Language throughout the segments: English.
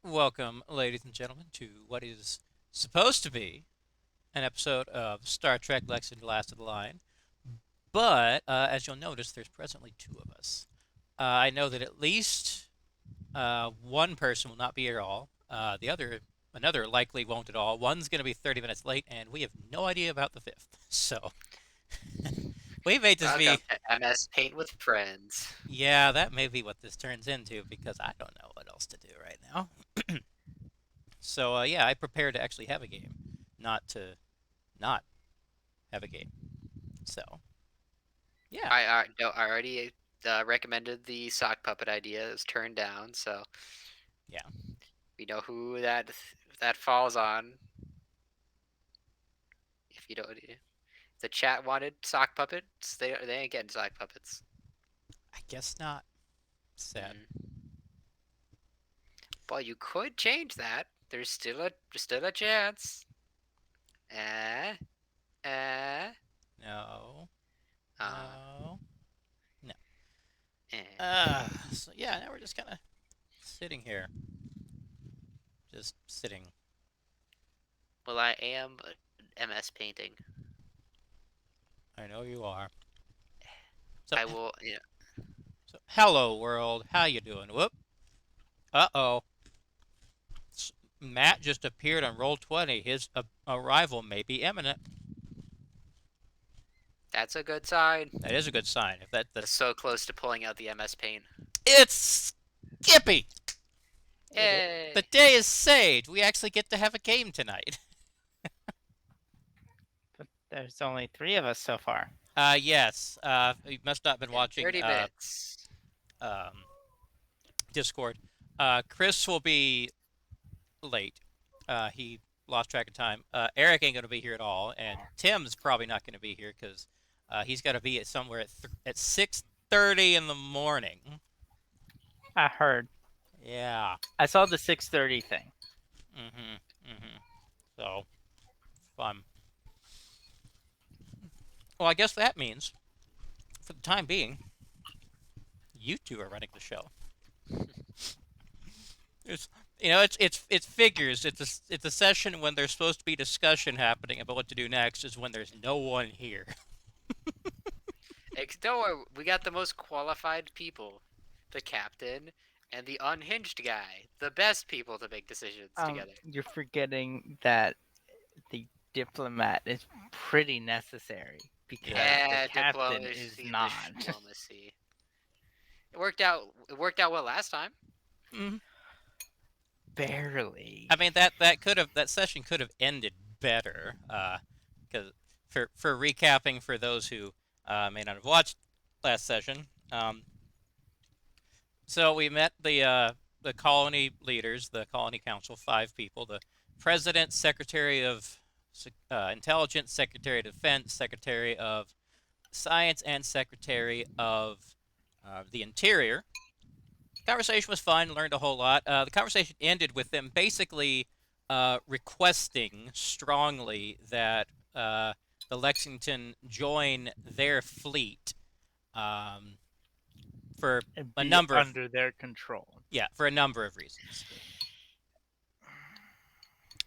Welcome, ladies and gentlemen, to what is supposed to be an episode of Star Trek Lex and Last of the Line. But as you'll notice, there's presently two of us. I know that at least one person will not be here at all. Another likely won't at all. One's going to be 30 minutes late, and we have no idea about the fifth. So we may just Welcome be. to MS Paint with Friends. Yeah, that may be what this turns into because I don't know what else to do right now. So yeah, I prepared to actually have a game, not to not have a game. So yeah, I already recommended the sock puppet idea. It was turned down, so yeah. we know who that falls on. If you don't, if the chat wanted sock puppets, they ain't getting sock puppets. I guess not. Sad. Mm. Well, you could change that. There's still a chance. Eh, eh, No, uh, no, no. eh. So yeah, now we're just kind of sitting here, just sitting. Well, I am MS painting. I know you are. So, I will. so hello world, how you doing? Whoop. Uh-oh. Matt just appeared on roll 20. His arrival may be imminent. That's a good sign. That is a good sign. If that's So close to pulling out the MS Paint. it's Skippy. The Yay! day is saved. We actually get to have a game tonight. But there's only 3 of us so far. Yes. You must not have been In watching 30 minutes. um, Discord. Chris will be late. He lost track of time. Eric ain't gonna be here at all, and Tim's probably not gonna be here because he's got to be at somewhere at 6:30 in the morning. I heard. Yeah. I saw the 6:30 thing. So fun. Well, I guess that means, for the time being, you two are running the show. It's it's figures. It's a session when there's supposed to be discussion happening about what to do next is when there's no one here. Don't worry, we got the most qualified people. The captain and the unhinged guy. The best people to make decisions together. You're forgetting that the diplomat is pretty necessary. because Yeah. the Yeah, captain is diplomacy, not. diplomacy. It worked out. It worked out well last time. Mhm. Barely. I mean that session could have ended better. Because for recapping for those who may not have watched last session, so we met the colony leaders, the colony council, 5 people: the president, secretary of intelligence, secretary of defense, secretary of science, and secretary of the interior. Conversation was fun. Learned a whole lot. The conversation ended with them basically requesting strongly that the Lexington join their fleet um, for And a be number of under their control. for a number of reasons.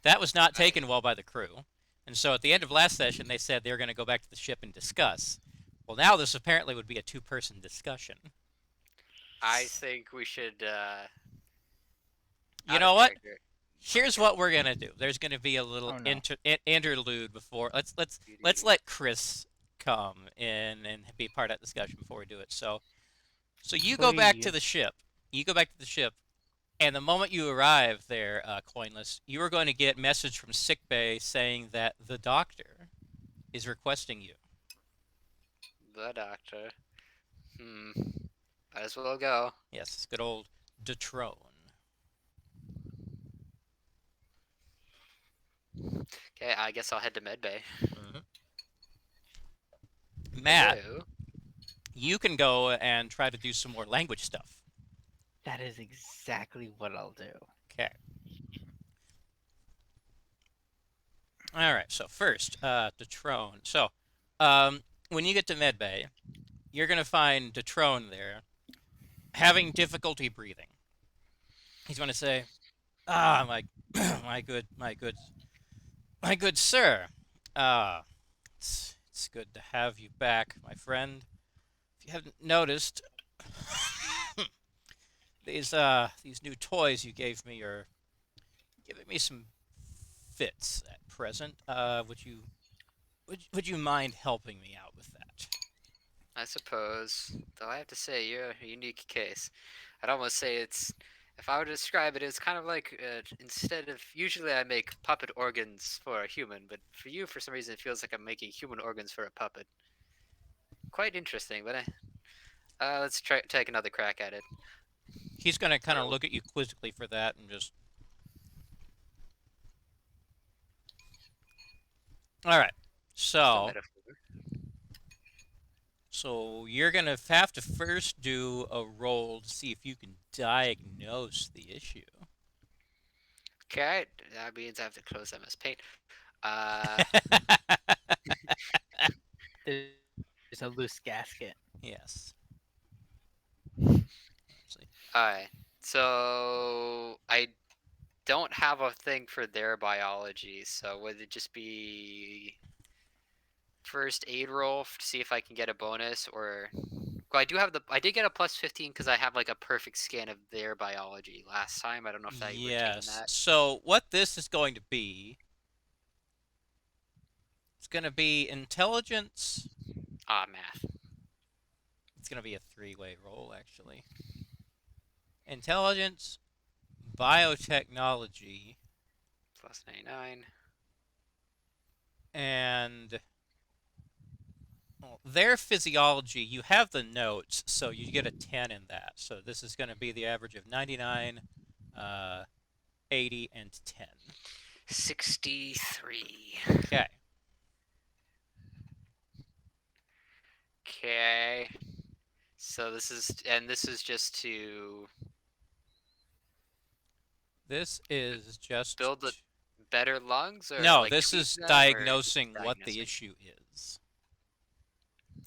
That was not I taken well by the crew, and so at the end of last session, they said they were going to go back to the ship and discuss. Well, now this apparently would be a two-person discussion. I think we should You out know of what? character. Here's what we're gonna do. There's gonna be a little Oh no. interlude before. Let's let Chris come in and be part of that discussion before we do it. So you go back to Please. the ship. You go back to the ship, and the moment you arrive there, Coinless, you are going to get message from Sickbay saying that the doctor is requesting you. The doctor. Hmm. Might as well go. Yes, good old Detrone. Okay, I guess I'll head to medbay. Mhm. Matt, Hello. you can go and try to do some more language stuff. That is exactly what I'll do. Okay. All right. So first, Detrone. So, when you get to medbay, you're gonna find Detrone there having difficulty breathing. He's gonna say, "Ah, my, my good sir. Ah, it's good to have you back, my friend. If you haven't noticed, these new toys you gave me are giving me some fits at present. Would you mind helping me out with that?" I suppose. Though I have to say, you're a unique case. I'd almost say it's. If I were to describe it, it's kind of like instead of usually I make puppet organs for a human, but for you, for some reason, it feels like I'm making human organs for a puppet. Quite interesting, but let's try take another crack at it. He's gonna kind of Well, look at you quizzically for that and just. All right. just a So, metaphor. so you're gonna have to first do a roll to see if you can diagnose the issue. Okay, that means I have to close MS Paint. Uh, There's a loose gasket. Yes. Let's see. alright. So I don't have a thing for their biology, so would it just be first aid roll to see if I can get a bonus, or well, I did get a plus 15 because I have like a perfect scan of their biology last time. I don't know if I retained Yes. that. So what this is going to be, it's going to be intelligence. Ah, math. It's going to be a three-way roll, actually. Intelligence, biotechnology, Plus 99. and well, their physiology. You have the notes, so you get a 10 in that. So this is going to be the average of 99, 80, and 10. 63. Okay. Okay. So this is just to This is just. build the better lungs, or No, like this tweak is them, or just diagnosing what the diagnosing. issue is.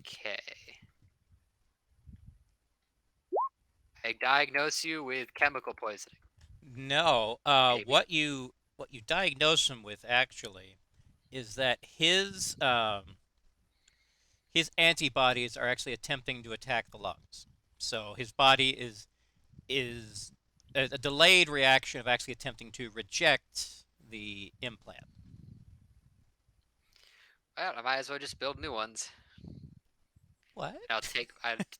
Okay. I diagnose you with chemical poisoning. No, Maybe. what you diagnose him with actually is that his antibodies are actually attempting to attack the lungs. So his body is a delayed reaction of actually attempting to reject the implant. Well, I might as well just build new ones. What? I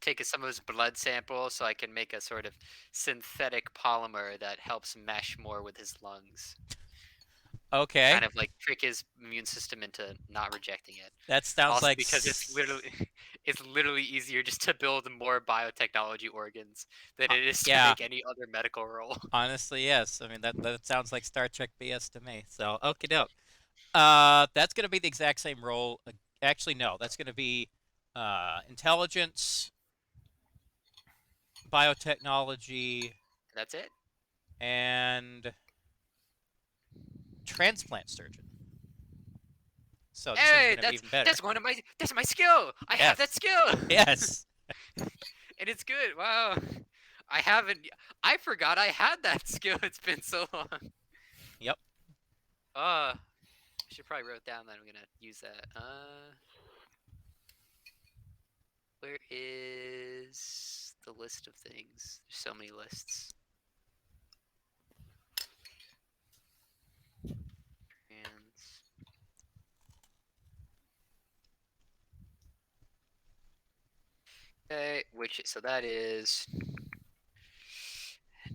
take some of his blood sample so I can make a sort of synthetic polymer that helps mesh more with his lungs. Okay. Kind of like trick his immune system into not rejecting it. That sounds Also like because it's literally easier just to build more biotechnology organs than it is to yeah. make any other medical role. Honestly, yes. I mean that sounds like Star Trek BS to me. So, okay, doke. That's gonna be the exact same role. Actually, no. That's gonna be intelligence, biotechnology, That's it. and transplant surgeon. So this one's Hey, gonna be that's even better. that's one of my that's my skill. I have that Yes. skill. Yes. And it's good. Wow. I haven't I forgot I had that skill. It's been so long. Yep. I should probably wrote down that I'm gonna use that. Where is the list of things? There's so many lists. Trans. Okay, so that is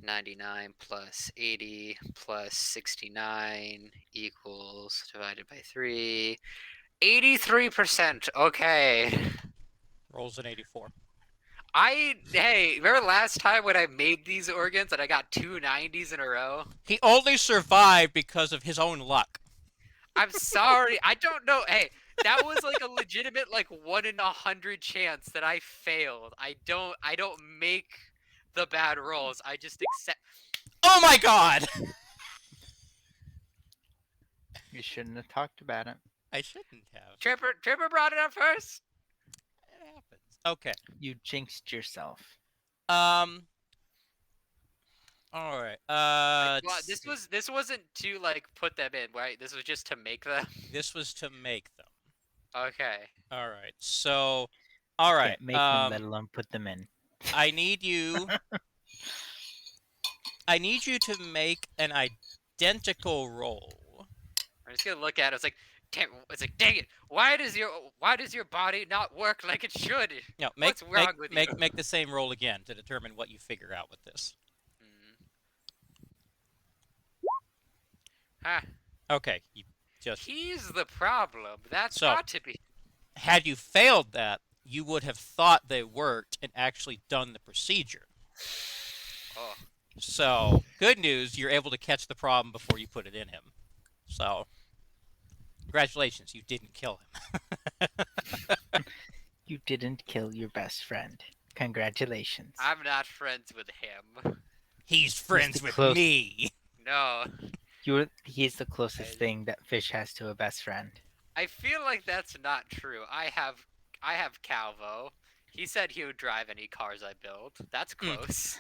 99 plus 80 plus 69 equals divided by 3. 83%. Okay. Rolls an 84. Hey, remember last time when I made these organs and I got two 90s in a row? He only survived because of his own luck. I'm sorry. I don't know. Hey, that was like a legitimate like 1 in 100 chance that I failed. I don't make the bad rolls. I just accept. Oh my god! You shouldn't have talked about it. I shouldn't have. Tripper brought it up first. It happens. Okay. You jinxed yourself. Um. All right. Well, this wasn't to like put them in, right? This was just to make them. This was to make them. Okay. All right. So, all right. Can't make them, let alone put them in. I need you. I need you to make an identical roll. I'm just gonna look at it. It's like, dang it! Why does your body not work like it should? No, What's wrong with you? make the same roll again to determine what you figure out with this. Hmm. Ah, Okay. You just he's the problem. That's So- got to be. had you failed that, you would have thought they worked and actually done the procedure. Oh, So, good news, you're able to catch the problem before you put it in him. So, congratulations, you didn't kill him. You didn't kill your best friend. Congratulations. I'm not friends with him. He's friends the with close- me. No, He's the closest thing that fish has to a best friend. I feel like that's not true. I have Calvo. He said he would drive any cars I build. That's close.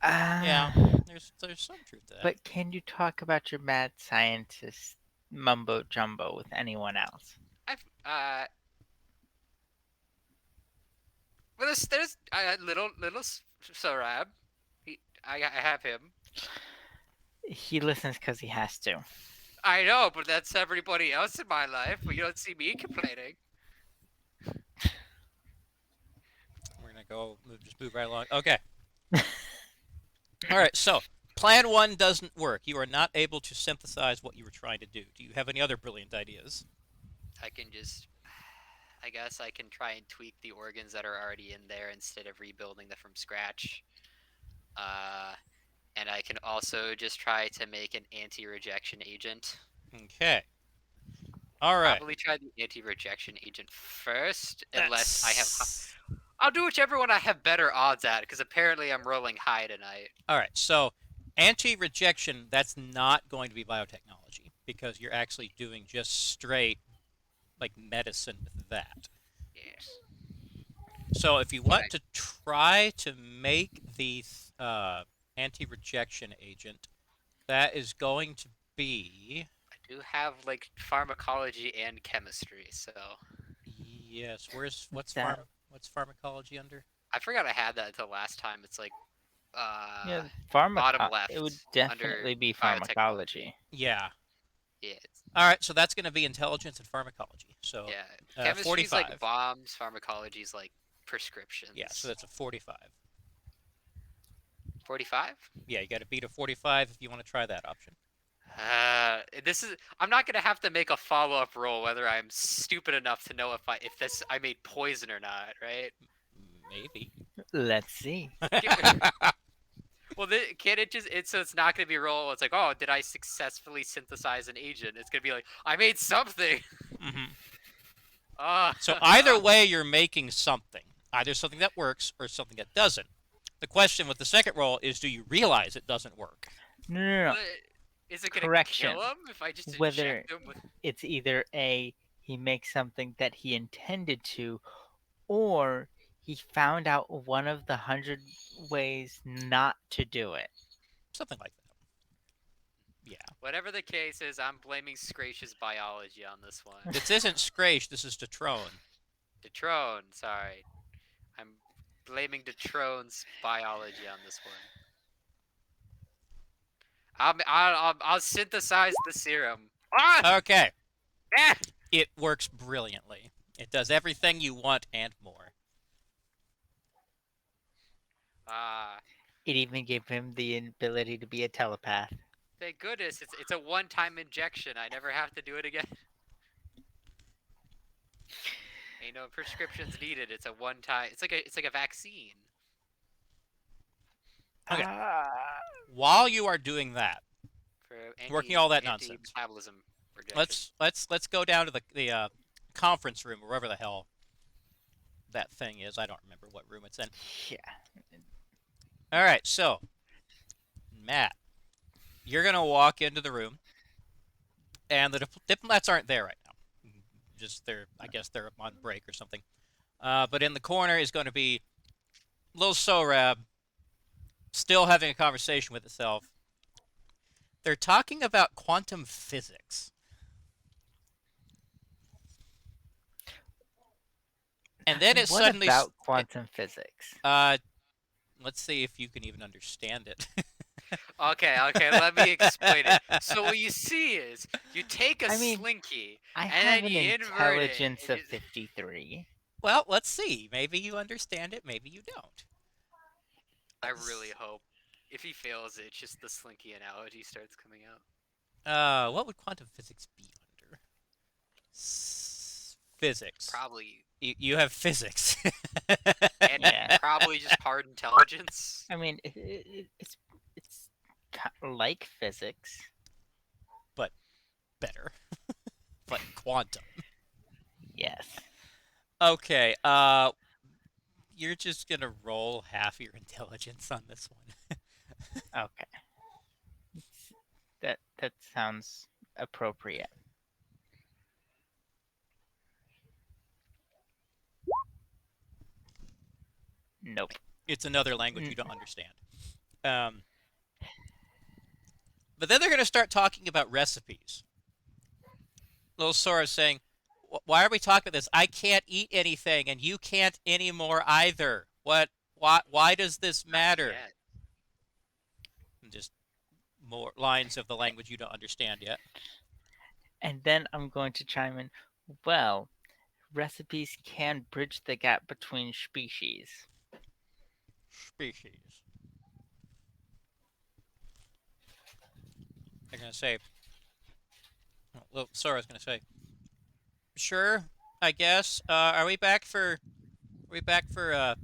Yeah, there's some truth to that. But can you talk about your mad scientist mumbo jumbo with anyone else? I've well, there's little Sarab. I have him. He listens because he has to. I know, but that's everybody else in my life. But you don't see me complaining. We're gonna just move right along. Okay. All right. So, plan one doesn't work. You are not able to synthesize what you were trying to do. Do you have any other brilliant ideas? I guess I can try and tweak the organs that are already in there instead of rebuilding them from scratch. And I can also just try to make an anti-rejection agent. Okay. All right. Probably try the anti-rejection agent first, unless I have. I'll do whichever one I have better odds at, because apparently I'm rolling high tonight. All right. So, anti-rejection, that's not going to be biotechnology because you're actually doing just straight like medicine with that. Yes. So, if you want to try to make the anti-rejection agent, that is going to be I do have like pharmacology and chemistry, so yes. What's That- what's pharmacology under? I forgot I had that until last time. It's like Yeah, bottom left, It would under definitely be biotechnology. pharmacology. Yeah. Yeah. All right. So that's going to be intelligence and pharmacology. So, Yeah, chemistry's like 45. bombs, pharmacology's like Yeah, so prescriptions. that's a 45. 45? Yeah, you got to beat a 45 if you want to try that option. This is. I'm not gonna have to make a follow-up roll whether I'm stupid enough to know if I made poison or not, right? Maybe. Let's see. Well, can it just so it's not gonna be a roll. It's like, oh, did I successfully synthesize an agent? It's gonna be like, I made something. Hmm. Ah, So either way, you're making something. Either something that works or something that doesn't. The question with the second roll is, do you realize it doesn't work? No, no, no. what? Is it gonna kill Correction. him if I just Whether inject him with? it's either A, he makes something that he intended to, or he found out one of the 100 ways not to do it. Something like that. Yeah. Whatever the case is, I'm blaming Scratch's biology on this one. This isn't Scratch, this is Detrone. Detrone, sorry. I'm blaming Detrone's biology on this one. I'll synthesize the serum. Ah! Okay. Eh! It works brilliantly. It does everything you want and more. Ah, It even gave him the ability to be a telepath. thank goodness it's a one-time injection. I never have to do it again. Ain't no prescriptions needed. It's a one-time. It's like a vaccine. Okay. Ah, While you are doing that, For working all that anti nonsense, metabolism rejection. let's go down to the conference room, or wherever the hell that thing is. I don't remember what room it's in. yeah. All right, so Matt, you're gonna walk into the room, and the diplomats aren't there right now. Just I guess they're on break or something. But in the corner is going to be Lil Sorab, still having a conversation with itself. They're talking about quantum physics. And then it What suddenly, about quantum physics? let's see if you can even understand it. Okay, let me explain it. So what you see is you take a I mean, slinky I and have then an you invert it. intelligence of 53. Well, let's see. Maybe you understand it, maybe you don't. I really hope if he fails it, just the slinky analogy starts coming out. What would quantum physics be under? Physics. Probably You have physics. and Yeah. probably just hard intelligence. I mean, it's like physics. But better. But quantum. Yes. Okay, you're just gonna roll half your intelligence on this one. Okay. That sounds appropriate. Nope. It's another language you don't understand. Um, but then they're gonna start talking about recipes. Little Sora's saying, "Why are we talking about this? I can't eat anything, and you can't anymore either. What? Why does this matter?" Yeah. And just more lines of the language you don't understand yet. And then I'm going to chime in. Well, recipes can bridge the gap between species. Species. They're gonna say, well, Sora's gonna say, "Sure, I guess. Are we back for? Are we back for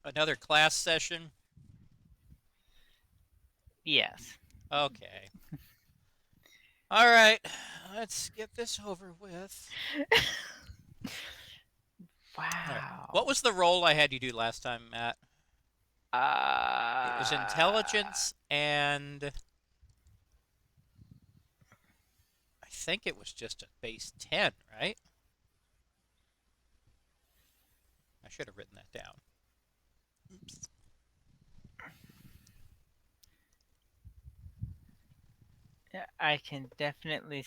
another class session?" Yes. Okay. All right. Let's get this over with. All right. Wow. What was the role I had you do last time, Matt? It was intelligence, and I think it was just a base 10, right? I should have written that down. Oops. Yeah, I can definitely.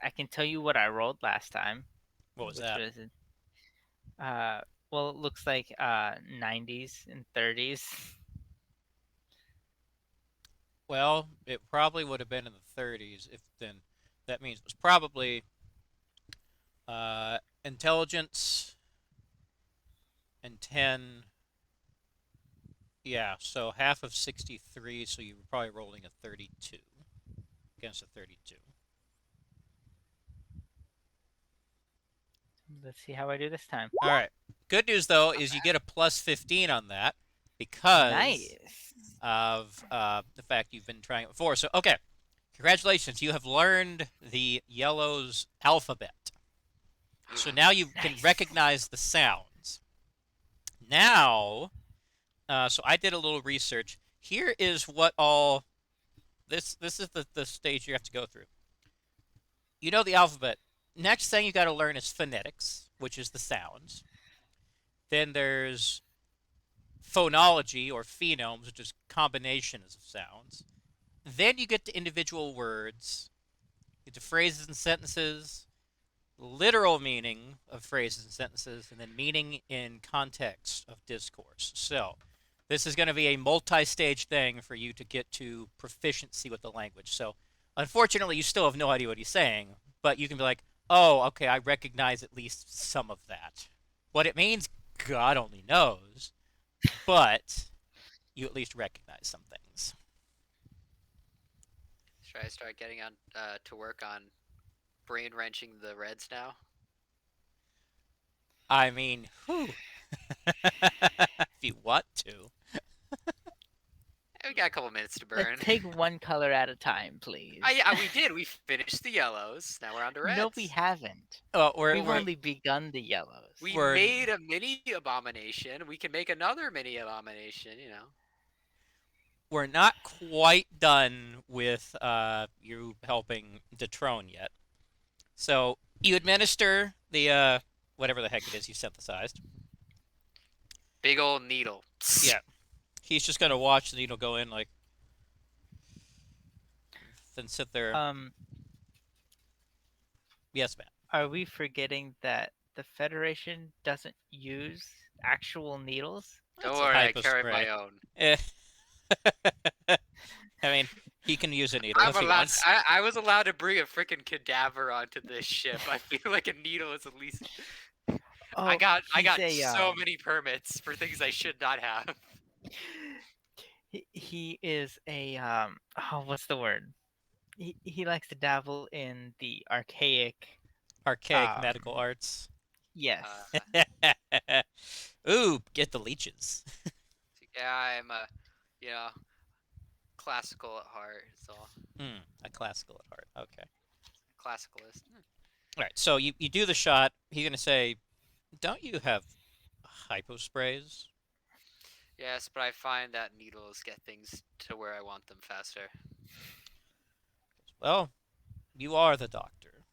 I can tell you what I rolled last time. What was Which that? was well, it looks like 90s and 30s. Well, it probably would have been in the 30s. If then, that means it was probably intelligence, and 10. Yeah, so half of 63, so you were probably rolling a 32 against a 32. Let's see how I do this time. All right. Good news, though, is you get a plus 15 on that because Nice. of the fact you've been trying it before. So, okay. Congratulations. You have learned the yellow's alphabet. So now you can Nice. recognize the sounds. Now, so I did a little research. Here is what all this is the stage you have to go through. You know the alphabet. Next thing you got to learn is phonetics, which is the sounds. Then there's phonology or phonemes, which is combinations of sounds. Then you get to individual words, you get to phrases and sentences, literal meaning of phrases and sentences, and then meaning in context of discourse. So, this is going to be a multi stage thing for you to get to proficiency with the language. So, unfortunately, you still have no idea what he's saying, but you can be like, oh, okay, I recognize at least some of that. What it means, God only knows, but you at least recognize some things. Should I start getting on to work on brain wrenching the Reds now? I mean, whew. If you want to. We got a couple minutes to Let's burn. take one color at a time, please. Yeah, we did. We finished the yellows. Now we're on to No, we reds. haven't. Well, We've only begun the yellows. We we're made a mini abomination. We can make another mini abomination. we're not quite done with you helping dethrone yet. So you administer the whatever the heck it is you synthesized. Big old needle. Yeah, he's just gonna watch the needle go in, like, then sit there. Um, Yes, man. are we forgetting that the Federation doesn't use actual needles? Don't That's a worry, I hypo carry spray. my own. Eh. I mean, he can use a needle I'm if he allowed. wants. I was allowed to bring a freaking cadaver onto this ship. I feel like a needle is at least. I Oh, got he's a so many permits for things I should not have. he is a oh, what's the word? He likes to dabble in the archaic Archaic um medical arts. yes. Ooh, get the leeches. Yeah, I'm a, you know, classical at heart. So A classical at heart. Okay. classicalist. All right. So you do the shot. He's gonna say, "Don't you have hypo sprays?" Yes, but I find that needles get things to where I want them faster. Well, you are the doctor.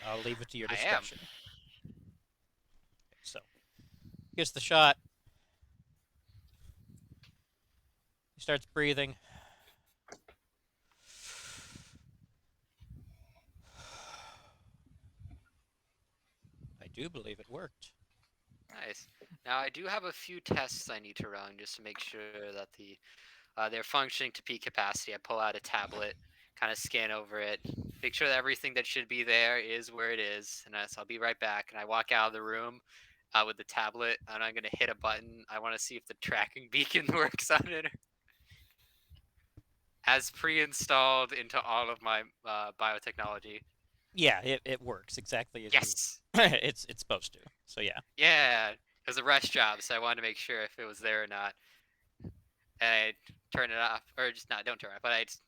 I'll leave it to your I am. discretion. So here's the shot. He starts breathing. I do believe it worked. Nice. Now I do have a few tests I need to run just to make sure that they're functioning to peak capacity. I pull out a tablet, kind of scan over it, make sure that everything that should be there is where it is, and so I'll be right back. And I walk out of the room with the tablet, and I'm gonna hit a button. I want to see if the tracking beacon works on it. Has pre-installed into all of my biotechnology. Yeah, it works exactly as you. Yes. It's supposed to. So yeah. Yeah. It was a rush job, so I wanted to make sure if it was there or not. And I turn it off, or just not, don't turn it off, but I just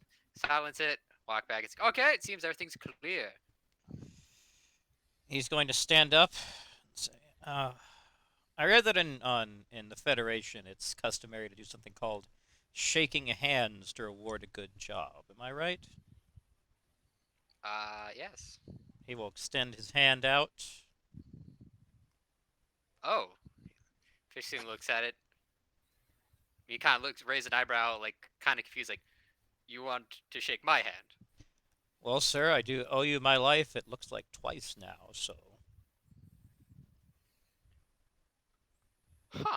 silence it, walk back. It's okay. It seems everything's clear. He's going to stand up and say, I read that in the Federation it's customary to do something called shaking hands to reward a good job. Am I right? Yes. He will extend his hand out. Oh, Fishing looks at it. He kind of looks, raise an eyebrow, like kind of confused, like, you want to shake my hand? Well, sir, I do owe you my life. It looks like twice now, so. Huh.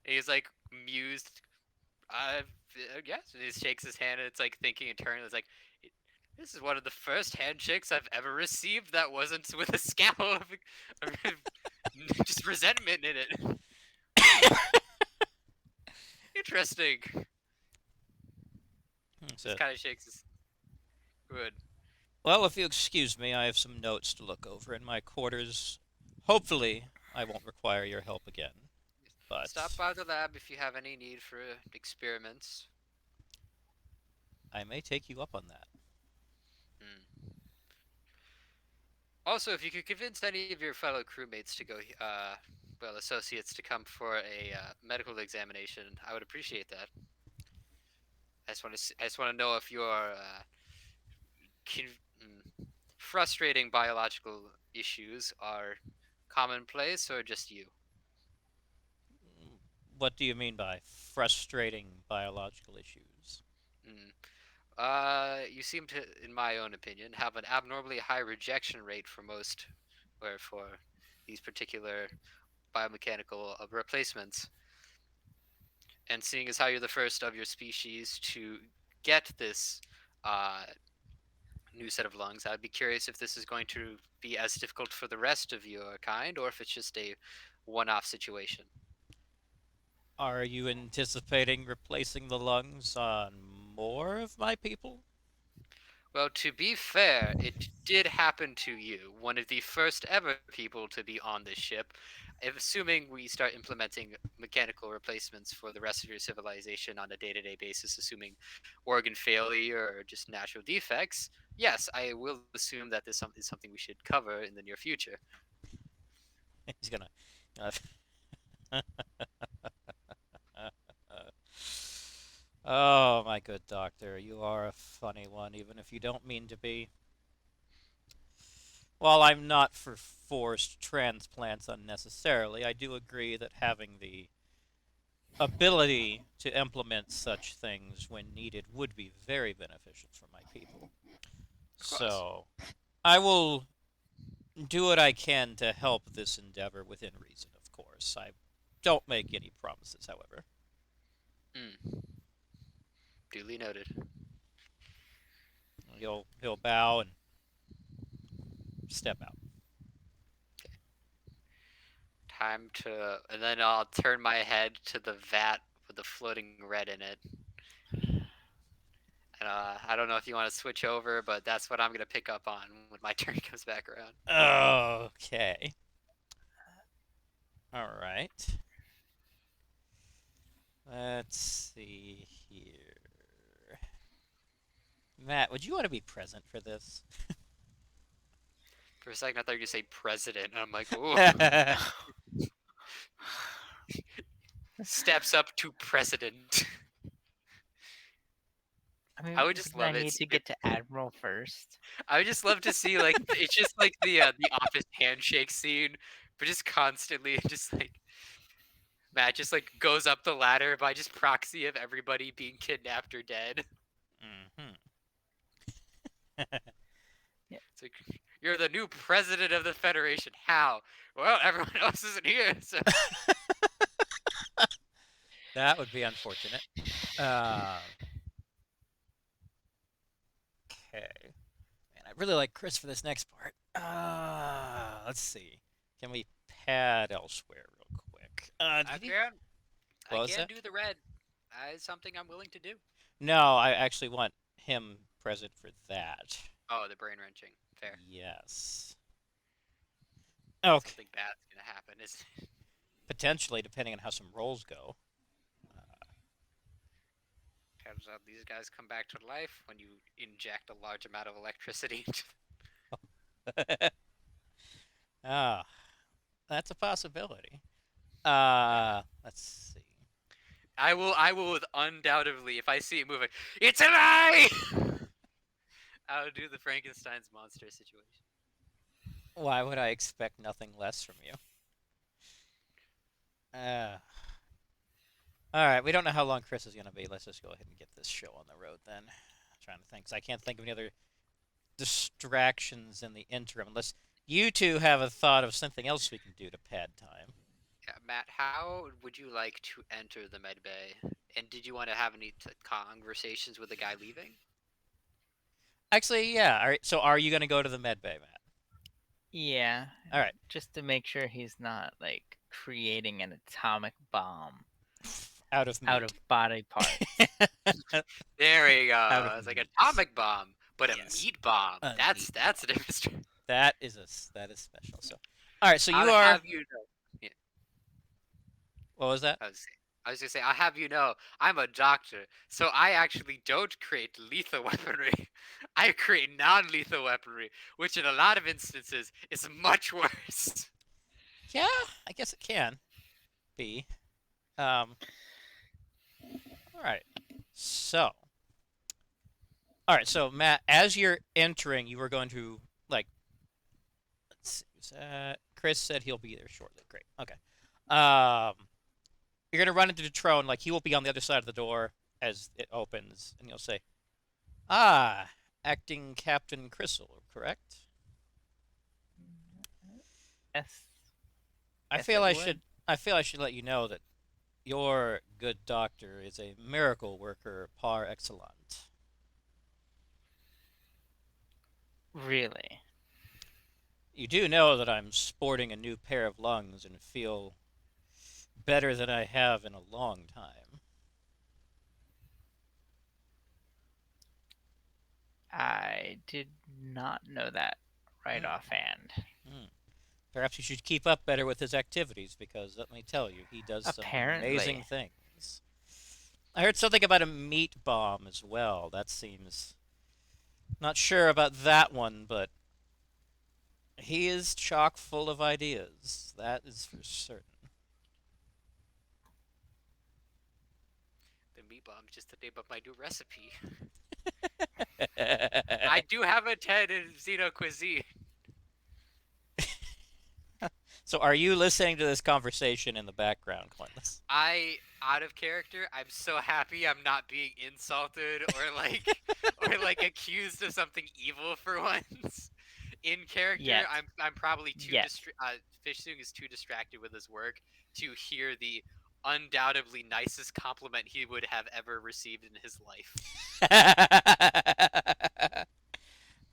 He's like mused. Yes. And he shakes his hand, and it's like thinking in turn. It's like, This is one of the first handshakes I've ever received that wasn't with a scowl of just resentment in it. Interesting. This So, kind of shakes is good. well, if you excuse me, I have some notes to look over in my quarters. Hopefully, I won't require your help again, Stop but by the lab if you have any need for experiments. I may take you up on that. Hmm. Also, if you could convince any of your fellow crewmates to go, well, associates to come for a medical examination, I would appreciate that. I just want to know if your frustrating biological issues are commonplace or just you. What do you mean by frustrating biological issues? Mm. You seem to, in my own opinion, have an abnormally high rejection rate for most, or for these particular biomechanical replacements. And seeing as how you're the first of your species to get this uh, new set of lungs, I'd be curious if this is going to be as difficult for the rest of your kind, or if it's just a one-off situation. Are you anticipating replacing the lungs on more of my people? Well, to be fair, it did happen to you, one of the first ever people to be on this ship. If, assuming we start implementing mechanical replacements for the rest of your civilization on a day-to-day basis, assuming organ failure or just natural defects, yes, I will assume that this is something we should cover in the near future. He's gonna. Uh, oh, my good doctor, you are a funny one, even if you don't mean to be. While I'm not for forced transplants unnecessarily, I do agree that having the ability to implement such things when needed would be very beneficial for my people. Of course. So, I will do what I can to help this endeavor within reason, of course. I don't make any promises, however. Mm, duly noted. He'll bow and step out. Time to, and then I'll turn my head to the vat with the floating red in it. And I don't know if you want to switch over, but that's what I'm gonna pick up on when my turn comes back around. Okay. All right. Let's see here. Matt, would you want to be present for this? For a second, I thought you were gonna say president, and I'm like, ooh, steps up to president. I I mean, would just wouldn't I love need it. to get to Admiral first? I would just love to see like it's just like the office handshake scene, but just constantly, just like Matt just like goes up the ladder by just proxy of everybody being kidnapped or dead. Mm-hmm. Yeah. It's like you're the new president of the Federation. How? Well, everyone else isn't here, so That would be unfortunate. Uh, okay. Man, I really like Chris for this next part. Let's see. Can we pad elsewhere real quick? I Did he? can I What was can that? do the red. It's something I'm willing to do. No, I actually want him present for that. Oh, the brain wrenching. Fair. Yes. Okay. Something bad's gonna happen. Is Potentially, depending on how some rolls go. turns out these guys come back to life when you inject a large amount of electricity into Ah, that's a possibility. Let's see. I will with undoubtedly, if I see it moving, it's an eye! I would do the Frankenstein's monster situation. Why would I expect nothing less from you? Uh, all right, we don't know how long Chris is going to be. Let's just go ahead and get this show on the road then. I'm trying to think, 'cause I can't think of any other distractions in the interim, unless you two have a thought of something else we can do to pad time. Yeah, Matt, how would you like to enter the med bay? And did you want to have any conversations with the guy leaving? Actually, yeah. All right. So, are you going to go to the med bay, Matt? Yeah, All right. just to make sure he's not like creating an atomic bomb Out of out meat. of body parts. There we Out of go. It's like meat. atomic bomb, but a Yes. meat bomb. A That's meat that's bomb. a different story. That is special. So, all right. So I'll you are. have you know. Yeah, What was that? I was gonna say, I'll have you know, I'm a doctor, so I actually don't create lethal weaponry. I create non-lethal weaponry, which in a lot of instances is much worse. Yeah, I guess it can be. Um. All right. So, all right. So Matt, as you're entering, you were going to like. Let's see. Chris said he'll be there shortly. Great. Okay. Um. You're gonna run into Detrone. Like he will be on the other side of the door as it opens, and you'll say, "Ah, acting Captain Crystal, correct?" Yes, I yes, feel it I would. should. I feel I should let you know that your good doctor is a miracle worker par excellence. Really. You do know that I'm sporting a new pair of lungs and feel better than I have in a long time. I did not know that right Hmm. offhand. Hmm. Perhaps you should keep up better with his activities because let me tell you, he does some amazing Apparently. things. I heard something about a meat bomb as well. That seems not sure about that one, but he is chock full of ideas. That is for certain. The meat bomb's just the name of my new recipe. I do have a 10 in Xeno cuisine. So, are you listening to this conversation in the background, Pointless? Out of character, I'm so happy I'm not being insulted or like accused of something evil for once. In character, Yet. I'm probably too Yet. Fishsung is too distracted with his work to hear the undoubtedly nicest compliment he would have ever received in his life.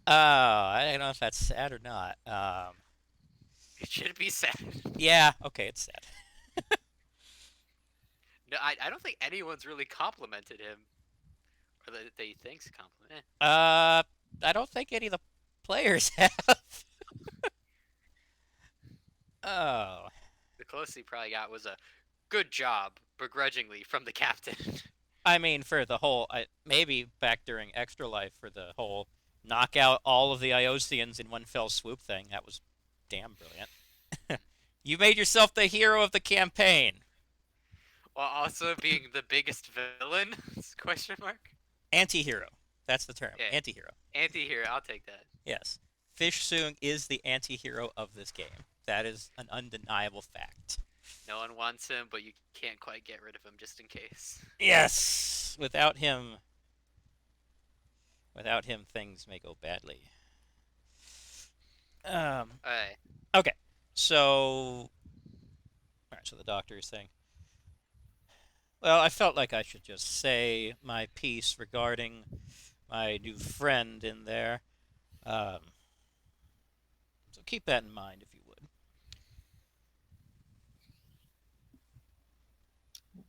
I don't know if that's sad or not. It should be said. Yeah, okay, it's sad. No, I don't think anyone's really complimented him, or that he thinks compliment. I don't think any of the players have. Oh, The closest he probably got was a good job, begrudgingly, from the captain. I mean, for the whole, maybe back during Extra Life for the whole knock out all of the Iosians in one fell swoop thing. That was damn brilliant. You made yourself the hero of the campaign. While also being the biggest villain? Question mark. Anti-hero. That's the term. Yeah, Anti-hero. anti-hero. I'll take that. Yes. Fish Soong is the anti-hero of this game. That is an undeniable fact. No one wants him, but you can't quite get rid of him just in case. Yes. Without him things may go badly. Um Alright. okay. So all right, so the doctor is saying, "Well, I felt like I should just say my piece regarding my new friend in there. Um so keep that in mind if you would."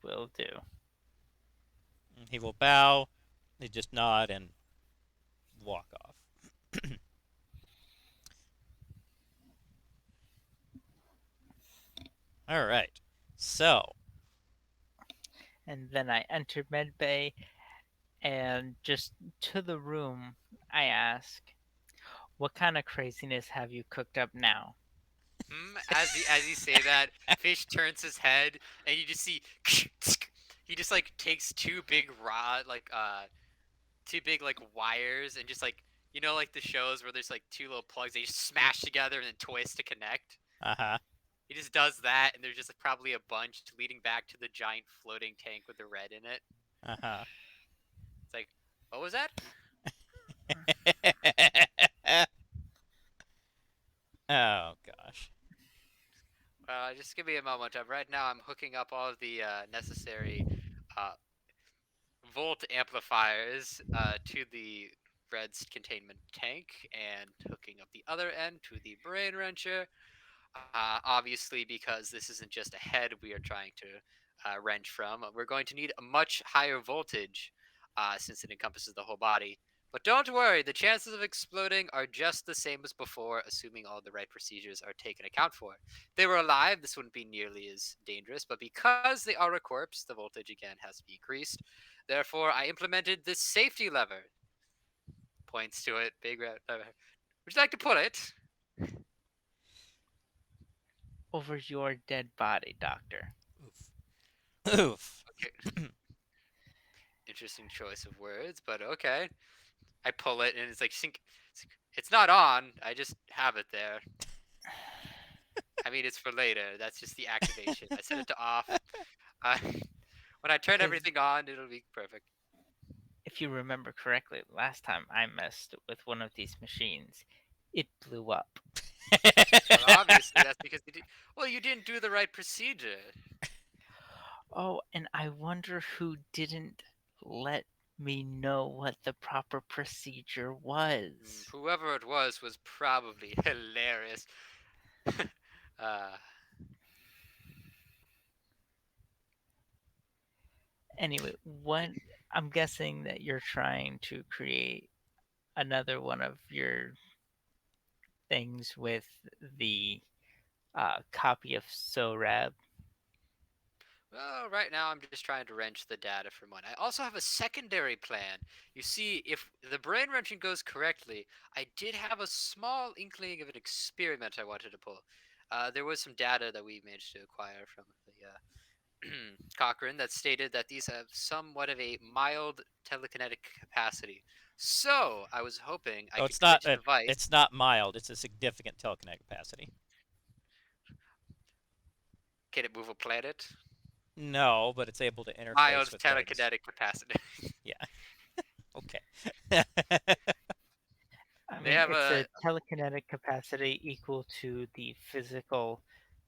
Will do. He will bow, he just nod and walk off. All right. So, And then I enter medbay and just to the room I ask, what kind of craziness have you cooked up now? As you say that, Fish turns his head, and you just see he just like takes two big like wires, and just like like the shows where there's like two little plugs they just smash together and then twist to connect. uh-huh. He just does that, and there's just probably a bunch leading back to the giant floating tank with the red in it. Uh-huh. It's like, what was that? Oh gosh. Just give me a moment. Right now, I'm hooking up all of the necessary uh, volt amplifiers to the Red's containment tank and hooking up the other end to the brain wrencher. Obviously, because this isn't just a head we are trying to wrench from, we're going to need a much higher voltage since it encompasses the whole body. But don't worry, the chances of exploding are just the same as before, assuming all the right procedures are taken account for. If they were alive, this wouldn't be nearly as dangerous, but because they are a corpse, the voltage again has to be increased. Therefore, I implemented this safety lever. Points to it, big red lever. Would you like to pull it? Over your dead body, Doctor. Oof. Oof. Okay, interesting choice of words, but okay. I pull it and it's like sink. It's not on. I just have it there. I mean, it's for later. That's just the activation. I set it to off. Uh, when I turn Because everything on, it'll be perfect. if you remember correctly, last time I messed with one of these machines, it blew up. Well, obviously that's because you did. Well, you didn't do the right procedure. Oh, and I wonder who didn't let me know what the proper procedure was. Whoever it was probably hilarious. uh, Anyway, what I'm guessing that you're trying to create another one of your things with the copy of SORAB. well, right now I'm just trying to wrench the data from one. I also have a secondary plan. You see, if the brain wrenching goes correctly, I did have a small inkling of an experiment I wanted to pull. There was some data that we managed to acquire from the Cochrane that stated that these have somewhat of a mild telekinetic capacity. So I was hoping I Oh, could it's not. create a device. It's not mild. It's a significant telekinetic capacity. Can it move a planet? No, but it's able to interface Mild with things. telekinetic capacity. Yeah. Okay. I They mean, have it's a. a telekinetic capacity equal to the physical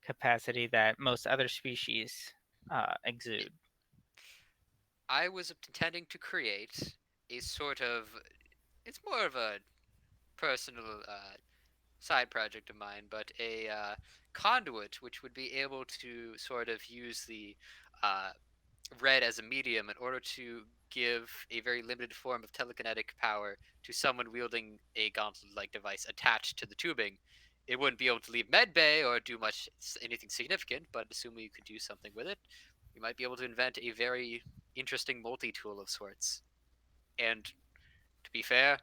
capacity that most other species exude. I was intending to create a sort of. It's more of a personal side project of mine, but a conduit which would be able to sort of use the uh, red as a medium in order to give a very limited form of telekinetic power to someone wielding a gauntlet-like device attached to the tubing. It wouldn't be able to leave medbay or do much anything significant, but assuming you could do something with it, you might be able to invent a very interesting multi-tool of sorts. And to be fair,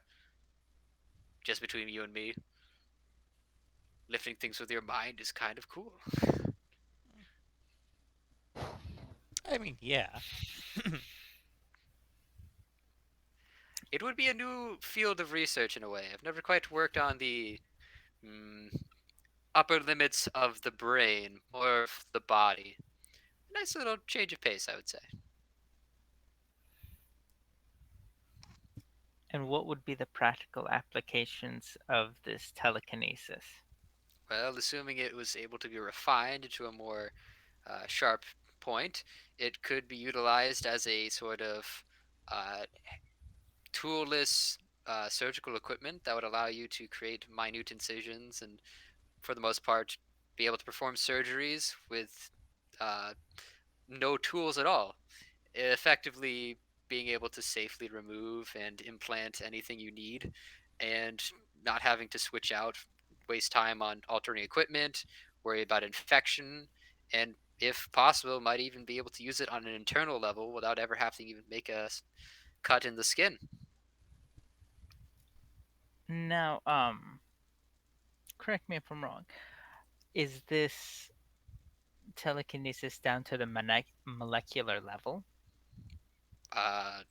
just between you and me, lifting things with your mind is kind of cool. I mean, yeah. It would be a new field of research in a way. I've never quite worked on the mm, upper limits of the brain, more of the body. Nice little change of pace, I would say. And what would be the practical applications of this telekinesis? Well, assuming it was able to be refined into a more sharp point, it could be utilized as a sort of uh, toolless surgical equipment that would allow you to create minute incisions and, for the most part, be able to perform surgeries with uh, no tools at all. Effectively being able to safely remove and implant anything you need and not having to switch out, waste time on altering equipment, worry about infection, and if possible, might even be able to use it on an internal level without ever having to even make a cut in the skin. Now, correct me if I'm wrong. Is this telekinesis down to the molecular level? Uh,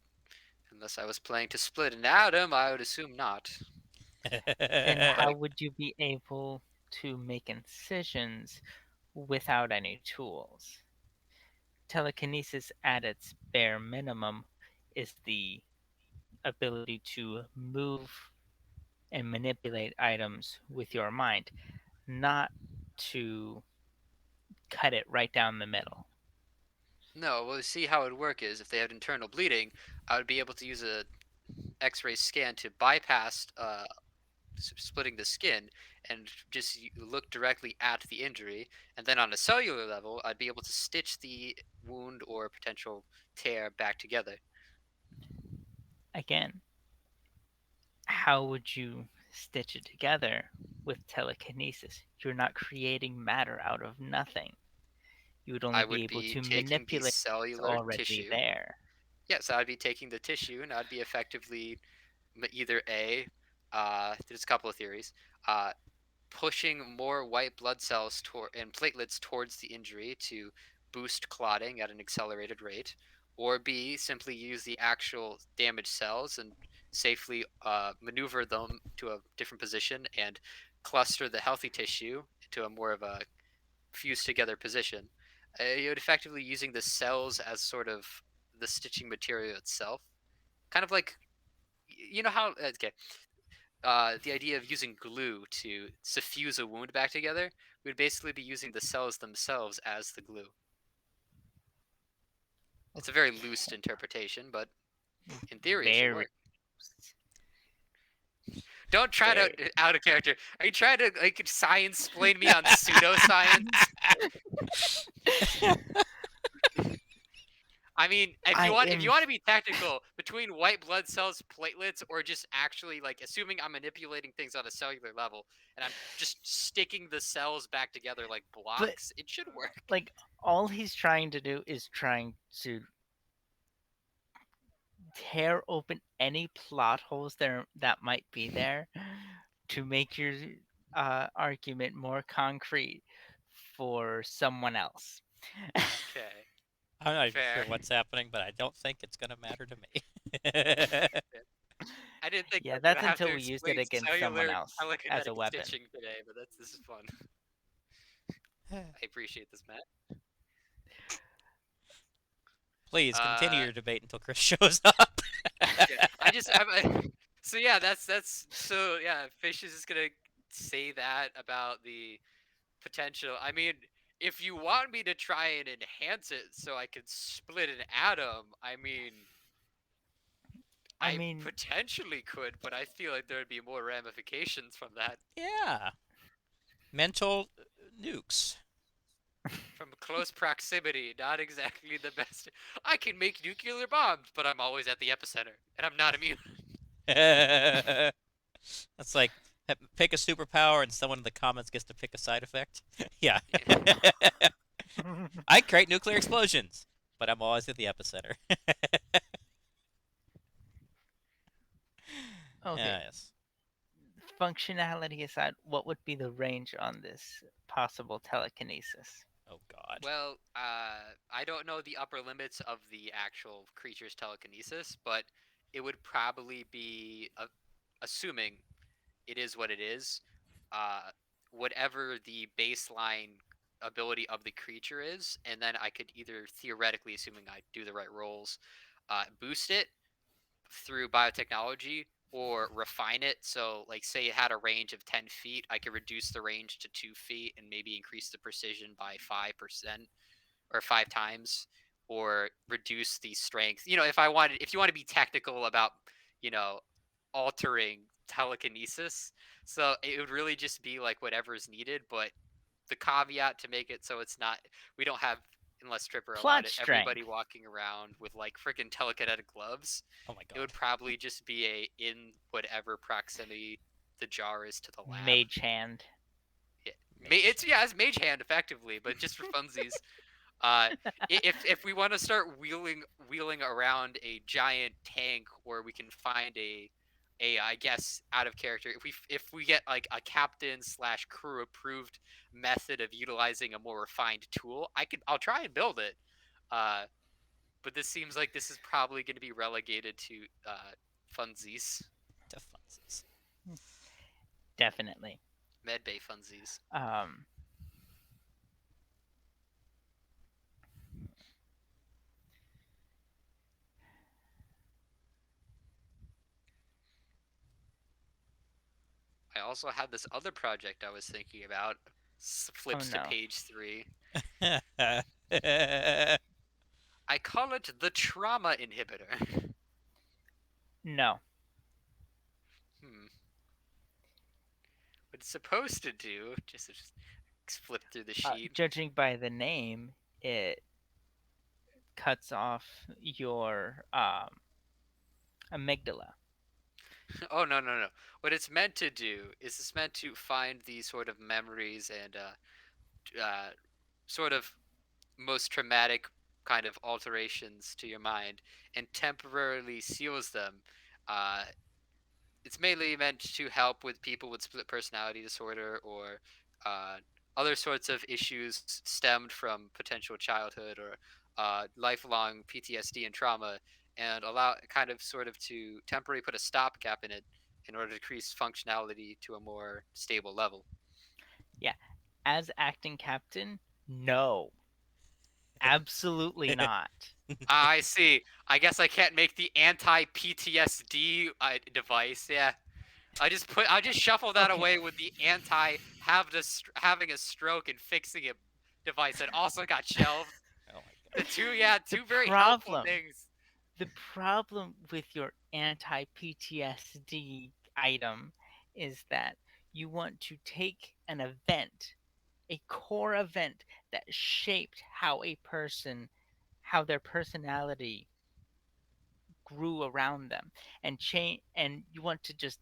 Unless I was planning to split an atom, I would assume not. Then how Like, would you be able to make incisions without any tools? Telekinesis at its bare minimum is the ability to move and manipulate items with your mind, not to cut it right down the middle. no, well, see how it would work is if they had internal bleeding, I would be able to use a X-ray scan to bypass splitting the skin and just look directly at the injury. And then on a cellular level, I'd be able to stitch the wound or potential tear back together. Again, how would you stitch it together with telekinesis? You're not creating matter out of nothing. You would only I be would able be to taking the manipulate what's cellular already tissue. there. Yes, I'd be taking the tissue and I'd be effectively either A, there's a couple of theories, uh, pushing more white blood cells and platelets towards the injury to boost clotting at an accelerated rate, or B, simply use the actual damaged cells and safely maneuver them to a different position and cluster the healthy tissue into a more of a fused together position. You're effectively using the cells as sort of the stitching material itself, kind of like you know how okay the idea of using glue to suffuse a wound back together, we'd basically be using the cells themselves as the glue. It's a very loose interpretation, but in theory, it should Very, work. Don't try to very. out of character. Are you trying to like science explain me on pseudoscience? I mean, I if you am, want to be technical, between white blood cells, platelets, or just actually like assuming I'm manipulating things on a cellular level and I'm just sticking the cells back together like but blocks, it should work. like all he's trying to do is trying to tear open any plot holes there that might be there to make your argument more concrete for someone else. Okay, I'm not even fair. sure what's happening, but I don't think it's gonna matter to me. I didn't think I Yeah, was gonna that's have to until we used it explain against someone cellular else as a telekinetic weapon. stitching today, but this is fun. I appreciate this, Matt. Please continue Uh, your debate until Chris shows up. yeah, so yeah, that's so yeah. Fish is just gonna say that about the potential. I mean, if you want me to try and enhance it so I can split an atom, I mean, I I mean, potentially could, but I feel like there'd be more ramifications from that. Yeah, mental nukes. From close proximity, not exactly the best. I can make nuclear bombs, but I'm always at the epicenter, and I'm not immune. That's like pick a superpower and someone in the comments gets to pick a side effect. Yeah. I create nuclear explosions, but I'm always at the epicenter. okay, Yes. functionality aside, what would be the range on this possible telekinesis? Oh God. Well, I don't know the upper limits of the actual creature's telekinesis, but it would probably be, assuming it is what it is, uh, whatever the baseline ability of the creature is, and then I could either theoretically, assuming I do the right rolls, boost it through biotechnology or refine it. So, like, say it had a range of 10 feet, I could reduce the range to 2 feet and maybe increase the precision by 5% or 5 times, or reduce the strength. If you want to be technical about, you know, altering telekinesis, so it would really just be like whatever is needed. But the caveat to make it so it's not, we don't have, unless Tripper allowed Plot it, everybody strength, walking around with like freaking telekinetic gloves. Oh my It would God. probably just be a in whatever proximity the jar is to the lab. mage hand. Yeah. Mage. It's mage hand effectively, but just for funsies. Uh, if we want to start wheeling around a giant tank, or we can find a I guess out of character, if we get like a captain slash crew approved method of utilizing a more refined tool, I'll try and build it. Uh, but this seems like this is probably going to be relegated to funsies, To funsies. Definitely. medbay funsies. Um, I also had this other project I was thinking about. oh Flips to no. page 3. I call it the trauma inhibitor. No. what it's supposed to do. Just flip through the sheet. Judging by the name, it cuts off your amygdala. Oh no. What it's meant to do is it's meant to find these sort of memories and sort of most traumatic kind of alterations to your mind and temporarily seals them. Uh, it's mainly meant to help with people with split personality disorder or uh, other sorts of issues stemmed from potential childhood or lifelong PTSD and trauma, and allow kind of sort of to temporarily put a stopgap in it in order to increase functionality to a more stable level. Yeah, as acting captain, no, absolutely not. I see. I guess I can't make the anti PTSD device. Yeah, I just shuffle that Okay, away with the anti having a stroke and fixing it device that also got shelved. Oh my The god. two, yeah, the two very helpful problem things. the problem with your anti PTSD item is that you want to take an event, a core event that shaped how their personality grew around them, and change, and you want to just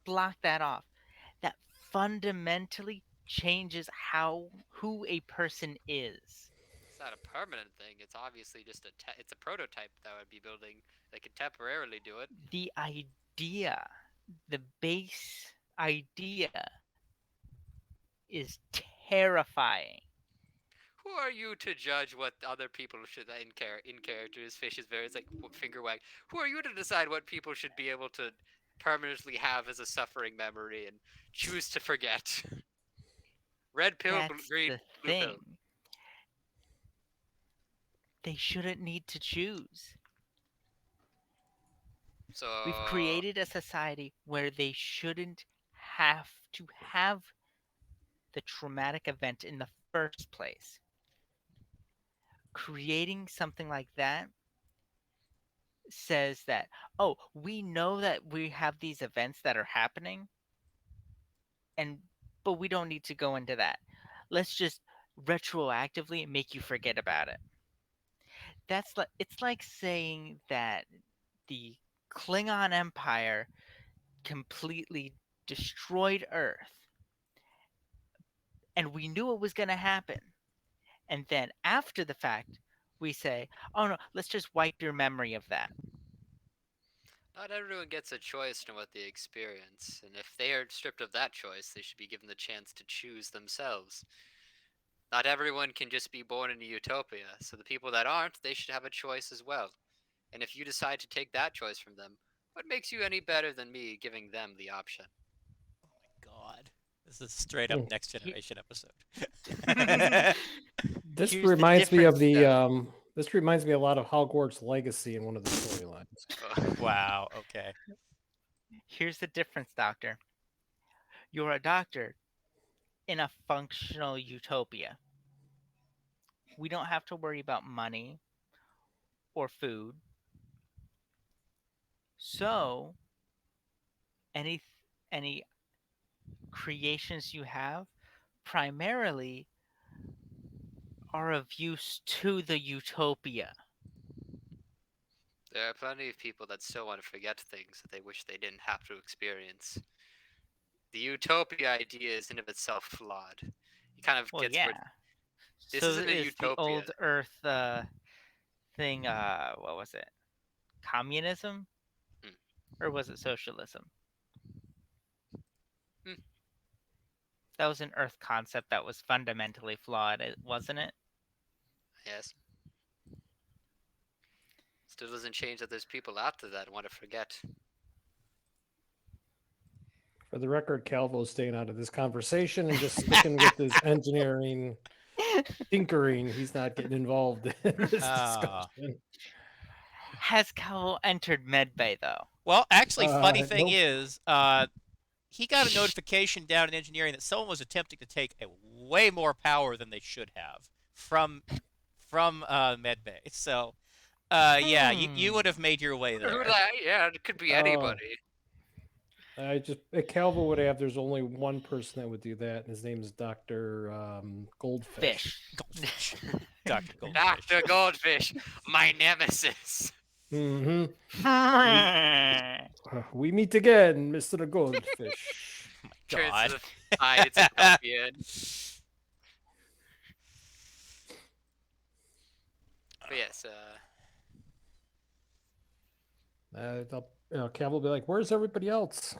block that off. That fundamentally changes how who a person is. It's not a permanent thing. It's obviously just it's a prototype that would be building. They could temporarily do it. The idea, the base idea is terrifying. Who are you to judge what other people should in characters? Fish is very it's like finger wag. Who are you to decide what people should be able to permanently have as a suffering memory and choose to forget? Red pill, That's green, the blue pill. thing. They shouldn't need to choose. We've So created a society where they shouldn't have to have the traumatic event in the first place. Creating something like that says that, oh, we know that we have these events that are happening, and but we don't need to go into that. Let's just retroactively make you forget about it. That's like it's like saying that the Klingon Empire completely destroyed Earth, and we knew it was going to happen. And then after the fact, we say, "Oh no, let's just wipe your memory of that." not everyone gets a choice in what they experience, and if they are stripped of that choice, they should be given the chance to choose themselves. Not everyone can just be born in a utopia, so the people that aren't, they should have a choice as well. And if you decide to take that choice from them, what makes you any better than me giving them the option? Oh my god. This is straight up Hmm. next He- generation episode. This Here's the reminds me of difference, the though. this reminds me a lot of Hogwarts Legacy in one of the storylines. Wow, okay. Here's the difference, Doctor. You're a doctor in a functional utopia. We don't have to worry about money or food. So, any any creations you have primarily are of use to the utopia. There are plenty of people that still want to forget things that they wish they didn't have to experience. The utopia idea is in of itself flawed. It kind of Well, gets yeah. this So isn't a is the utopia. old Earth thing. What was it? Communism, Hmm. or was it socialism? Hmm. That was an Earth concept that was fundamentally flawed, wasn't it? Yes. Still doesn't change that there's people out there that want to forget. For the record, Calvo's staying out of this conversation and just sticking with his engineering tinkering. He's not getting involved in this Ah. discussion. Has Cal entered medbay though? Well, actually, funny thing Nope. is, he got a notification down in engineering that someone was attempting to take a way more power than they should have from medbay. So, yeah, you Hmm. would have made your way Who there. that? Yeah, it could be Oh, anybody. I just at Calvo would have. There's only one person that would do that, and his name is Doctor Goldfish. Fish. Goldfish. Dr. Goldfish. Dr. Goldfish, my nemesis. Mm-hmm. That's We meet again, Mr. Goldfish. Oh my Turns God. to the side, it's a Scorpion. But yes, Calvo will be like, "Where's everybody else?"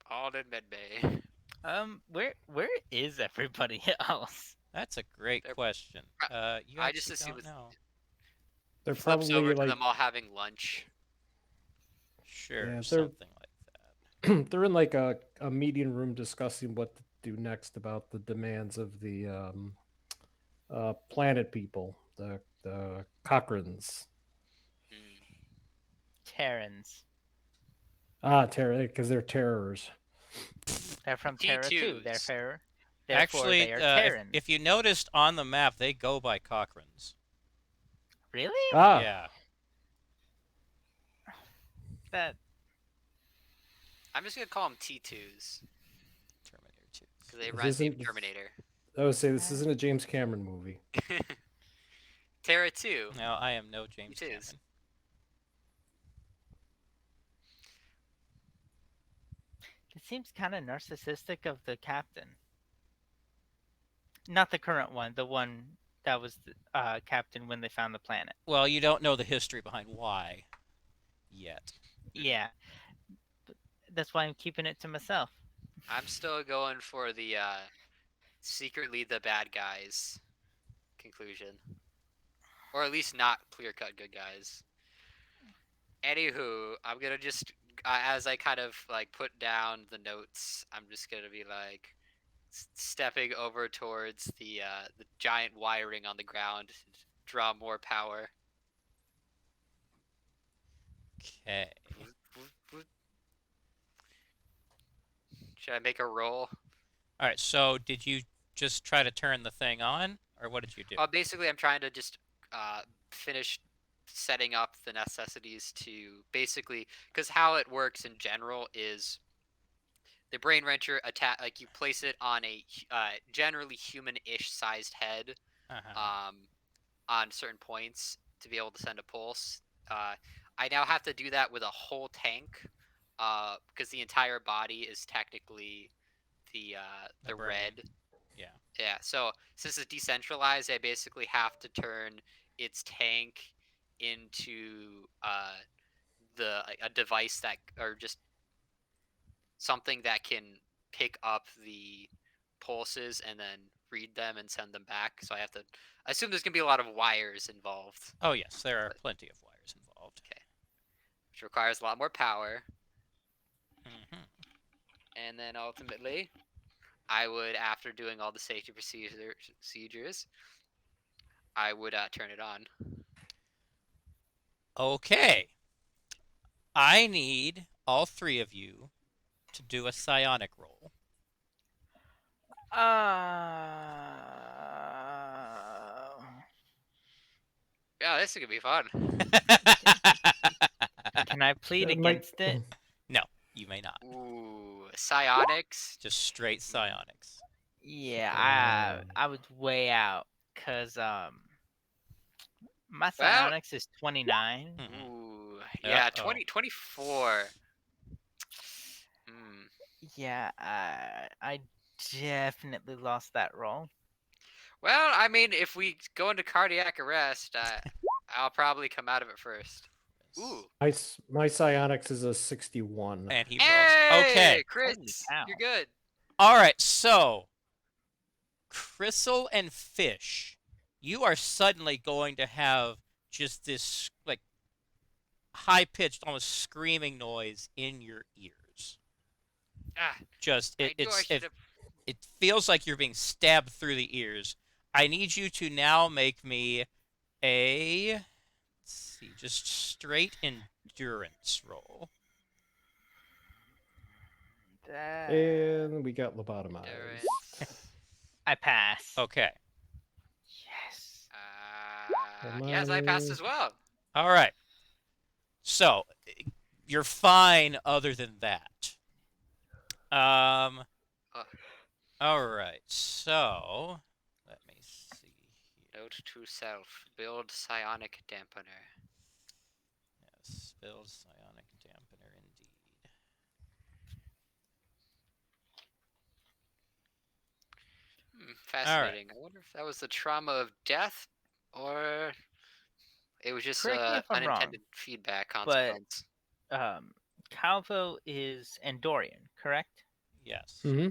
all in Medbay. where is everybody else? That's a great They're- question. You I just actually assume don't know. They're Flips over probably to like them all having lunch. Sure, Yeah, they're- something like that. they're in like a meeting room discussing what to do next about the demands of the planet people, the Cochrans. Hmm. Terrans. Because they're terrors. They're from Terra too. They're T2s. fair. Therefore, Actually, they are if, Terrans. if you noticed on the map, they go by Cochrans. Really? Yeah. That I'm just gonna call them T2s Terminator 2. because they This rhyme isn't- with Terminator. I would say this isn't a James Cameron movie. Terra 2. No, I am no James It is. Cameron. it seems kind of narcissistic of the captain. Not the current one. The one that was the captain when they found the planet. Well, you don't know the history behind why yet. Yeah. But that's why I'm keeping it to myself. I'm still going for the secretly the bad guys conclusion, or at least not clear cut good guys. Anywho, I'm gonna just as I kind of like put down the notes, I'm just gonna be like stepping over towards the giant wiring on the ground to draw more power. Okay. Should I make a roll? All right. So, did you just try to turn the thing on, or what did you do? Basically, I'm trying to just finish setting up the necessities to basically, because how it works in general is the brain wrencher attack. Like you place it on a generally human-ish sized head Uh-huh. on certain points to be able to send a pulse. I now have to do that with a whole tank because the entire body is technically the brain. red. Yeah. Yeah, so since it's decentralized, I basically have to turn its tank into a device that, or just something that can pick up the pulses and then read them and send them back. So I have to I assume there's gonna be a lot of wires involved, Oh yes, there are plenty of wires involved. which requires a lot more power. Hmm. And then ultimately, I would, after doing all the safety procedures, I would turn it on. Okay. I need all three of you to do a psionic roll. Yeah, this is gonna be fun. Can I plead That might- against it? No, you may not. Ooh, psionics. Just straight psionics. Yeah, I would weigh out because my psionics is 29. Mhm. Ooh, yeah, Uh-oh. 24. Hmm. Yeah, I definitely lost that roll. Well, I mean, if we go into cardiac arrest, I'll probably come out of it first. Ooh. My psionics is a 61. And he rolls. Hey, Okay. Chris, Holy cow. you're good. All right. So, Crystal and Fish, you are suddenly going to have just this like high-pitched, almost screaming noise in your ears. Ah, Just I knew I it's should have. it feels like you're being stabbed through the ears. I need you to now make me a let's see, just straight endurance roll. And we got lobotomized. Endurance. I pass. Okay. Yes. Yes, I passed Money. as well. All right. So, you're fine other than that. Uh, All right. So let me see here. Note to self: build psionic dampener. Yes, build psionic dampener indeed. All right. Fascinating. I wonder if that was the trauma of death, or it was just Correct me if I'm wrong, unintended feedback but consequence. Calvo is Andorian, correct? Yes. Hmm.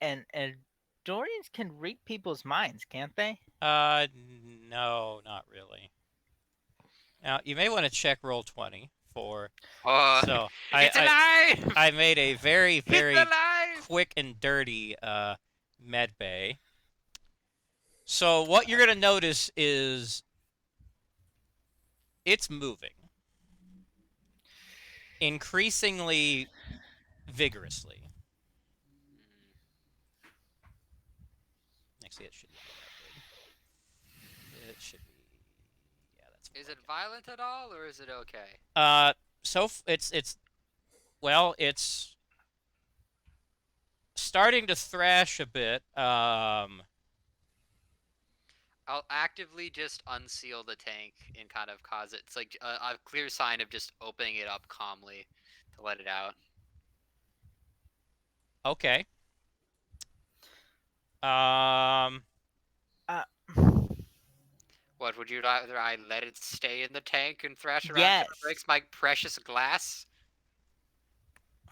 And Andorians can read people's minds, can't they? No, not really. Now you may want to check roll 20 for. Oh, So it's I alive! I made a very It's very alive! quick and dirty med bay. So what you're gonna notice is it's moving increasingly vigorously. Actually, it shouldn't be that big. It should be. Yeah, that's Is more it like violent at all, or is it okay? it. It's well, it's starting to thrash a bit. I'll actively just unseal the tank and kind of cause it. It's like a clear sign of just opening it up calmly to let it out. Okay. Um, Uh, What, would you rather I let it stay in the tank and thrash around till yes. it breaks my precious glass?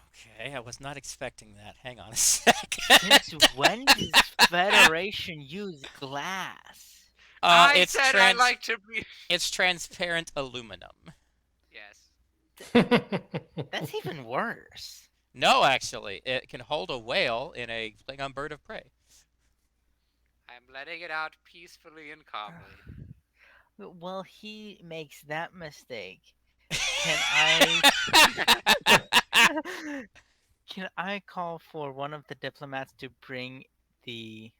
okay, I was not expecting that. Hang on a second. Since when does Federation use glass? I It's said I like to be. it's transparent aluminum. Yes. That's even worse. No, actually, it can hold a whale in a Klingon bird of prey. I'm letting it out peacefully and calmly. Well, he makes that mistake. Can I can I call for one of the diplomats to bring the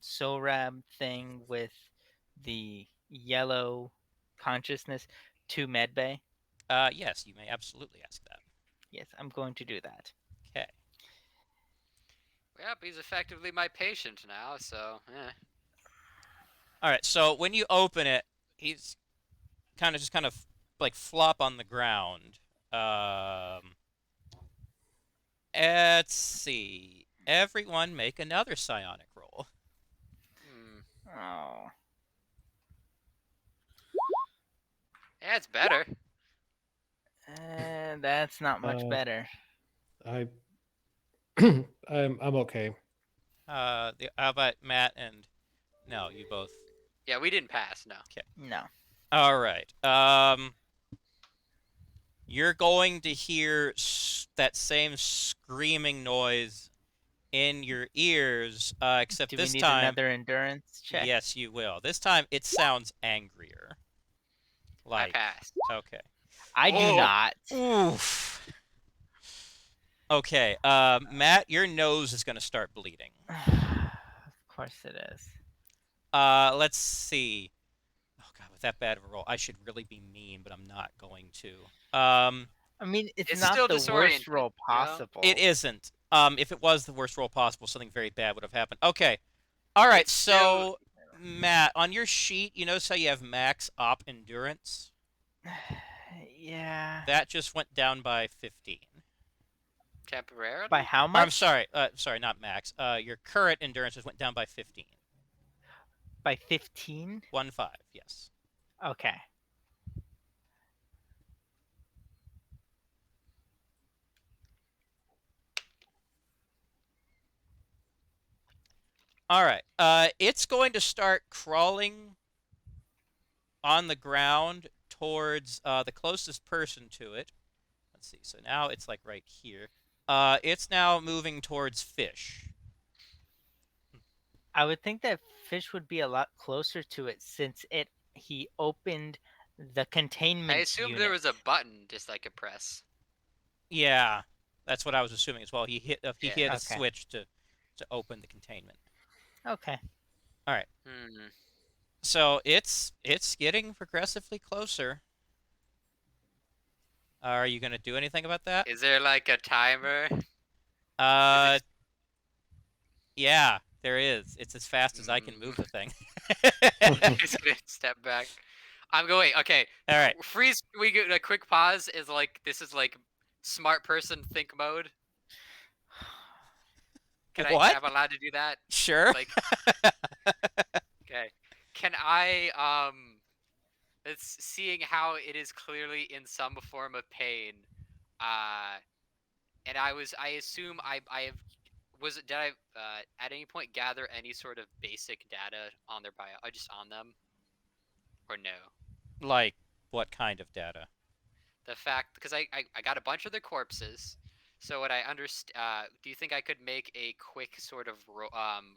SORAB thing with the yellow consciousness to Medbay? Yes, you may absolutely ask that. Yes, I'm going to do that. Okay. Yep, he's effectively my patient now, so, All right. So when you open it, he's kind of like flop on the ground. Let's see. Everyone make another psionic roll. Oh. Yeah, it's better. That's not much Uh, better. I I'm okay. How about Matt and no, you both. Yeah, we didn't pass, no. No. All right. You're going to hear that same screaming noise in your ears, except Do we this need time, another endurance check? yes, you will. This time, it sounds angrier. I Like, passed. okay. I do Oh. not. Oof. Okay, Matt, your nose is going to start bleeding. Of course it is. Let's see. Oh God, with that bad of a roll, I should really be mean, but I'm not going to. I mean, it's It's not still the worst disorienting, roll you know? possible. It isn't. If it was the worst roll possible, something very bad would have happened. Okay. All right. It's So, Matt, on your sheet, you notice how you have max op endurance? Yeah. That just went down by 15. temporarily? By how Or, much? I'm sorry. Sorry, not max. Your current endurance just went down by 15. By 15? 1-5. Yes. Okay. All right. It's going to start crawling on the ground towards the closest person to it. Let's see. So now it's like right here. It's now moving towards fish. I would think that fish would be a lot closer to it since he opened the containment I assumed unit. there was a button just I could press. Yeah, that's what I was assuming as well. He hit a Okay. switch to open the containment. Okay. All right. So it's getting progressively closer. Are you gonna do anything about that? Is there like a timer? Uh, yeah, there is. It's as fast as I can move the thing. He's gonna step back. I'm going. Okay. All right. Freeze. We get a quick pause. Is like this is like smart person think mode. Can What? I'm allowed to do that? Sure. Like, okay. Can I it's seeing how it is clearly in some form of pain. And I assume I have did I at any point gather any sort of basic data on their bio just on them or no? Like, what kind of data? The fact because I got a bunch of their corpses. So what I understand, do you think I could make a quick sort of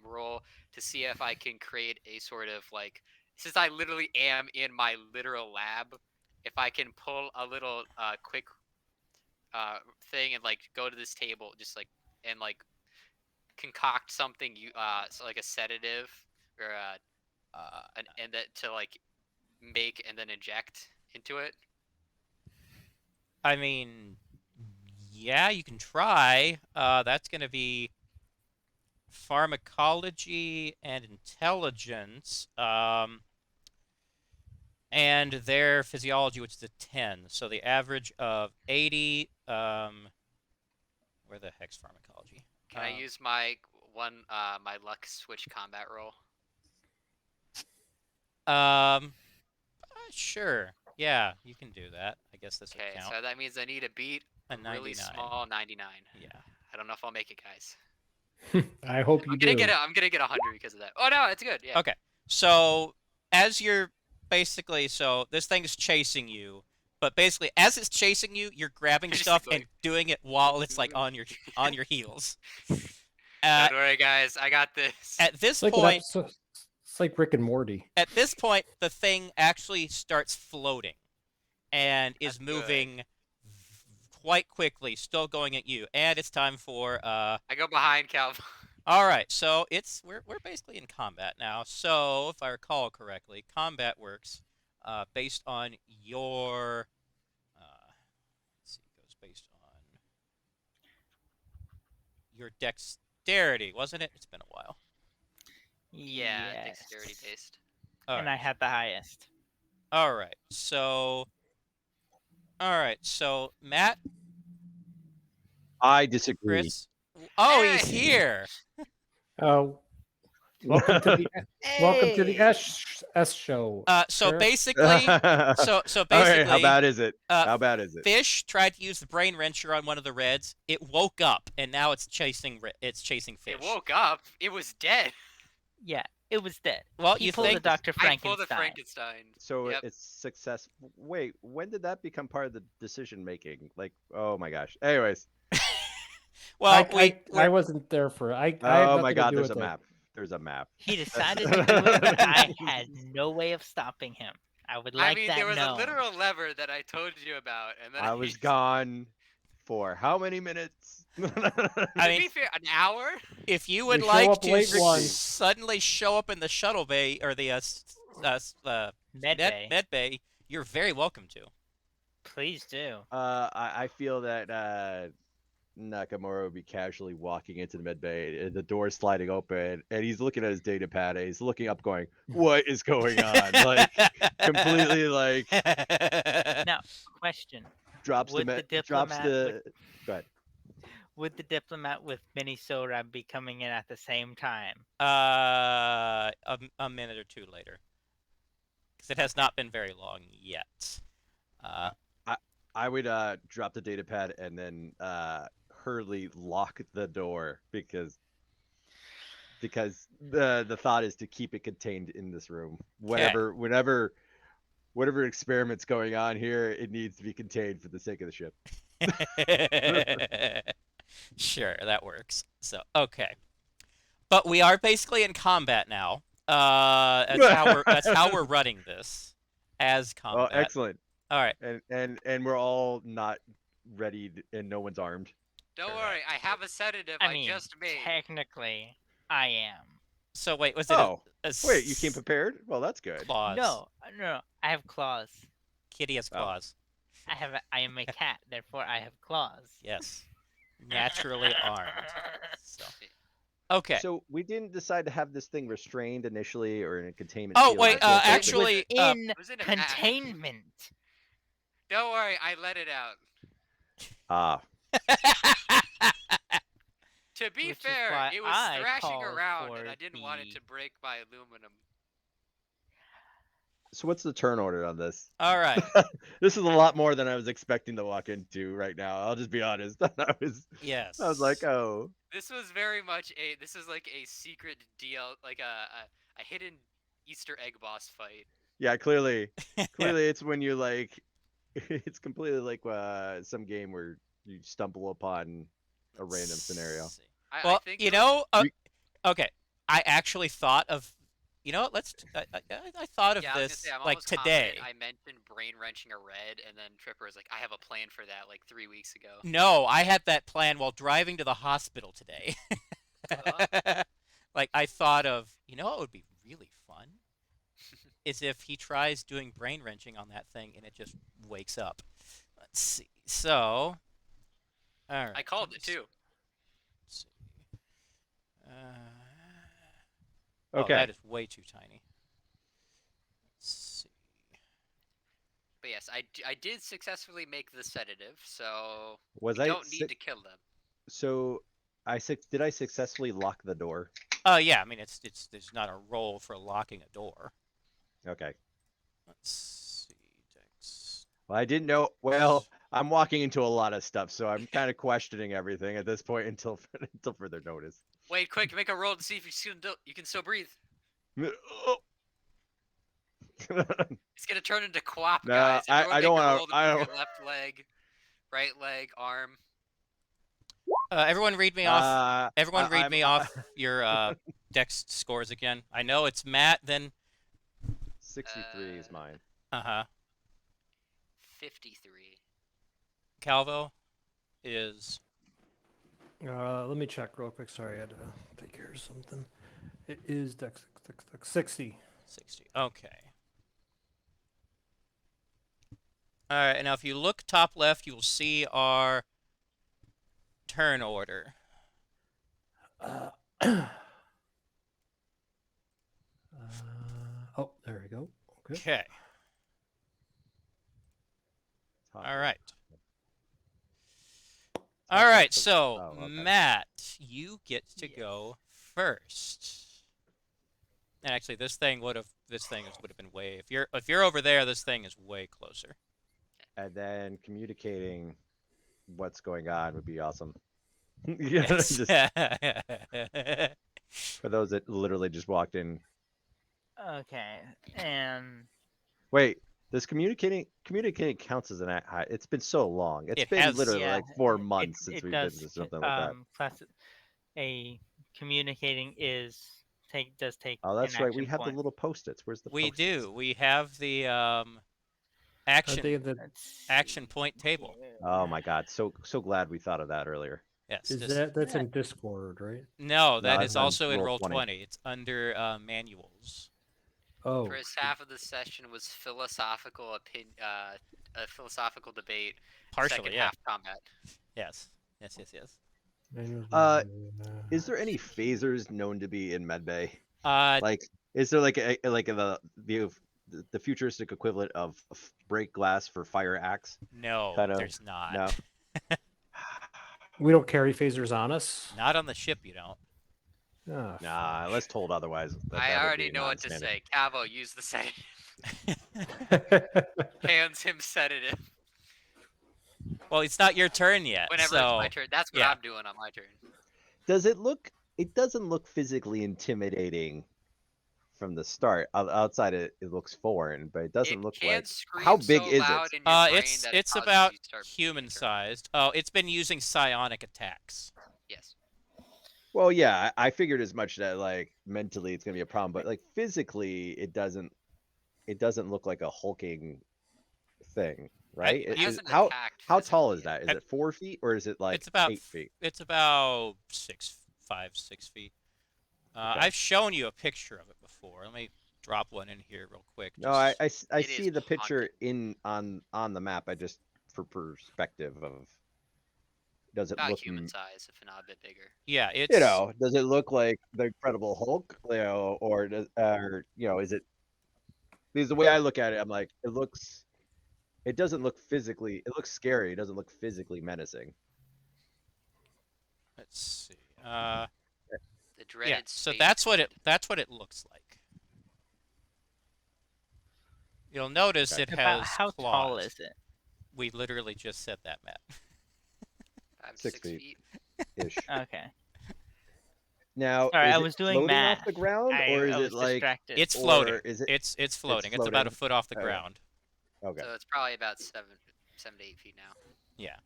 roll to see if I can create a sort of like, since I literally am in my literal lab, if I can pull a little quick thing and like go to this table, just like and like concoct something so like a sedative or and that to like make and then inject into it. I mean, yeah, you can try. That's going to be pharmacology and intelligence, and their physiology, which is a 10. So the average of 80. Where the heck's pharmacology? Can I use my my luck switch combat roll? Sure. Yeah, you can do that. I guess this would Okay, count. so that means I need to beat A a really 99. small 99. Yeah. I don't know if I'll make it, guys. I hope you I'm gonna do. I'm gonna get 100 because of that. Oh no, it's good. Yeah. Okay. So as you're basically, so this thing is chasing you, but basically as it's chasing you, you're grabbing Just stuff like- and doing it while it's like on your heels. Don't worry, guys. I got this. At this It's like point, it's like Rick and Morty. at this point, the thing actually starts floating and is That's good. moving quite quickly, still going at you. And it's time for I go behind Cal. All right, so we're basically in combat now. So if I recall correctly, combat works based on your let's see, it goes based on your dexterity, wasn't it? It's been a while. Yeah, Yes. dexterity based. All And right. I had the highest. All right. So Matt, I disagree. Chris. Oh, he's Hey! here. Welcome to the welcome to the Hey! S show. So Chris. basically, so Okay, basically, how bad is it? uh, How bad is it? Fish tried to use the brain wrencher on one of the reds. It woke up, and now it's chasing Fish. It woke up. It was dead. Yeah, it was dead. Well, He you pulled a think Dr. I Frankenstein. pulled a Frankenstein. So Yep. it's success. Wait, when did that become part of the decision making? Like, oh my gosh. Anyways, well, I wasn't there for I had oh nothing my to God, do there's with a it. map. There's a map. He decided to do it, but I had no way of stopping him. I would like I mean, that there was known. a literal lever that I told you about, and then I was gone for how many minutes? I To mean, be fair, an hour. if you We would show like up to late once. suddenly show up in the shuttle bay or the Medbay. med bay, you're very welcome to. Please do. I feel that Nakamura would be casually walking into the med bay, and the door sliding open, and he's looking at his data pad, and he's looking up, going, "What is going on?" Like completely, like Now, question: drops Would the the drops diplomat the. Go ahead. Would the diplomat with Minnesota be coming in at the same time? A minute or two later, because it has not been very long yet. I would drop the data pad and then hurriedly lock the door because the thought is to keep it contained in this room. Whatever experiment's going on here, it needs to be contained for the sake of the ship. Sure, that works. So, okay. But we are basically in combat now. That's how we're running this as Oh, combat. excellent. All right. And we're all not ready and no one's armed. Don't Correct. worry, I have a sedative I mean, just made. technically, I am. So wait, was it Oh, a wait, you came prepared? Well, that's good. claws? No, I have claws. Kitty has Oh. claws. I am a cat, therefore I have claws. Yes. Naturally armed. So. Okay. So we didn't decide to have this thing restrained initially or in a containment Oh, field. wait, It feels like actually, it was in It was in a vat. containment. Don't worry, I let it out. To be Which is fair, why it was I thrashing called around, for and I didn't want it the- to break my aluminum. So what's the turn order on this? All right. This is a lot more than I was expecting to walk into right now. I'll just be honest. Yes. I was like, oh. This was very much a. This is like a secret DL, like a hidden Easter egg boss fight. Yeah, clearly it's when you like it's completely like some game where you stumble upon a random scenario. See. I Well, think you it was- know, You- okay. I actually thought of, you know what? I thought of yeah, I was gonna this say, I'm like almost today. confident I mentioned brain wrenching a red, and then Tripper was like, "I have a plan for that," like 3 weeks ago. No, I had that plan while driving to the hospital today. Like I thought of, you know what would be really fun? Is if he tries doing brain wrenching on that thing and it just wakes up. Let's see. So, all right. I called let it me too. see. Oh, Okay. that is way too tiny. Let's see. But yes, I did successfully make the sedative, so Was we I don't need to kill them. So did I successfully lock the door? Yeah. I mean, it's there's not a roll for locking a door. Okay. Let's see. Dex. Well, I didn't know. Well, I'm walking into a lot of stuff, so I'm kind of questioning everything at this point until further notice. Wait, quick, make a roll to see if you can still breathe. It's gonna turn into Quap, No, guys. Everyone I make don't a wanna- roll to I move don't- your left leg, right leg, arm. Everyone read me off. Everyone read I'm- me off your Dex scores again. I know it's Matt. Then 63 is mine. 53. Calvo is Let me check real quick. Sorry, I had to take care of something. It is Dex 60. 60. Okay. All right. And now, if you look top left, you will see our turn order. Oh, there we go. Okay. Okay. Top All left. right. Top All right. left of- So, oh, okay. Matt, you get to go first. And actually, this thing would have been way. If you're over there, this thing is way closer. And then communicating what's going on would be awesome. Yes. Just for those that literally just walked in. Okay, and Wait, does communicating counts as an act? It's been so long. It's It been has- literally yeah, like 4 it- months since it we've does, been to something like that. a communicating does take. Oh, that's an right. We action have the point. little post-its. Where's the We post-its? do. We have the Aren't action they the, Let's action see point table. here. Oh my god, so glad we thought of that earlier. Yes. is that's in Discord, right? No, that it's is on also in Roll20. Roll20. It's under manuals. Oh, First half of the session was philosophical a philosophical debate. Partially, Second yeah. half combat. Yes. Yes. Is there any phasers known to be in medbay? Uh, Like, is there like the futuristic equivalent of break glass for fire axe? no, kind of- there's not. No. we don't carry phasers on us? Not on the ship, you don't. Ah, Nah, unless told otherwise. I already know what to say. Cavo, use the sedative. fuck. Hands him sedative. Well, it's not your turn yet. Whenever so it's my turn. That's what yeah. I'm doing on my turn. Does it look? It doesn't look physically intimidating from the start. Outside, it looks foreign, but it doesn't It look can like. scream How big so is loud it? in your brain It's that it causes about you to start human being turned. sized. Oh, it's been using psionic attacks. Yes. Well, yeah, I figured as much that like mentally it's gonna be a problem, but like physically it doesn't look like a hulking thing, right? It You- hasn't how attacked tall is physically yet. that? Is it 4 feet or is it like It's about 8 feet? It's about 6 feet. Okay. I've shown you a picture of it before. Let me drop one in here real quick. No, I It see is the picture on the map. I just for perspective of. Does it About look, human size, if not a bit bigger. Yeah, you it's know, does it look like the Incredible Hulk, you know, or does, or you know, is it? Because the way I look at it, I'm like, it looks. It doesn't look physically. It looks scary. It doesn't look physically menacing. let's see. The Yeah, dreaded so space that's what kid. it looks like. You'll notice Okay. it About has how tall claws. is it? We literally just said that, Matt. 5 to 6 6 feet feet. ish. Okay. Now, Sorry, is I it was doing floating off math. the ground, or is I it was like, distracted. It's or floating. is it? It's floating. It's about a floating? foot off the Okay. ground. Okay. So it's probably about 7 to 8 feet now. Yeah.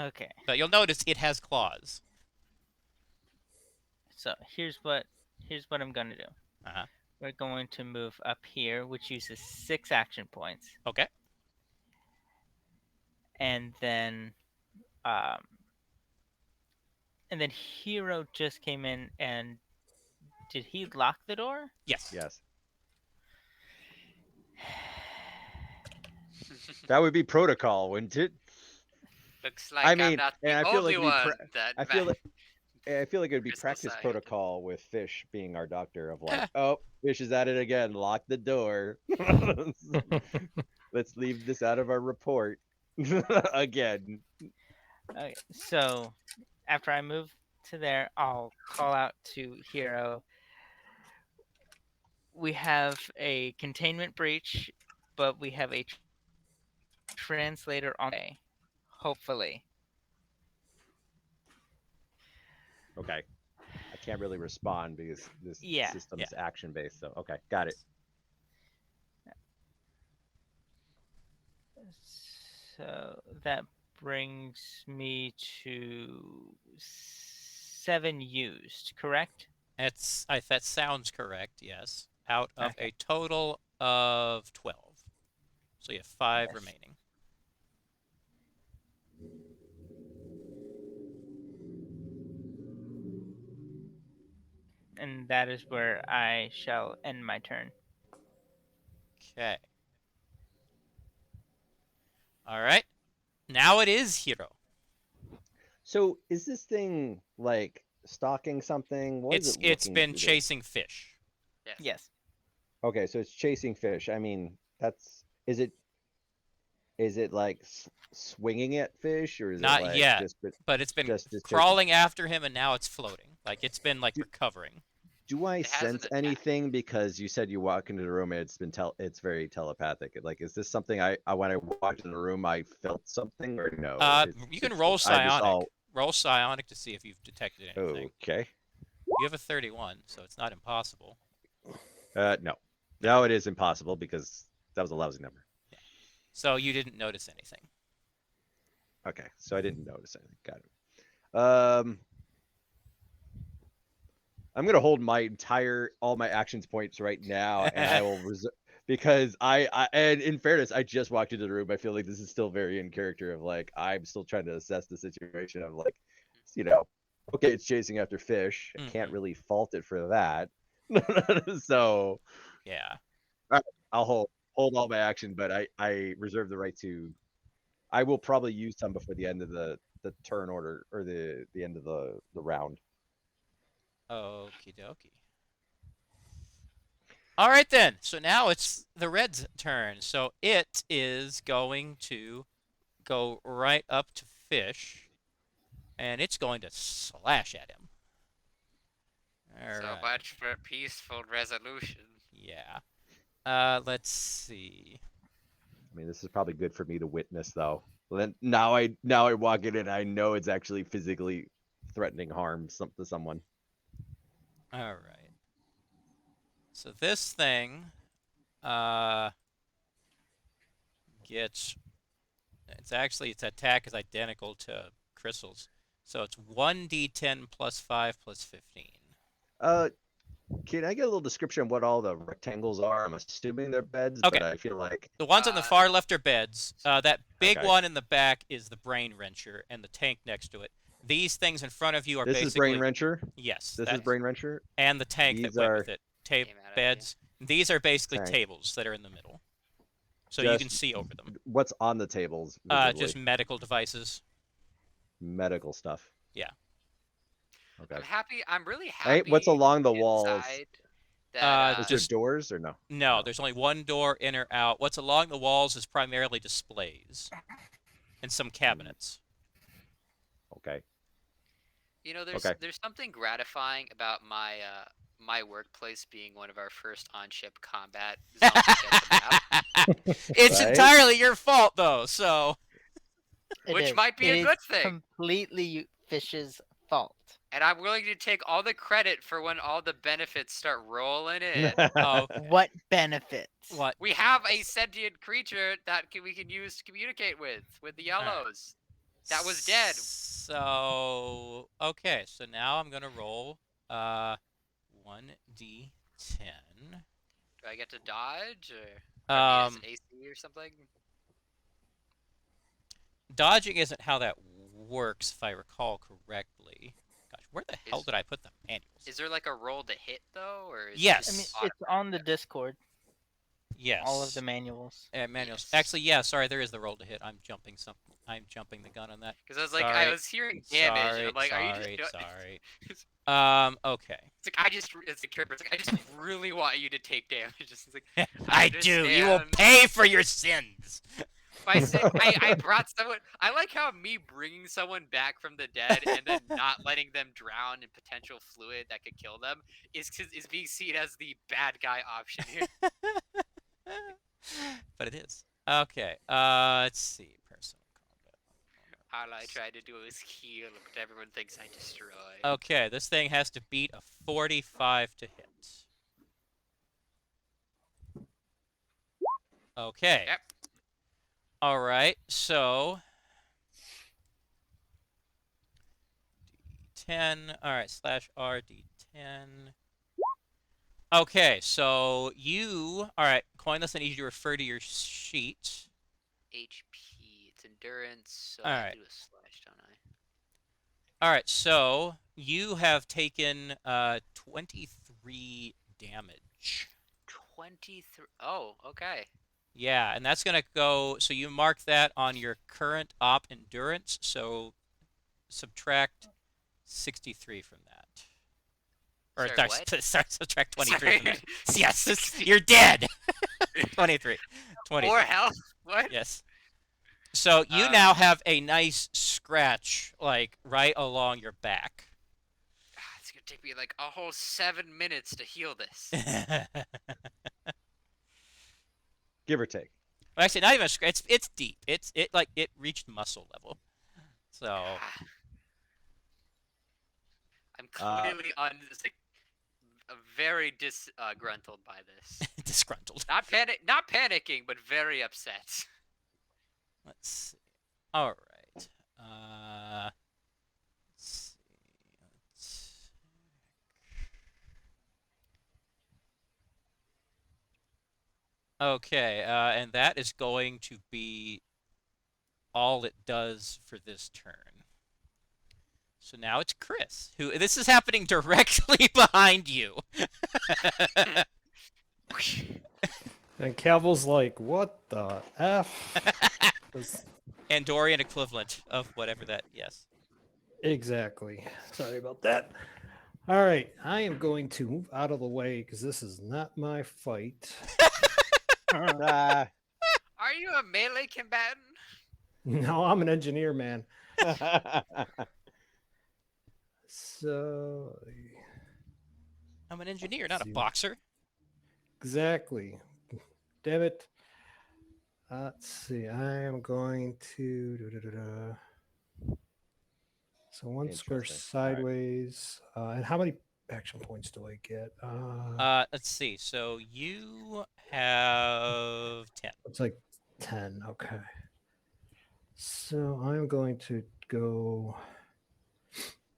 Okay. But you'll notice it has claws. So here's what I'm gonna do. Uh-huh. We're going to move up here, which uses 6 action points, Okay. and then um, Hero just came in, and did he lock the door? Yes. Yes. That would be protocol, wouldn't it? Looks like I I'm mean, not and the I feel only like it'd be one that I feel like I feel like it would be Crystal practice side. protocol with Fish being our doctor of like, oh, Fish is at it again. Lock the door. Let's leave this out of our report again. Okay, so after I move to there, I'll call out to Hero. We have a containment breach, but we have a translator on the way. Hopefully. Okay. I can't really respond because this Yeah. system is action based. So okay, got it. So that brings me to 7 used, correct? That sounds correct, yes. Out of Okay. a total of 12. So you have 5 Yes. remaining. And that is where I shall end my turn. Okay. All right. Now it is Hero. So is this thing like stalking something? What is it It's looking been to do? chasing fish. Yes. Yes. Okay, so it's chasing fish. I mean, that's is it like swinging at fish, or is Not it like yet, just but it's been just chasing? crawling after him and now it's floating. Like it's been like Do- recovering. Do I It hasn't sense attacked. anything because you said you walk into the room and it's very telepathic. Like, is this something I when I walked in the room I felt something or no? You can roll I just psionic. Roll psionic to see if you've detected anything. okay. You have a 31, so it's not impossible. No, no, it is impossible because that was a lousy number. So you didn't notice anything. Okay, so I didn't notice anything. Got it. I'm gonna hold all my actions points right now, and I will reserve because and in fairness, I just walked into the room. I feel like this is still very in character of like I'm still trying to assess the situation of like, you know, okay, it's chasing after fish. I can't really fault it for that. So yeah, I'll hold all my action, but I reserve the right to. I will probably use some before the end of the turn order or the end of the round. Okie dokie. All right then. So now it's the red's turn. So it is going to go right up to fish, and it's going to slash at him. All So right. much for peaceful resolution. Yeah. Let's see. I mean, this is probably good for me to witness, though. Then now I walk in and I know it's actually physically threatening harm to someone. All right. So this thing gets its attack is identical to Crystal's. So it's 1d10 plus 5 plus 15. Can I get a little description of what all the rectangles are? I'm assuming they're beds, Okay. but I feel like The ones on the far left are beds. That big Okay. one in the back is the brain wrencher and the tank next to it. These things in front of you are this basically is brain wrencher. Yes. This is brain wrencher. and the tank These that went are with it. Came out of Beds. These are basically tank. tables that are in the middle. so you can Just see over them. what's on the tables visibly? Just medical devices. Medical stuff. Yeah. Okay. I'm really Hey, happy. what's along the walls? inside that Is Just there doors or no? no. There's only one door, in or out. What's along the walls is primarily displays and some cabinets. Okay. there's Okay. there's something gratifying about my workplace being one of our first on-ship combat zones against the map, It's Right? entirely your fault, though. So It which is. might be It a is good thing. Completely Fish's fault. And I'm willing to take all the credit for when all the benefits start rolling in. oh, What benefits? what? We have a sentient creature that we can use to communicate with the All right. yellows. That was dead. So okay. So now I'm gonna roll 1d10. Do I get to dodge or I mean, as an AC or something? Dodging isn't how that works, if I recall correctly. Gosh, where the hell did I put the manuals? Is there like a roll to hit though, or is Yes. it I mean, just it's on the Discord. Yes. All of the manuals. manuals. Yes. Actually, yeah. Sorry, there is the roll to hit. I'm jumping the gun on that. Because I was like, Sorry. I was hearing damage, and I'm like, are you just? Sorry. Okay. It's like it's a character. It's like I just really want you to take damage. It's like I do. You will understand. pay for your sins. I brought someone. I like how me bringing someone back from the dead and then not letting them drown in potential fluid that could kill them is being seen as the bad guy option here. But it is. Okay. Let's see. Personal combat. All I tried to do was heal, but everyone thinks I destroy. Okay, this thing has to beat a 45 to hit. Okay. Yep. All right. So D10. All right. /R D10. Okay. So you. All right. Coinless, I need you to refer to your sheet. HP. It's endurance, so All I right. do a slash, don't I? All right. So you have taken 23 damage. 23. Oh, okay. Yeah, and that's going to go, so you mark that on your current op endurance, so subtract 63 from that. Or Sorry, what? sorry, subtract 23 from Sorry. that. Yes, you're dead. 23. 23. 4 health? What? Yes. So you now have a nice scratch, like, right along your back. It's gonna take me like a whole 7 minutes to heal this. Give or take. Well, actually, not even a scratch. It's deep. It reached muscle level. So I'm clearly very disgruntled by this. disgruntled. Not panicking, but very upset. Let's see. All right. Let's see. Okay, and that is going to be all it does for this turn. So now it's Chris, who this is happening directly behind you. And Caval's like, what the F? Andorian equivalent of whatever that, yes. Exactly. Sorry about that. All right. I am going to move out of the way because this is not my fight. Ah. Are you a melee combatant? No, I'm an engineer, man. So, I'm an engineer, not a See. boxer. exactly. Damn it. Let's see. I am going to. So one square Interesting. All right. sideways. And how many action points do I get? Let's see. So you have 10. It's like 10. Okay. So I'm going to go.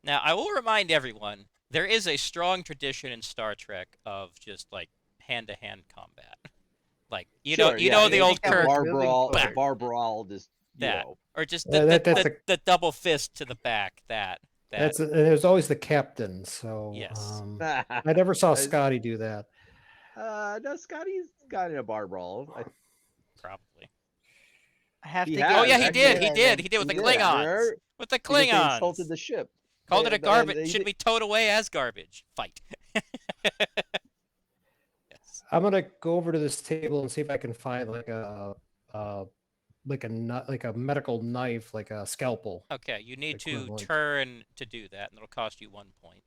Now, I will remind everyone, there is a strong tradition in Star Trek of just like hand-to-hand combat. Like you Sure, know yeah, the yeah, old that Kirk, was bar moving brawl, forward. bar brawl, just That. know. or just Yeah, that's the double fist to the back. That. That's and there's always the captain. So Yes. I never saw Is- Scotty do that. No, Scotty's got in a bar brawl. Probably. I have He to has, give Oh you yeah, a he did. actually. He hint, did. Evan. He did with the He did, Klingons. remember? With the Because they Klingons. insulted the ship. Called it a And garbage. he Should did- be towed away as garbage. Fight. Yes. I'm gonna go over to this table and see if I can find like a medical knife, like a scalpel Okay, you need to equivalent. turn to do that, and it'll cost you 1 point.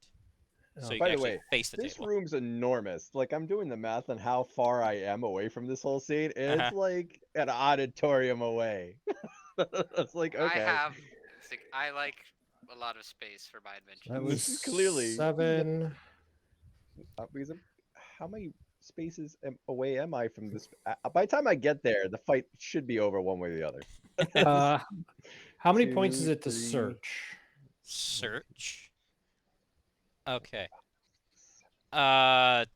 So you By can the actually way, face the this table. room's enormous. Like, I'm doing the math on how far I am away from this whole scene, and Uh-huh. it's like an auditorium away. It's like, okay. I like a lot of space for my invention. That was Clearly. 7. Because how many spaces away am I from this? By the time I get there, the fight should be over one way or the other. How many points is 2, it to 3. search? Search. Okay. I'm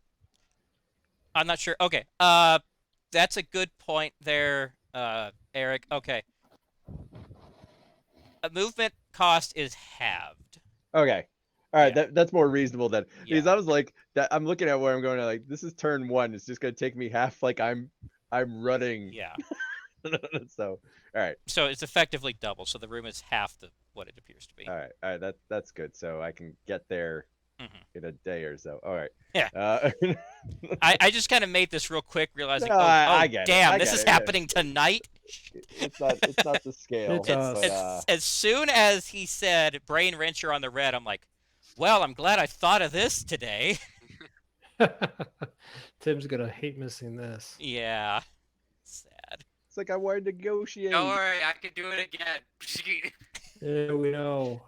not sure. Okay. That's a good point there, Eric. Okay. A movement cost is halved. Okay. All right, Yeah. that's more reasonable then. Because Yeah. I was like, that I'm looking at where I'm going. Like, this is turn 1. It's just gonna take me half. Like I'm running. Yeah. So, all right, So it's effectively double. So the room is half what it appears to be. all right. That's good. So I can get there Mhm. in a day or so. All right. Yeah. I just kind of made this real quick, realizing, No, oh, I get it. damn, I this get is it, yeah. happening tonight. It's not the scale. It's us. But As soon as he said brain wrencher on the red, I'm like, well, I'm glad I thought of this today. Tim's gonna hate missing this. Yeah. Sad. it's like I wanted to negotiate. Don't worry, I can do it again. Yeah, we know.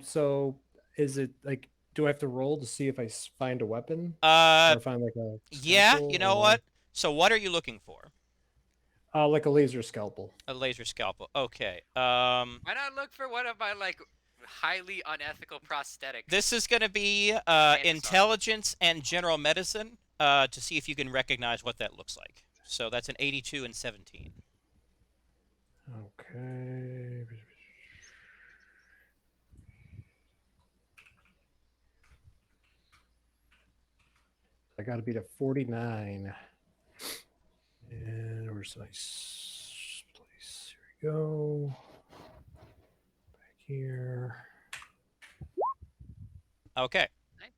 So is it like, do I have to roll to see if I find a weapon or find like a Yeah, scalpel, you know or- what? So what are you looking for? like a laser scalpel. A laser scalpel. Okay. Why not look for one of my like highly unethical prosthetics? This is going to be Dinosaur. intelligence and general medicine to see if you can recognize what that looks like. So that's an 82 and 17. Okay. I got to beat a 49. And where's my place? Here we go. Back here. Okay. Nice.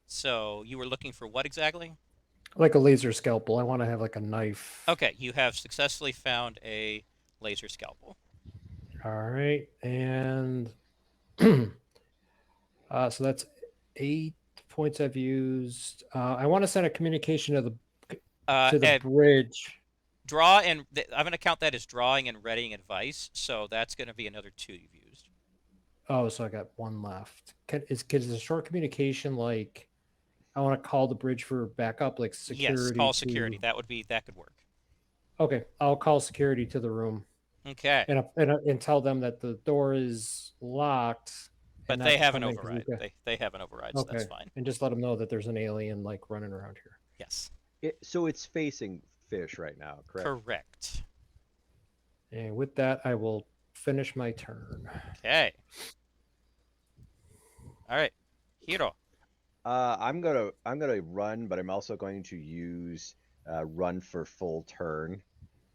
So you were looking for what exactly? Like a laser scalpel. I want to have like a knife. Okay, you have successfully found a laser scalpel. All right. And so that's 8 points I've used. I want to send a communication to the And bridge. draw and I'm going to count that as drawing and readying advice. So that's going to be another 2 you've used. Oh, so I got 1 left. Is a short communication like I want to call the bridge for backup, like security? Yes, call security. That could work. Okay, I'll call security to the room Okay. and tell them that the door is locked. But and they not have an come in 'cause override. we've got- They have an override, so that's fine. And just let them know that there's an alien like running around here. Yes. So it's facing fish right now, correct? Correct. And with that, I will finish my turn. Okay. All right. Hiro. I'm gonna run, but I'm also going to use run for full turn.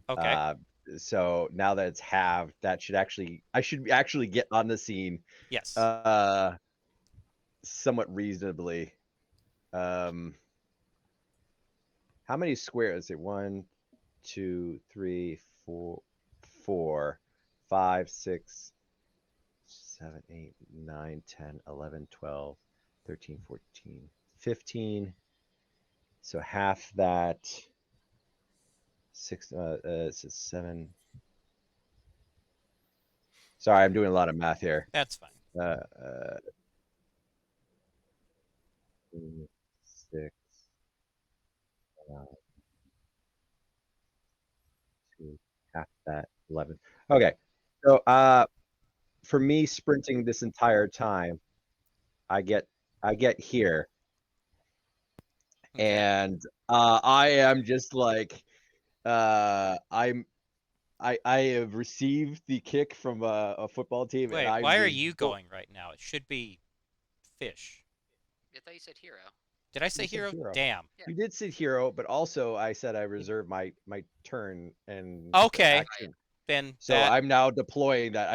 Okay. So now that it's halved, I should actually get on the scene. Yes. Somewhat reasonably. How many squares? Is it 1, 2, 3, 4, 5, 6, 7, 8, 9, 10, 11, 12, 13, 14, 15. So half that. 6, it's 7. Sorry, I'm doing a lot of math here. That's fine. 6, 2, half that, 11. Okay, so for me sprinting this entire time, I get here, Okay. and I am just like I have received the kick from a football team. Wait, and why are you going right now? It should be fish. I thought you said hero. Did I say You said hero? hero. Damn. Yeah. You did say hero, but also I said I reserve my turn and Okay. action. Then So that. I'm now deploying that.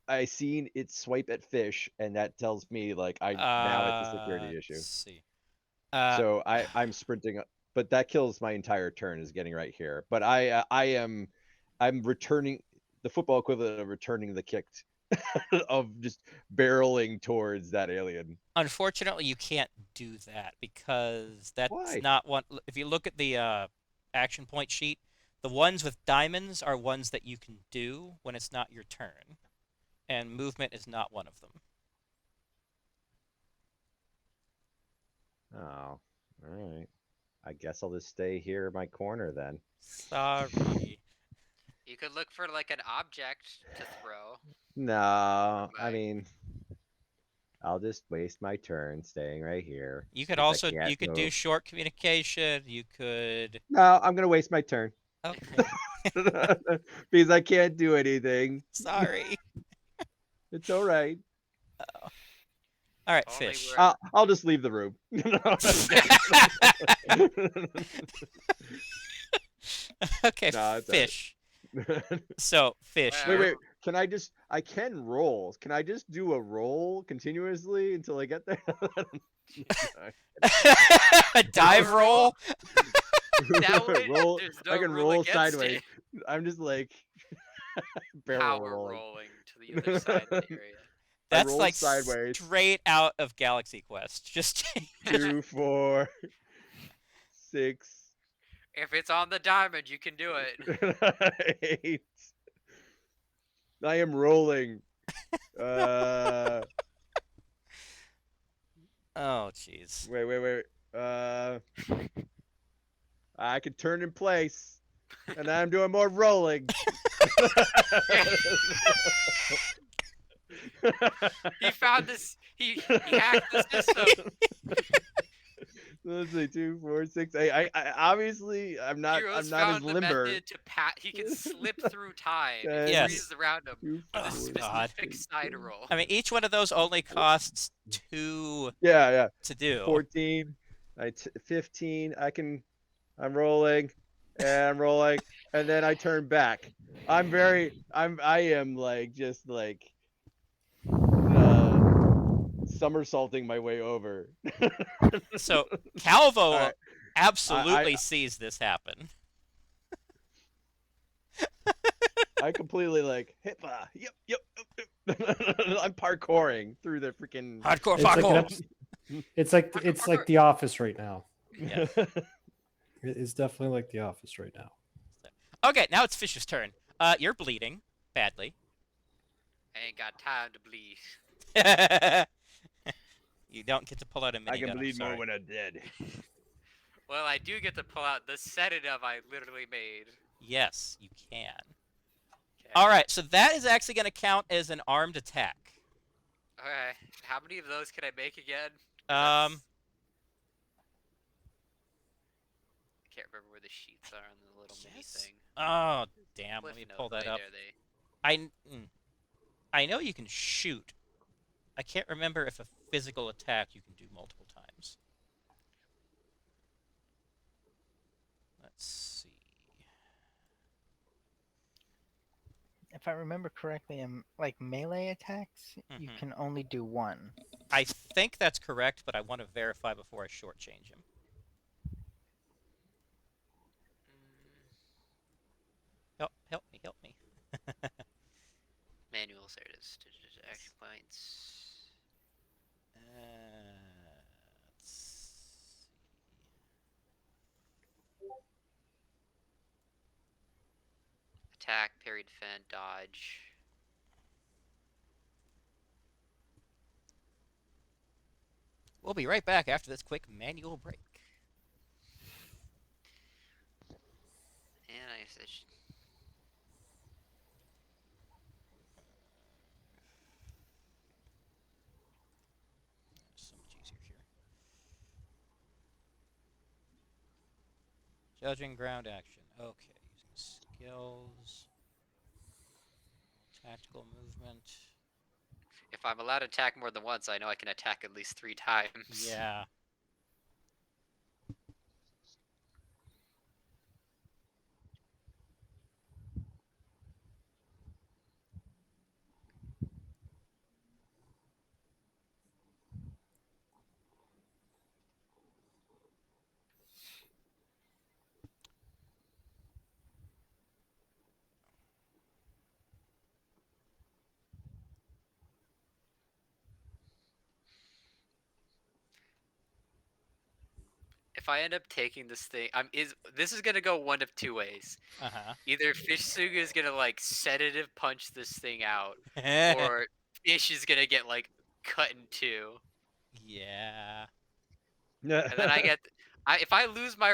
I seen it swipe at fish, and that tells me like now it's a security issue. Let's see. So I'm sprinting, but that kills my entire turn is getting right here. But I'm returning the football equivalent of returning the kick of just barreling towards that alien. Unfortunately, you can't do that because that's Why? not one. If you look at the action point sheet, the ones with diamonds are ones that you can do when it's not your turn, and movement is not one of them. Oh, all right. I guess I'll just stay here in my corner then. Sorry. You could look for like an object to throw. No, I Right. mean, I'll just waste my turn staying right here. You could 'cause I also can't you could do move. short communication. You could. No, I'm gonna waste my turn Okay. because I can't do anything. Sorry. It's all right. All right, Only fish. we're- I'll just leave the room. Okay, No, it's all right. fish. So fish. Well, Wait. Can I just? I can roll. Can I just do a roll continuously until I get there? A dive roll. That would- roll. there's no I can rule roll against sideways. it. I'm just like barrel Power rolling. rolling to the other side of the area. That's roll like sideways. straight out of Galaxy Quest. Just 2, 4, 6, If it's on the diamond, you can do it. 8. I am rolling. oh, jeez. Wait. I can turn in place, and I'm doing more rolling. He found this. He hacked the system. Let's see, 2, 4, 6, 8. I obviously I'm not Heroes as found the limber. method to he can slip through time. Yes. It freezes around him 2, with a 4, specific side roll. I mean, each one of those only costs 2 yeah. to do. 14, 15. I'm rolling, and I'm rolling, and then I turn back. I am like just like somersaulting my way over. So Calvo All right. absolutely sees this happen. I completely like hippa. Yep. I'm parkouring through the freaking. Hardcore It's like, an fuckholes. it's like The Office right now. Yeah. It's definitely like The Office right now. Okay, now it's Fish's turn. You're bleeding badly. I ain't got time to bleed. You don't get to pull out a minigun. I can I'm bleed more sorry. when I'm dead. Well, I do get to pull out the sedative I literally made. Yes, you can. Okay. All right, so that is actually going to count as an armed attack. Okay. How many of those can I make again? 'Cause Um, that's- I can't remember where the sheets are on the little mini Yes. thing. Oh, damn. Cliff Let me note, pull that wait, up. there they- I know you can shoot. I can't remember if a physical attack you can do multiple times. Let's see. If I remember correctly, like melee attacks, you Mhm. can only do one. I think that's correct, but I want to verify before I shortchange him. Help me. Manuals, there it is. Action points. Let's see. Attack, parry, defend, dodge. We'll be right back after this quick manual break. And I said, It's so much easier here. Judging ground action. Okay, using skills. Tactical movement. if I'm allowed to attack more than once, I know I can attack at least 3 times. Yeah. if I end up taking this thing, this is gonna go one of two ways. Uh Either Fish Suga is gonna like sedative punch this thing out, huh. or Fish is gonna get like cut in two, Yeah. and then if I lose my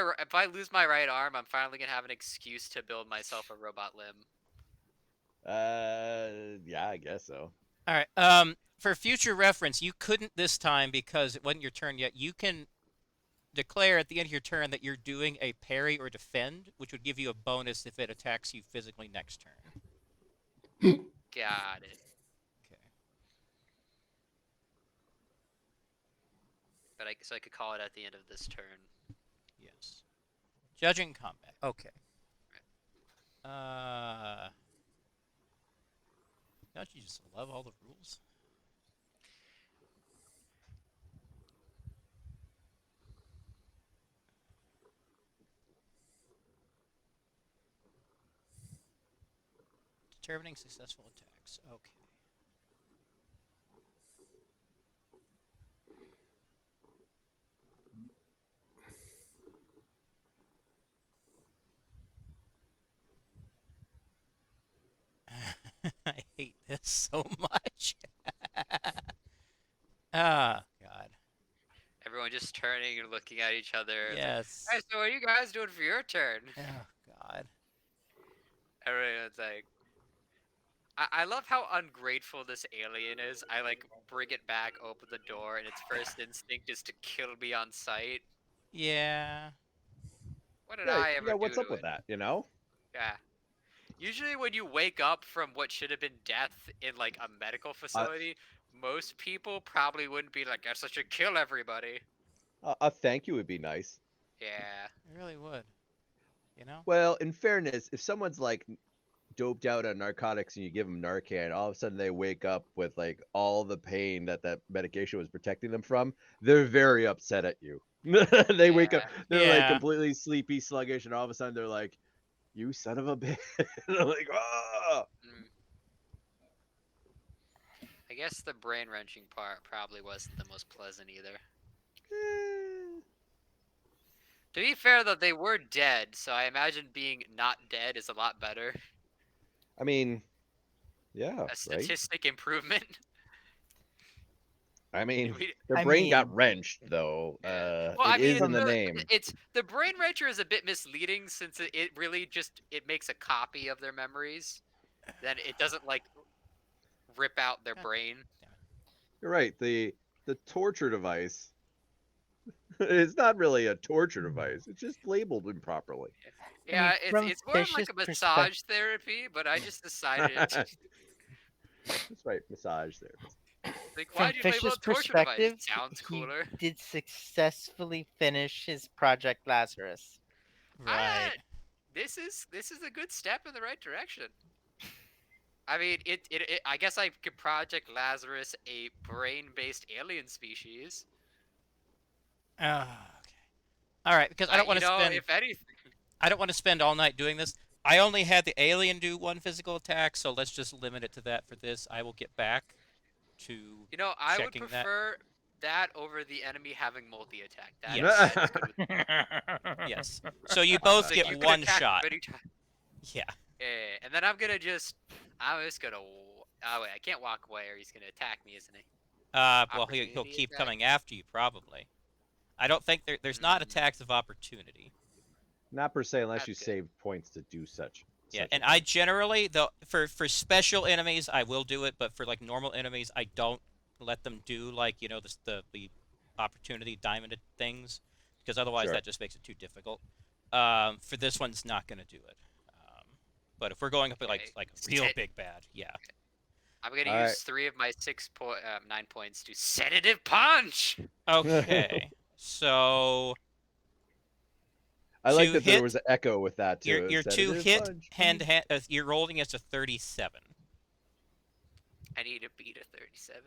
right arm, I'm finally gonna have an excuse to build myself a robot limb. Yeah, I guess so. All right. For future reference, you couldn't this time because it wasn't your turn yet. You can declare at the end of your turn that you're doing a parry or defend, which would give you a bonus if it attacks you physically next turn. Got it. Okay. But so I could call it at the end of this turn. Yes. Judging combat. Okay. Don't you just love all the rules? Determining successful attacks. Okay. I hate this so much. Ah, God. Everyone just turning and looking at each other. It's like, Yes. hey, so what are you guys doing for your turn? Oh, God. Everyone's like, I love how ungrateful this alien is. I like bring it back, open the door, and its first instinct is to kill me on sight. Yeah. What did Yeah, I ever do what's to up with it? that? You know? Yeah. Usually when you wake up from what should have been death in like a medical facility, most people probably wouldn't be like, guess I should kill everybody. A thank you would be nice. Yeah. It really would. You know? Well, in fairness, if someone's like doped out on narcotics and you give them Narcan, all of a sudden they wake up with like all the pain that medication was protecting them from, they're very upset at you. They wake up, Yeah. they're like Yeah. completely sleepy, sluggish, and all of a sudden they're like, "You son of a bitch!" And I'm like, "Oh." Mm. I guess the brain wrenching part probably wasn't the most pleasant either. Eh. To be fair though, they were dead, so I imagine being not dead is a lot better. I mean, yeah, A right. statistic improvement. I mean, We- their I brain got mean- wrenched though. yeah. Well, It I is mean, in the name. it's the brain wrencher is a bit misleading since it really just it makes a copy of their memories. Then it doesn't like rip out their God brain. You're right. The torture device. It's not really a torture device. It's just labeled improperly. Yeah, from it's more of Fish's like a massage therapy, but I just decided to, That's right, massage therapist. like, From why'd you label Fish's it torture device? perspective, Sounds he cooler. did successfully finish his Project Lazarus. Right. This is a good step in the right direction. I mean, I guess I could Project Lazarus a brain-based alien species. Okay. All right, because I don't want to spend. If anything, I don't want to spend all night doing this. I only had the alien do one physical attack, so let's just limit it to that for this. I will get back to I would checking prefer that over the enemy having multi-attack. Yes. That's good with yes. So you both Like, get you can one attack shot. many times. Yeah. Yeah, and then I'm just gonna. Oh wait, I can't walk away, or he's gonna attack me, isn't he? Well, he'll Opportunity keep attack? coming after you probably. I don't think there's not attacks of opportunity. Not per se, unless That's you good. save points to do such. Yeah, such a and thing. I generally though for special enemies I will do it, but for like normal enemies I don't let them do like the opportunity diamond things because otherwise Sure. that just makes it too difficult. For this one, it's not going to do it. But if we're going up at like Okay. a real big bad, yeah. I'm gonna All use right. 3 of my 9 points to sedative punch. Okay, so I like to that there hit- was an echo with that too. your It said, two "It is hit punch." hand to hand. You're rolling as a 37. I need to beat a 37.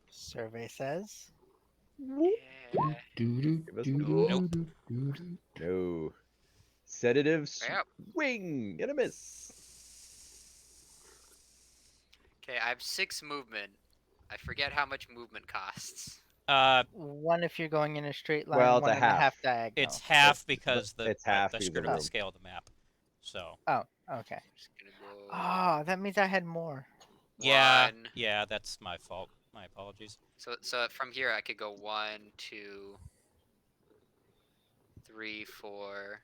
Survey says. Yeah. Give us one. No. Sedative Yep. swing and a miss. Okay, I have 6 movement. I forget how much movement costs. One if you're going in a straight line, Well, it's one a in a half. half diagonal. It's half But because it's half the because of scribble room. scale of the map. So Oh, okay. Just gonna go Oh, that means I had more. yeah, one. yeah, that's my fault. My apologies. So from here I could go 1, 2, 3, 4.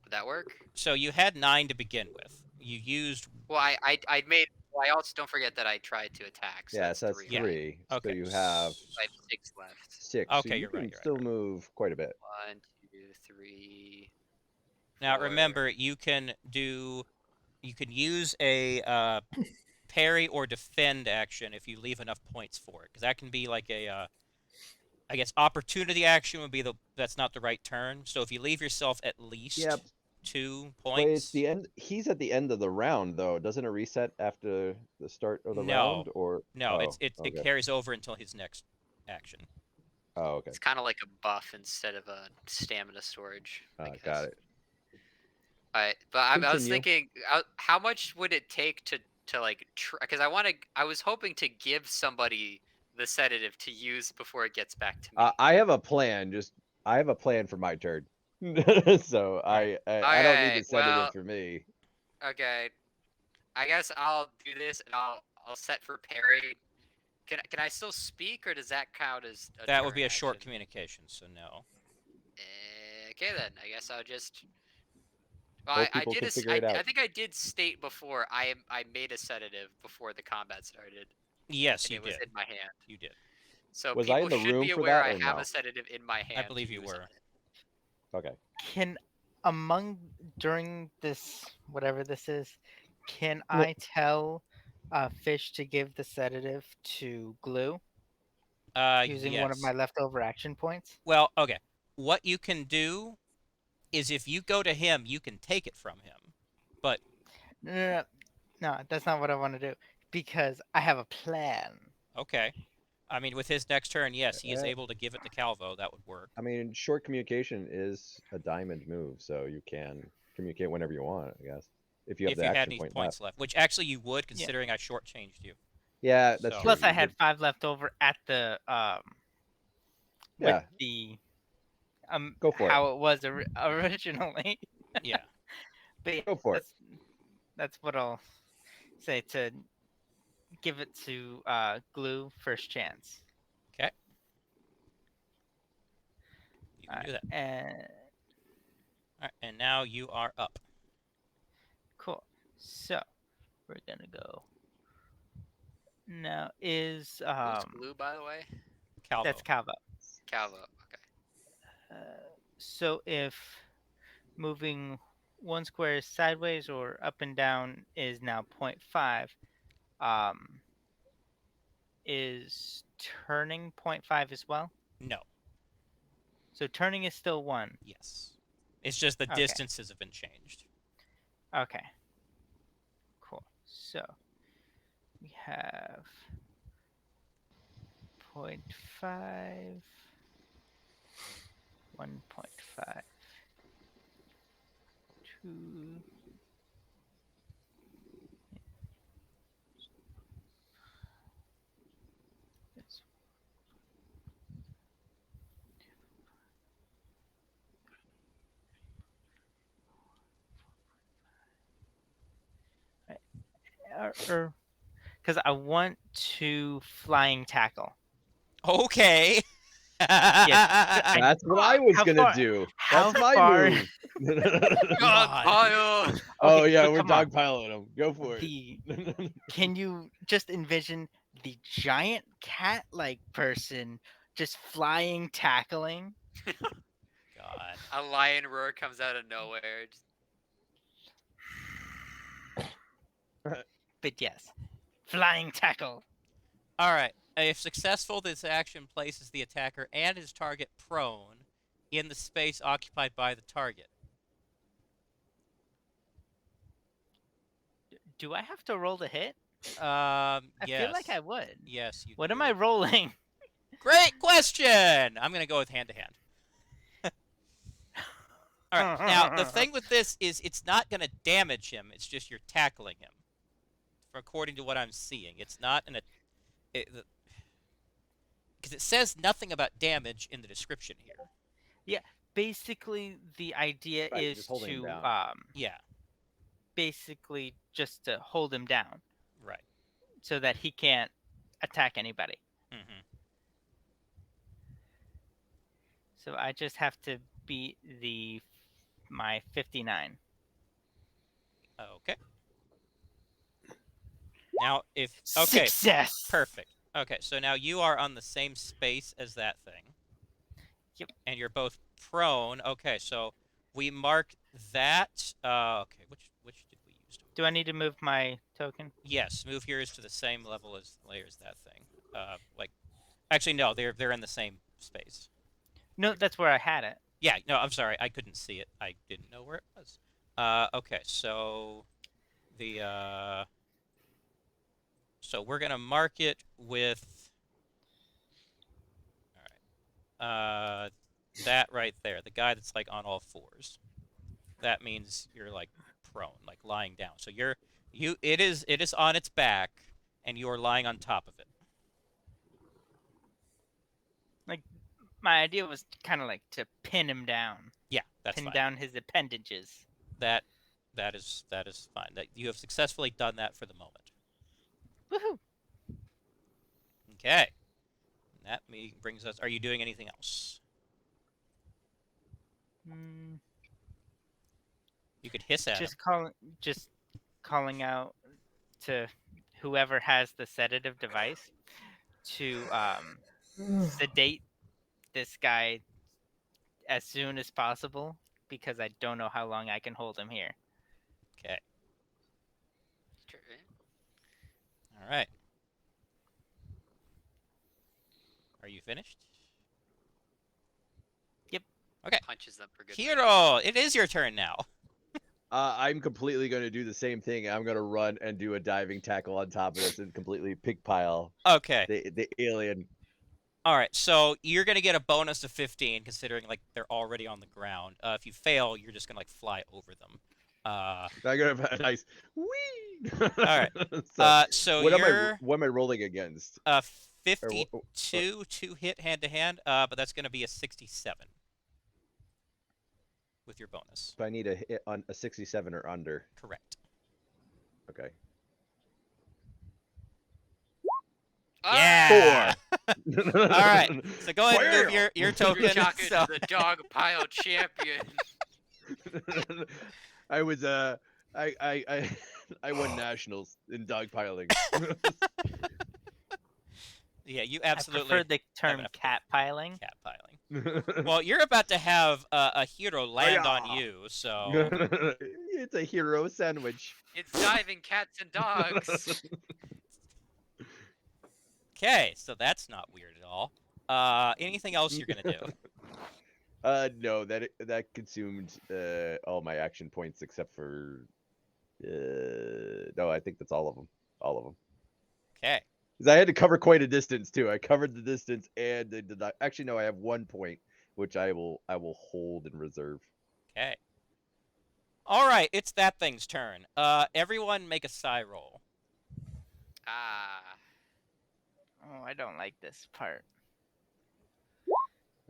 Would that work? So you had 9 to begin with. You used Well, I made. Well, I also don't forget that I tried to attack. So Yeah, that's so that's 3. Yeah. 3. So Okay. you have I have 6 left. 6. So Okay, you you're right. can You're right. still You're right. move quite a bit. 1, 2, 3. Now 4. remember, you can use a parry or defend action if you leave enough points for it, because that can be like a I guess opportunity action would be that's not the right term. So if you leave yourself at least Yep. 2 But it's points. the end. He's at the end of the round, though. Doesn't it reset after the start of the No, round? Or no, oh, it okay. carries over until his next action. Oh, okay. It's kind of like a buff instead of a stamina storage. I guess. Got it. Alright, but I was Continue. thinking, how much would it take to like, because I was hoping to give somebody the sedative to use before it gets back to me. I have a plan. I have a plan for my turn. So Right. I don't need Okay, the sedative well, for me. okay. I guess I'll do this and I'll set for parry. Can I still speak or does that count as a That would turn be a short action? communication, so no. Okay then, I guess I'll just. Well, Hope people can figure it I out. think I did state before I made a sedative before the combat started, Yes, and you it was did. in my hand. You did. So Was I in people the should room be for aware that I or have no? a sedative in my hand. I believe to you use were. on it. Okay. Can during this whatever this is, can Well- I tell Fish to give the sedative to Glue using one of Yes. my leftover action points? Well, okay. What you can do is if you go to him, you can take it from him. But No, no, no, no, that's not what I want to do because I have a plan. okay. I mean, with his next turn, yes, he is Uh, able to give it to Calvo. That would work. I mean, short communication is a diamond move, so you can communicate whenever you want, I guess. If you have If the you had action any point points left. left, which actually you would, considering I shortchanged you. Yeah, that's So- true. Plus, I You had did- 5 left over at the with Yeah. the Go for it. how it was originally. Yeah. But yeah, Go for it. that's what I'll say to give it to Glue first chance. Okay. You can do that. And All right, and now you are up. cool. So we're gonna go. Now is Who's Glue, by the way? Calvo. that's Calvo. Calvo. Okay. So if moving one square sideways or up and down is now 0.5, is turning 0.5 as well? No. So turning is still 1. Yes. It's just the Okay. distances have been changed. Okay. Cool. So we have 0.5, 1.5, 2. This. Because I want to flying tackle. Okay. That's what I was How gonna far- do. how That's my far- move. God. Dogpile! Oh Okay, yeah, so we're come on. dogpiling him. Go for it. Can you just envision the giant cat-like person just flying, tackling? God. A lion roar comes out of nowhere. But yes, flying tackle. All right. If successful, this action places the attacker and his target prone in the space occupied by the target. Do I have to roll to hit? I I feel like I would. Yes, you What do. am I rolling? Great question! I'm going to go with hand-to-hand. All right. Now, the thing with this is it's not going to damage him. It's just you're tackling him. According to what I'm seeing. It's not an... because it says nothing about damage in the description here. Basically, the idea Right, is just holding him to down. Yeah, basically just to hold him down right. so that he can't attack anybody. Mm-hmm. So I just have to beat my 59. Okay. Now, okay, Success. perfect. Okay, so now you are on the same space as that thing. Yep. And you're both prone. Okay, so we mark that. Okay, which did we use? Do I need to move my token? Yes, move here is to the same level as that thing. Like, actually, no, they're in the same space. No, that's where I had it. Yeah, no, I'm sorry, I couldn't see it. I didn't know where it was. Okay, so the so we're gonna mark it with, all right, that right there, the guy that's like on all fours. That means you're like prone, like lying down. So it is on its back, and you are lying on top of it. Like, my idea was kind of like to pin him down. Yeah, that's Pin fine. down his appendages. That is fine. That you have successfully done that for the moment. Woohoo! Okay. That brings us. Are you doing anything else? You could hiss at him. Just calling out to whoever has the sedative device to sedate this guy as soon as possible, because I don't know how long I can hold him here. Okay. Sure, yeah. All right. Are you finished? Yep. Okay. Punches them for good. Hiro, it is your turn now. I'm completely going to do the same thing. I'm going to run and do a diving tackle on top of this and completely pig pile Okay. the alien. All right. So you're gonna get a bonus of 15, considering like they're already on the ground. If you fail, you're just gonna like fly over them. I'm going to have a nice whee. All right. So what you're what am I rolling against? 52 to hit hand to hand. But that's gonna be a 67 with your bonus. So I need a hit on a 67 or under. Correct. Okay. Yeah. 4. All right. So go ahead and move your token. You're talking So to the dog pile champion. I was I won nationals in dogpiling. yeah, you I absolutely prefer the term enough cat piling. cat piling. Well, you're about to have a hero land on you, so It's a hero sandwich. It's diving cats and dogs. okay. So that's not weird at all. Anything else you're gonna do? No, that consumed all my action points except for no, I think that's all of them. All of them. Okay. Because I had to cover quite a distance too. I covered the distance and I did not. Actually, no, I have 1 point, which I will hold in reserve. Okay. All right, it's that thing's turn. Everyone make a psi roll. Ah. Oh, I don't like this part.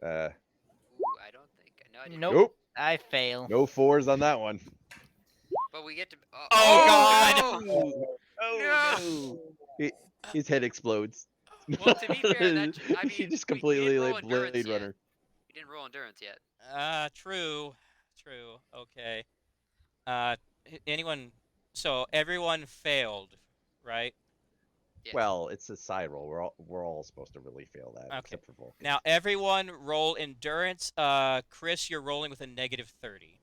Ooh, I don't think. No, I didn't. Nope. Nope. I fail. No 4s on that one. But we get to. Oh, God! Oh, No! no. His head explodes. Well, to be fair, that I mean, he just we completely didn't roll like endurance Blade yet. Runner. We didn't roll endurance yet. True. Okay. Anyone? So everyone failed, right? Yeah. Well, it's a side roll. We're all supposed to really fail that, Okay. except for Vulcan. Now everyone roll endurance. Chris, you're rolling with a -30.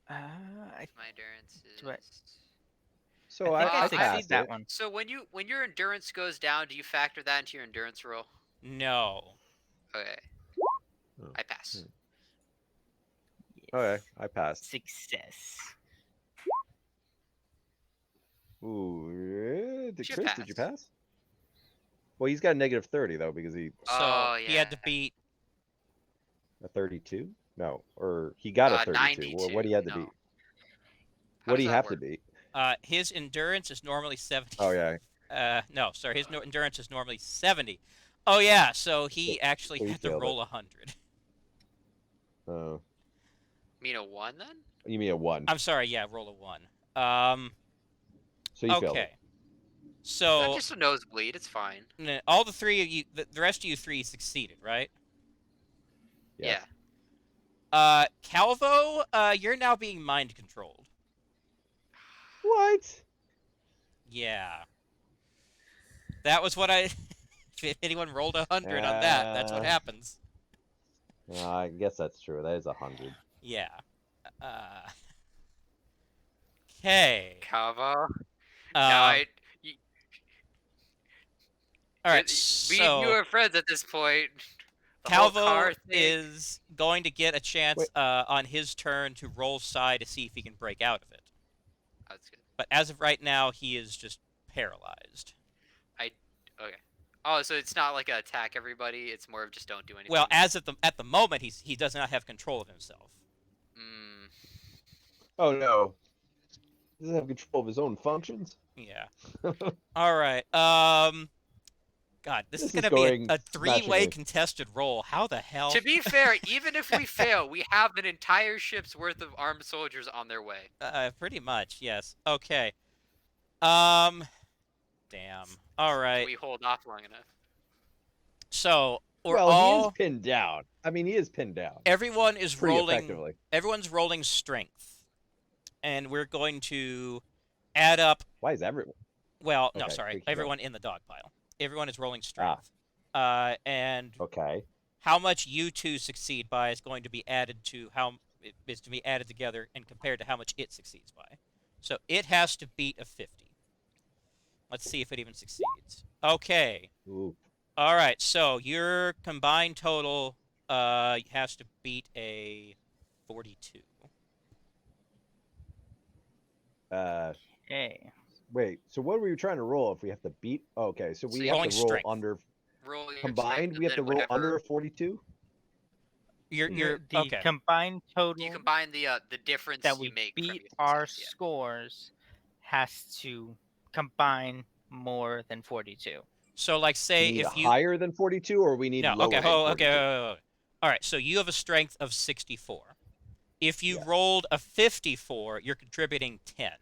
My endurance is. Do I- So I think I I succeed passed that it. one. So when your endurance goes down, do you factor that into your endurance roll? No. Okay. Oh. I pass. Okay, I passed. Success. Ooh, Should Chris, did you pass. pass? Well, he's got a -30 though because he So Oh, he had to yeah. beat. a 32. No, or he got a 32. What do you have to 92, beat? no. How What do does you that have to work? beat? His endurance is normally 70. Oh yeah. No, sorry. His endurance is normally 70. Oh yeah, so he actually So he had to failed it. roll 100. Oh, Mean a 1 then? you mean a 1? I'm sorry. Yeah, roll a 1. So you failed it. Okay. So Just a nosebleed. It's fine. all the three of you, the rest of you three succeeded, right? Yes. Calvo, you're now being mind controlled. What? Yeah. That was what I. If anyone rolled 100 on that, that's what happens. I guess that's true. That is 100. Yeah. Uh. Okay. Calvo. Now Um, all right. me and you So are friends at this point. The whole Calvo car thing. is going to get a chance Wait. on his turn to roll psi to see if he can break out of it. That's good. But as of right now, he is just paralyzed. Okay. Oh, so it's not like an attack everybody. It's more of just don't do anything. Well, as at the moment, he does not have control of himself. Mm, Oh no. He doesn't have control of his own functions. Yeah. All right. God, this is This is gonna be going a three-way smashingly. contested roll. How the hell? to be fair, even if we fail, we have an entire ship's worth of armed soldiers on their way. Pretty much, yes. Okay. Damn. All right. We hold off long enough. So we're Well, he all. is pinned down. I mean, he is pinned down. Everyone is Pretty rolling. effectively. Everyone's rolling strength, and we're going to add up. Why is everyone? Well, no, Okay, sorry. keep going. Everyone in the dog pile. Everyone is rolling strength. And Okay. how much you two succeed by is going to be added to is to be added together and compared to how much it succeeds by. So it has to beat a 50. Let's see if it even succeeds. Okay. Ooh. All right. So your combined total has to beat a 42. Hey. Wait. So what were you trying to roll if we have to beat? Oh, okay. So we So have rolling to roll strength. under Roll your combined. strength We have to and then roll whatever- under a 42. You're The okay. combined total You combine the difference that you we make from beat your our success, yeah. scores has to combine more than 42. So like We say need if you higher than 42, or we need No, lower okay. than Oh, 42. okay. All right. So you have a strength of 64. If you Yes. rolled a 54, you're contributing 10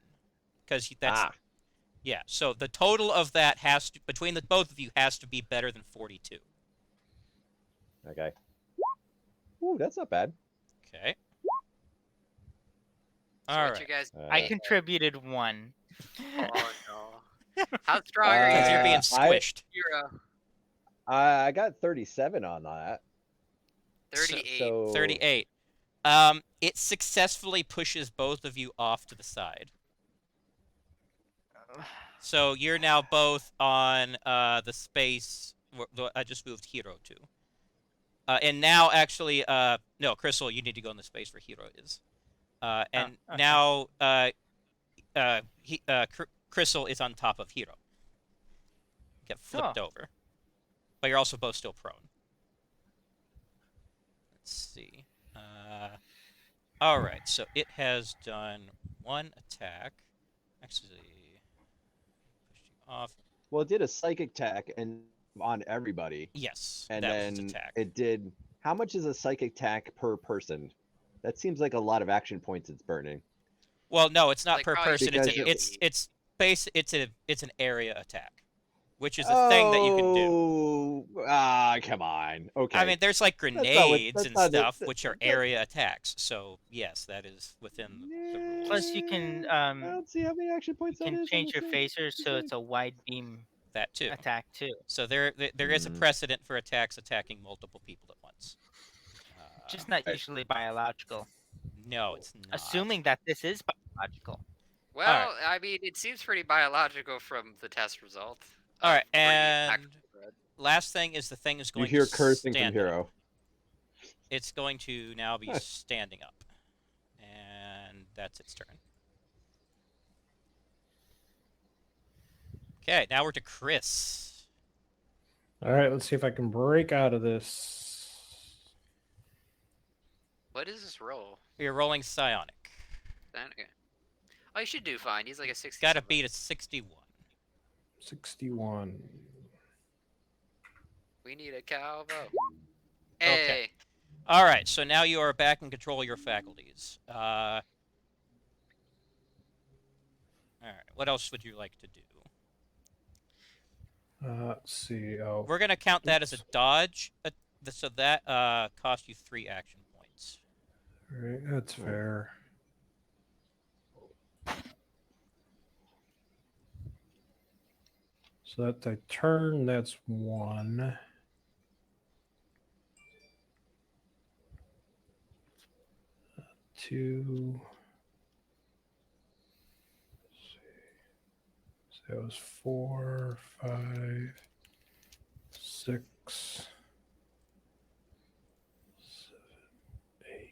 because that's yeah. So the total of that has to between the both of you has to be better than 42. Okay. Ooh, that's not bad. Okay. So All what's right. your guys? I contributed 1. Oh no! How strong are Because you, you're being I- squished. hero? I got 37 on that. 38. So 38. It successfully pushes both of you off to the side. So you're now both on the space I just moved Hero to. And now, actually, no, Crystal, you need to go in the space where Hero is. And okay. now, Crystal is on top of Hero. Get flipped over. But you're also both still prone. Let's see. All right, so it has done one attack. Actually, pushed you off. well, it did a psychic attack and on everybody, Yes, and that was its then attack. it did. How much is a psychic attack per person? That seems like a lot of action points it's burning. Well, no, it's not Like, per probably person. because It's an area attack, which is a thing that you can do. Come on. Okay. I mean, there's like not what- grenades that's and not the- stuff, that- which are that- area attacks. So yes, that is within the rules. Plus, you can I don't see how many action points that is. change your phaser so it's a wide beam That too. attack too. So there is a precedent for attacks attacking multiple people at once. Just not usually biological. No, it's not. Assuming that this is biological. Well, I mean, it seems pretty biological from the test result. All right, of where you and actually read. last thing is the thing is You going hear to cursing from stand Hero. up. It's going to now be Huh. standing up, and that's its turn. Okay, now we're to Chris. All right, let's see if I can break out of this. What is this roll? You're rolling psionic. Then- okay. Oh, he should do fine. He's like a 60 Got to something. beat a 61. 61. We need a Calvo. Okay. Hey. All right, so now you are back in control of your faculties. All right, what else would you like to do? Let's see. Oh, We're gonna count that as a oops. dodge, so that cost you 3 action points. All right, that's fair. So that's a turn. That's 1. Two. So that was 4, 5, 6, 7, 8.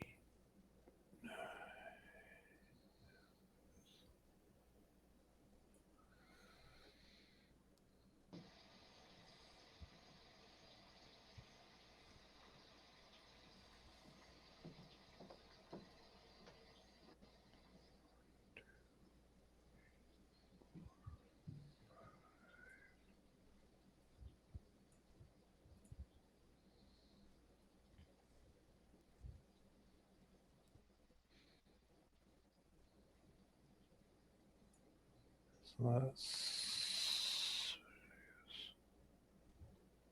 So that's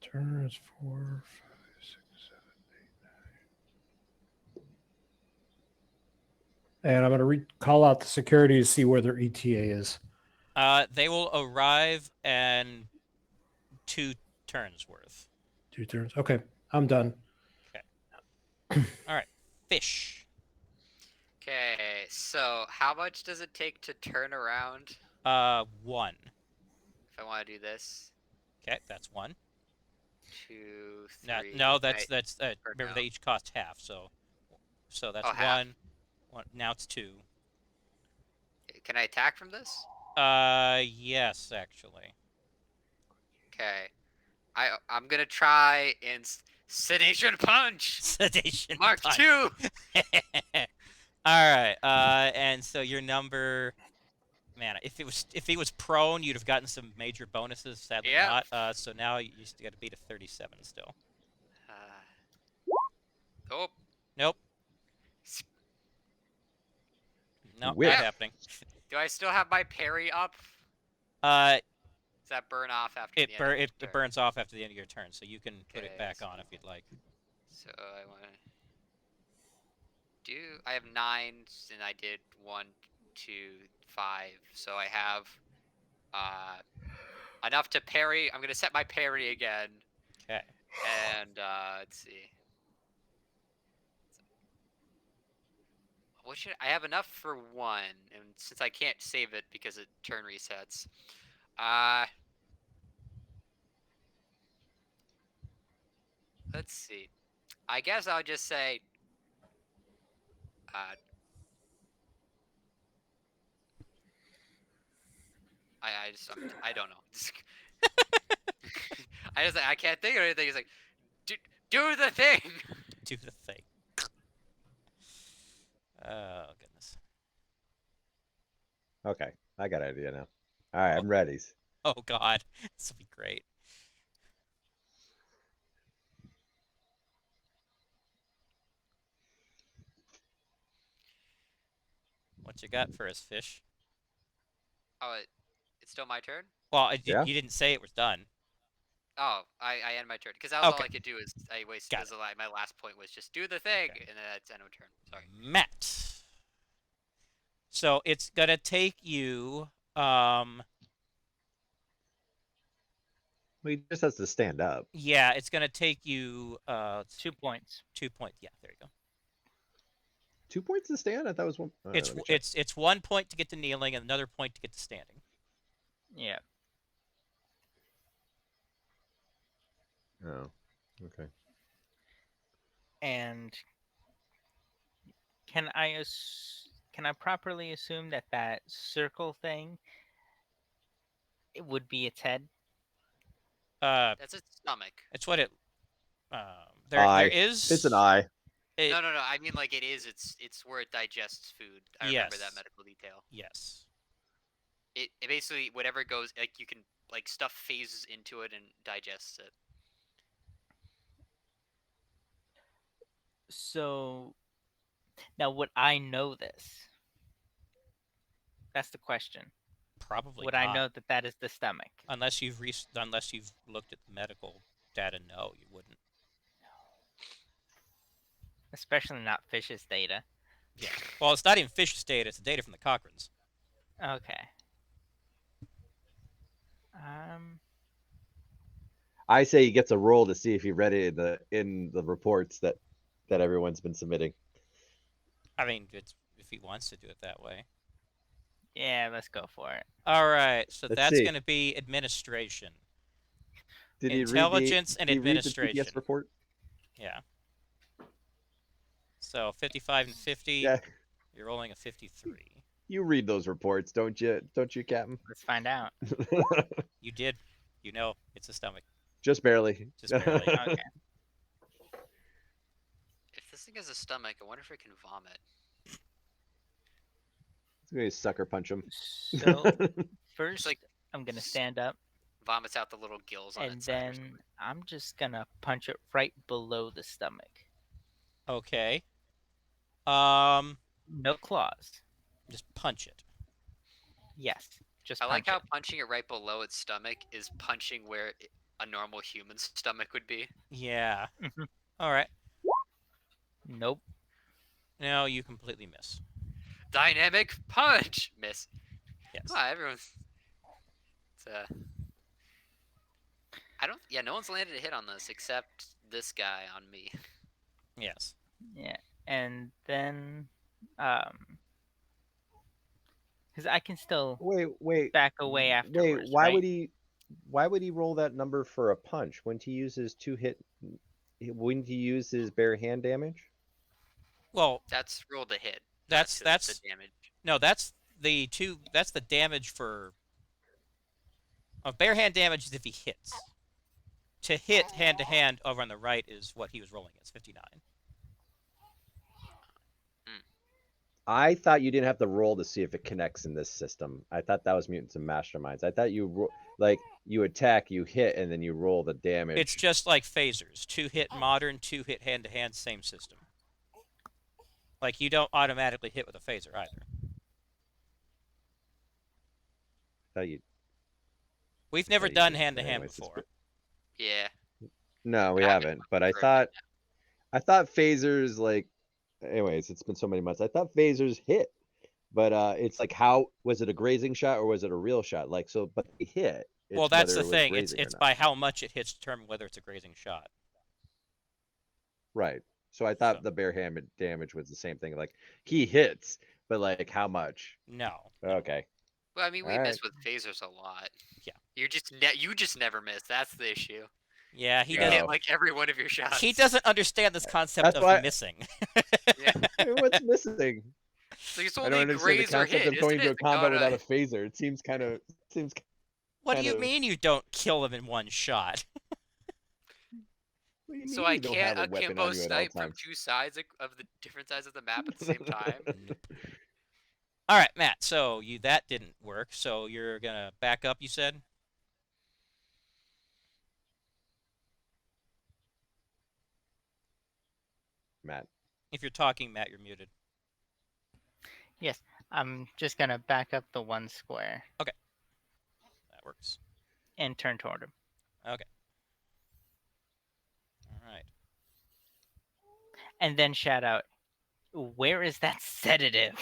turn is 4, 5, 6, 7, 8, 9. And I'm going to call out the security to see where their ETA is. They will arrive in 2 turns worth. 2 turns. Okay, I'm done. All right, fish. Okay, so how much does it take to turn around 1. if I want to do this? Okay, that's 1. 2, No, 3. no, or remember no. they each cost half, so that's Oh, half. 1. Now it's 2. Can I attack from this? Yes, actually. Okay. I'm gonna try and sedation punch. Sedation Mark punch. 2. All right. And so your number, man, if he was prone, you'd have gotten some major bonuses. Sadly, Yep. not. So now you just got to beat a 37 still. Oh. Nope. Nope, Whip. not Yep. happening. Do I still have my parry up? Uh, Does that burn off after it the end of the it turn? burns off after the end of your turn, so you can put it Okay, back so- on if you'd like. So I want to do. I have 9, and I did 1, 2, 5. So I have enough to parry. I'm gonna set my parry again, Okay. and let's see. What should I have enough for 1? And since I can't save it because it turn resets, let's see. I guess I'll just say I don't know. I can't think of anything. It's like do the thing. Do the thing. Oh goodness. Okay, I got an idea now. All right, I'm ready. Oh God, this will be great. What you got for us, fish? Oh, it's still my turn. Well, Yeah. you didn't say it was done. Oh, I end my turn because that was all Okay. I could do. Is I wasted. Got it. My last point was just do the thing, Okay. and then that's end of turn. Sorry. Matt. So it's gonna take you. Well, he just has to stand up. Yeah, it's gonna take you. 2 points. 2 points. Yeah, there you go. 2 points to stand. I thought it was 1. All right, It's let me check. it's 1 point to get to kneeling and another point to get to standing. Yeah. Oh, okay. And can I properly assume that that circle thing it would be its head? That's its stomach. It's what it. There Eye. is. It's an eye. It, No. I mean, like it is. It's where it digests food. I remember that Yes. medical detail. Yes. It basically whatever goes like you can like stuff phases into it and digests it. So now, would I know this? That's the question. Probably Would not. I know that that is the stomach? Unless you've looked at the medical data, no, you wouldn't. Especially not fish's data. Yeah. Well, it's not even fish's data; it's the data from the Cochranes. Okay. Um. I say he gets a roll to see if he read it in the reports that everyone's been submitting. I mean, it's if he wants to do it that way. Yeah, let's go for it. All right, so Let's that's see. going to be administration. Did he Intelligence read and the, did he read the administration. PBS report? Yeah. So 55 and 50. Yeah, You're rolling a 53. you read those reports, don't you? Don't you, Captain? Let's find out. You did. You know it's a stomach. Just barely. Just barely. Okay. If this thing has a stomach, I wonder if it can vomit. It's gonna sucker punch him. So first, like- I'm gonna stand up, Vomits out the little gills on and its side or then something. I'm just gonna punch it right below the stomach. Okay. No claws. Just punch it. Yes, just I like punch how it. punching it right below its stomach is punching where a normal human's stomach would be. Yeah. Mhm. All right. Nope. Now you completely miss. Dynamic punch! Miss. Yes. Come on, everyone's. It's, I don't. Yeah, no one's landed a hit on this except this guy on me. Yes. Yeah, and then because I can still Wait. back away Wait, afterwards. why right? would he? Why would he roll that number for a punch? Wouldn't he use his Wouldn't he use his bare hand damage? Well, That's rolled a hit. that's the damage. no, that's the damage for bare hand damage is if he hits. To hit hand to hand over on the right is what he was rolling. It's 59. I thought you didn't have to roll to see if it connects in this system. I thought that was Mutants and Masterminds. I thought you attack, you hit, and then you roll the damage. It's just like phasers. 2 hit modern, 2 hit hand to hand, same system. Like you don't automatically hit with a phaser either. Thought you. We've never you done did, hand to but hand anyways, it's before. Yeah. No, we I haven't haven't. But I for a thought bit phasers like. Anyways, it's been so many months. I thought phasers hit, but it's like how was it a grazing shot or was it a real shot? Like so, but they hit. Well, It's that's whether the it was thing. grazing or It's not. by how much it hits determine whether it's a grazing shot. Right. So I thought So- the bare hand damage was the same thing. Like he hits, but like how much? No. Okay. Well, I mean, we All miss with phasers a lot. Yeah. You just never miss. That's the issue. Yeah, he You doesn't. hit like every one of your shots. He doesn't understand this concept That's of why- missing. Yeah. What's missing? So it's I only don't understand the graze or concept hit, of going isn't into it? a combat Oh, no. without a phaser. It seems kind of What do you kind of- mean you don't kill him in one shot? What do you So mean I you don't can't have a weapon akimbo on you at all snipe from times? two sides of the different sides of the map at the same time. All right, Matt. So that didn't work. So you're gonna back up. You said. Matt. If you're talking, Matt, you're muted. I'm just gonna back up the one square That works. and turn toward him. All right. And then shout out, "Where is that sedative?"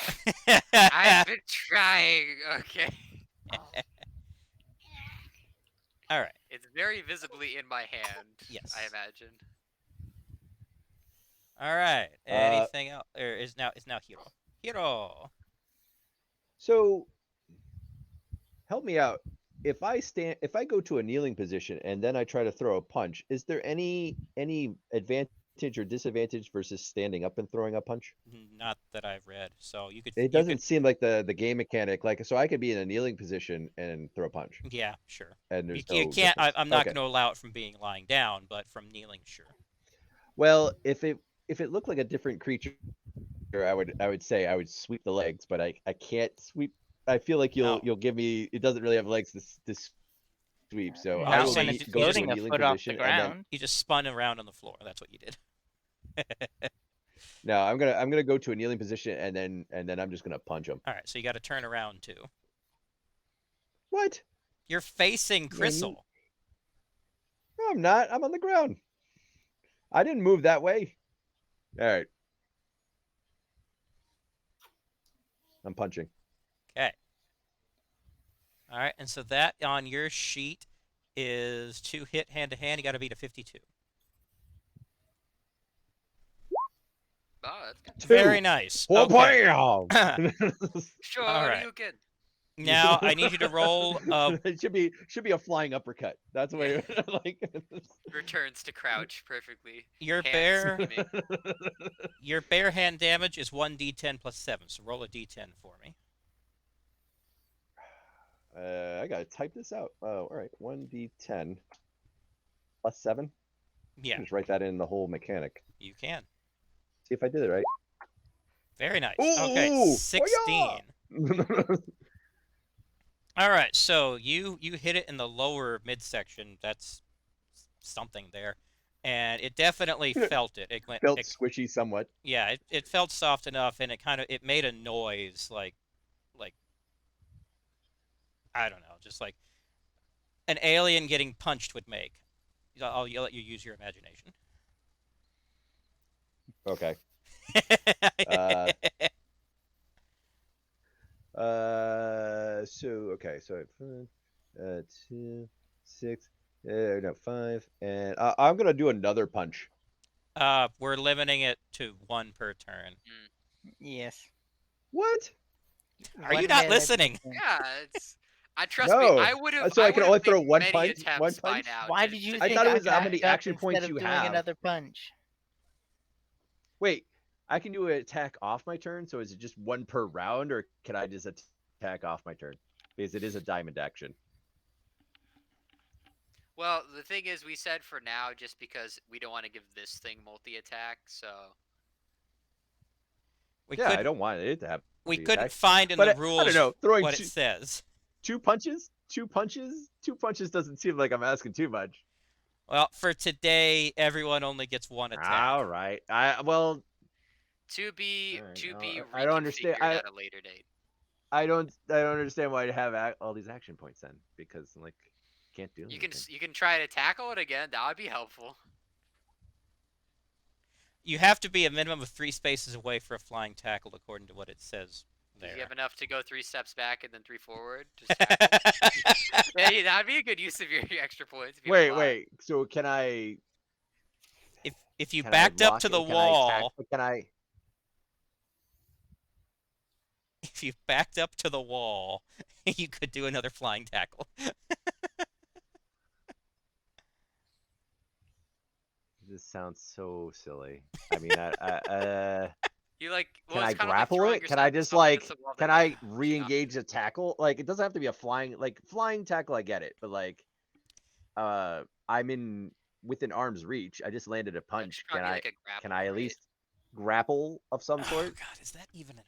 I've been trying. Okay. All right. It's very visibly in my hand. Yes. I imagine. All right. Anything else? Or is now Hiro. Hiro. So help me out. If I go to a kneeling position and then I try to throw a punch, is there any advantage or disadvantage versus standing up and throwing a punch? Not that I've read. So you could. It doesn't seem like the game mechanic. Like so, I could be in a kneeling position and throw a punch, Yeah, sure. and there's You no can't. difference. I'm not Okay. going to allow it from being lying down, but from kneeling, sure. Well, if it if it looked like a different creature, I would say I would sweep the legs, but I can't sweep. I feel like No. you'll give me. It doesn't really have legs to sweep, so I Not will when when it's it's go to a floating a kneeling foot off the position, and then ground. You just spun around on the floor. That's what you did. no, I'm gonna go to a kneeling position, and then I'm just gonna punch him. All right, so you got to turn around too. What? You're facing Man, Crystal. No, I'm not. I'm on the ground. I didn't move that way. All right. I'm punching. Okay. All right, and so that on your sheet is 2 hit hand to hand. You got to beat a 52. Oh, that's good. Very nice. Oh, Okay. bam! Sure, All right. you can. Now I need you to roll a It should be a flying uppercut. That's the way. Like. Returns to crouch perfectly. your Hands bear. screaming. Your bare hand damage is 1d10 plus 7. So roll a d10 for me. I gotta type this out. Oh, all right. 1d10 plus 7. Yeah, Just write that in the whole mechanic. you can. See if I did it right. Very nice. Ooh, Okay, 16. Hoo-yah! All right, so you hit it in the lower midsection. That's something there, and it definitely felt it. It went. Felt squishy somewhat. Yeah, it felt soft enough, and it made a noise like I don't know, just like an alien getting punched would make. I'll let you use your imagination. Okay. So okay. So 2, 6. No, 5, and I'm gonna do another punch. We're limiting it to 1 per turn. Yes. What? Are you One not melee listening? per turn. Yeah, it's. I trust me. No. I would have. So I can only throw one many punch. attempts One by punch. now. Why to- did you to- I think thought it I was how many backed up action instead points of you doing have. another punch? Wait, I can do an attack off my turn. So is it just 1 per round, or can I just attack off my turn? Because it is a diamond action. Well, the thing is, we said for now, just because we don't want to give this thing multi-attack. So We Yeah, I couldn't. don't want it to have. We the couldn't attack. find in But the I don't rules know. Throwing what it says. two punches. Two punches doesn't seem like I'm asking too much. Well, for today, everyone only gets 1 attack. All right. Well, to be All right, to no, be I don't understand. reconfigured at a later date. I don't understand why you have all these action points then, because like can't do You anything. can try to tackle it again. That would be helpful. You have to be a minimum of 3 spaces away for a flying tackle, according to what it says Does there. you have enough to go 3 steps back and then 3 forward? Just tackle? Hey, that'd be a good use of your extra points. If you fly. Wait. So can I? If you Can backed I up lock to it? the Can I attack? wall, Can I? if you backed up to the wall, you could do another flying tackle. This sounds so silly. I mean, You like? can Well, I it's kinda grapple throwing it? Can I yourself just up like? against the wall Can that I you're pushing up. re-engage a tackle? Like, it doesn't have to be a flying tackle. I get it, but like, I'm within arm's reach. I just landed a That punch. should probably be like a grapple, Can I at right? least grapple of some Oh sort? God, is that even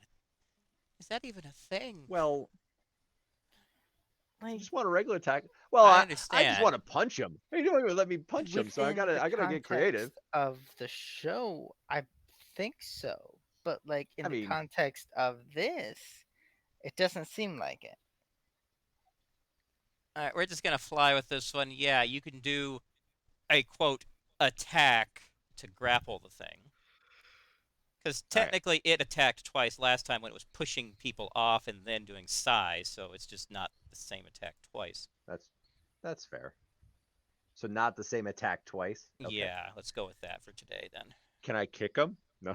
a thing? Well, I Like just want a regular attack. Well, I I understand. just want to punch him. You don't even let me punch him, so I within the gotta get creative. context of the show, I think so. But like in I the mean- context of this, it doesn't seem like it. All right, we're just gonna fly with this one. Yeah, you can do a quote attack to grapple the thing. Because All right. technically it attacked twice last time when it was pushing people off and then doing size, so it's just not the same attack twice. That's fair. So not the same attack twice. Okay. Yeah, let's go with that for today then. Can I kick him? No.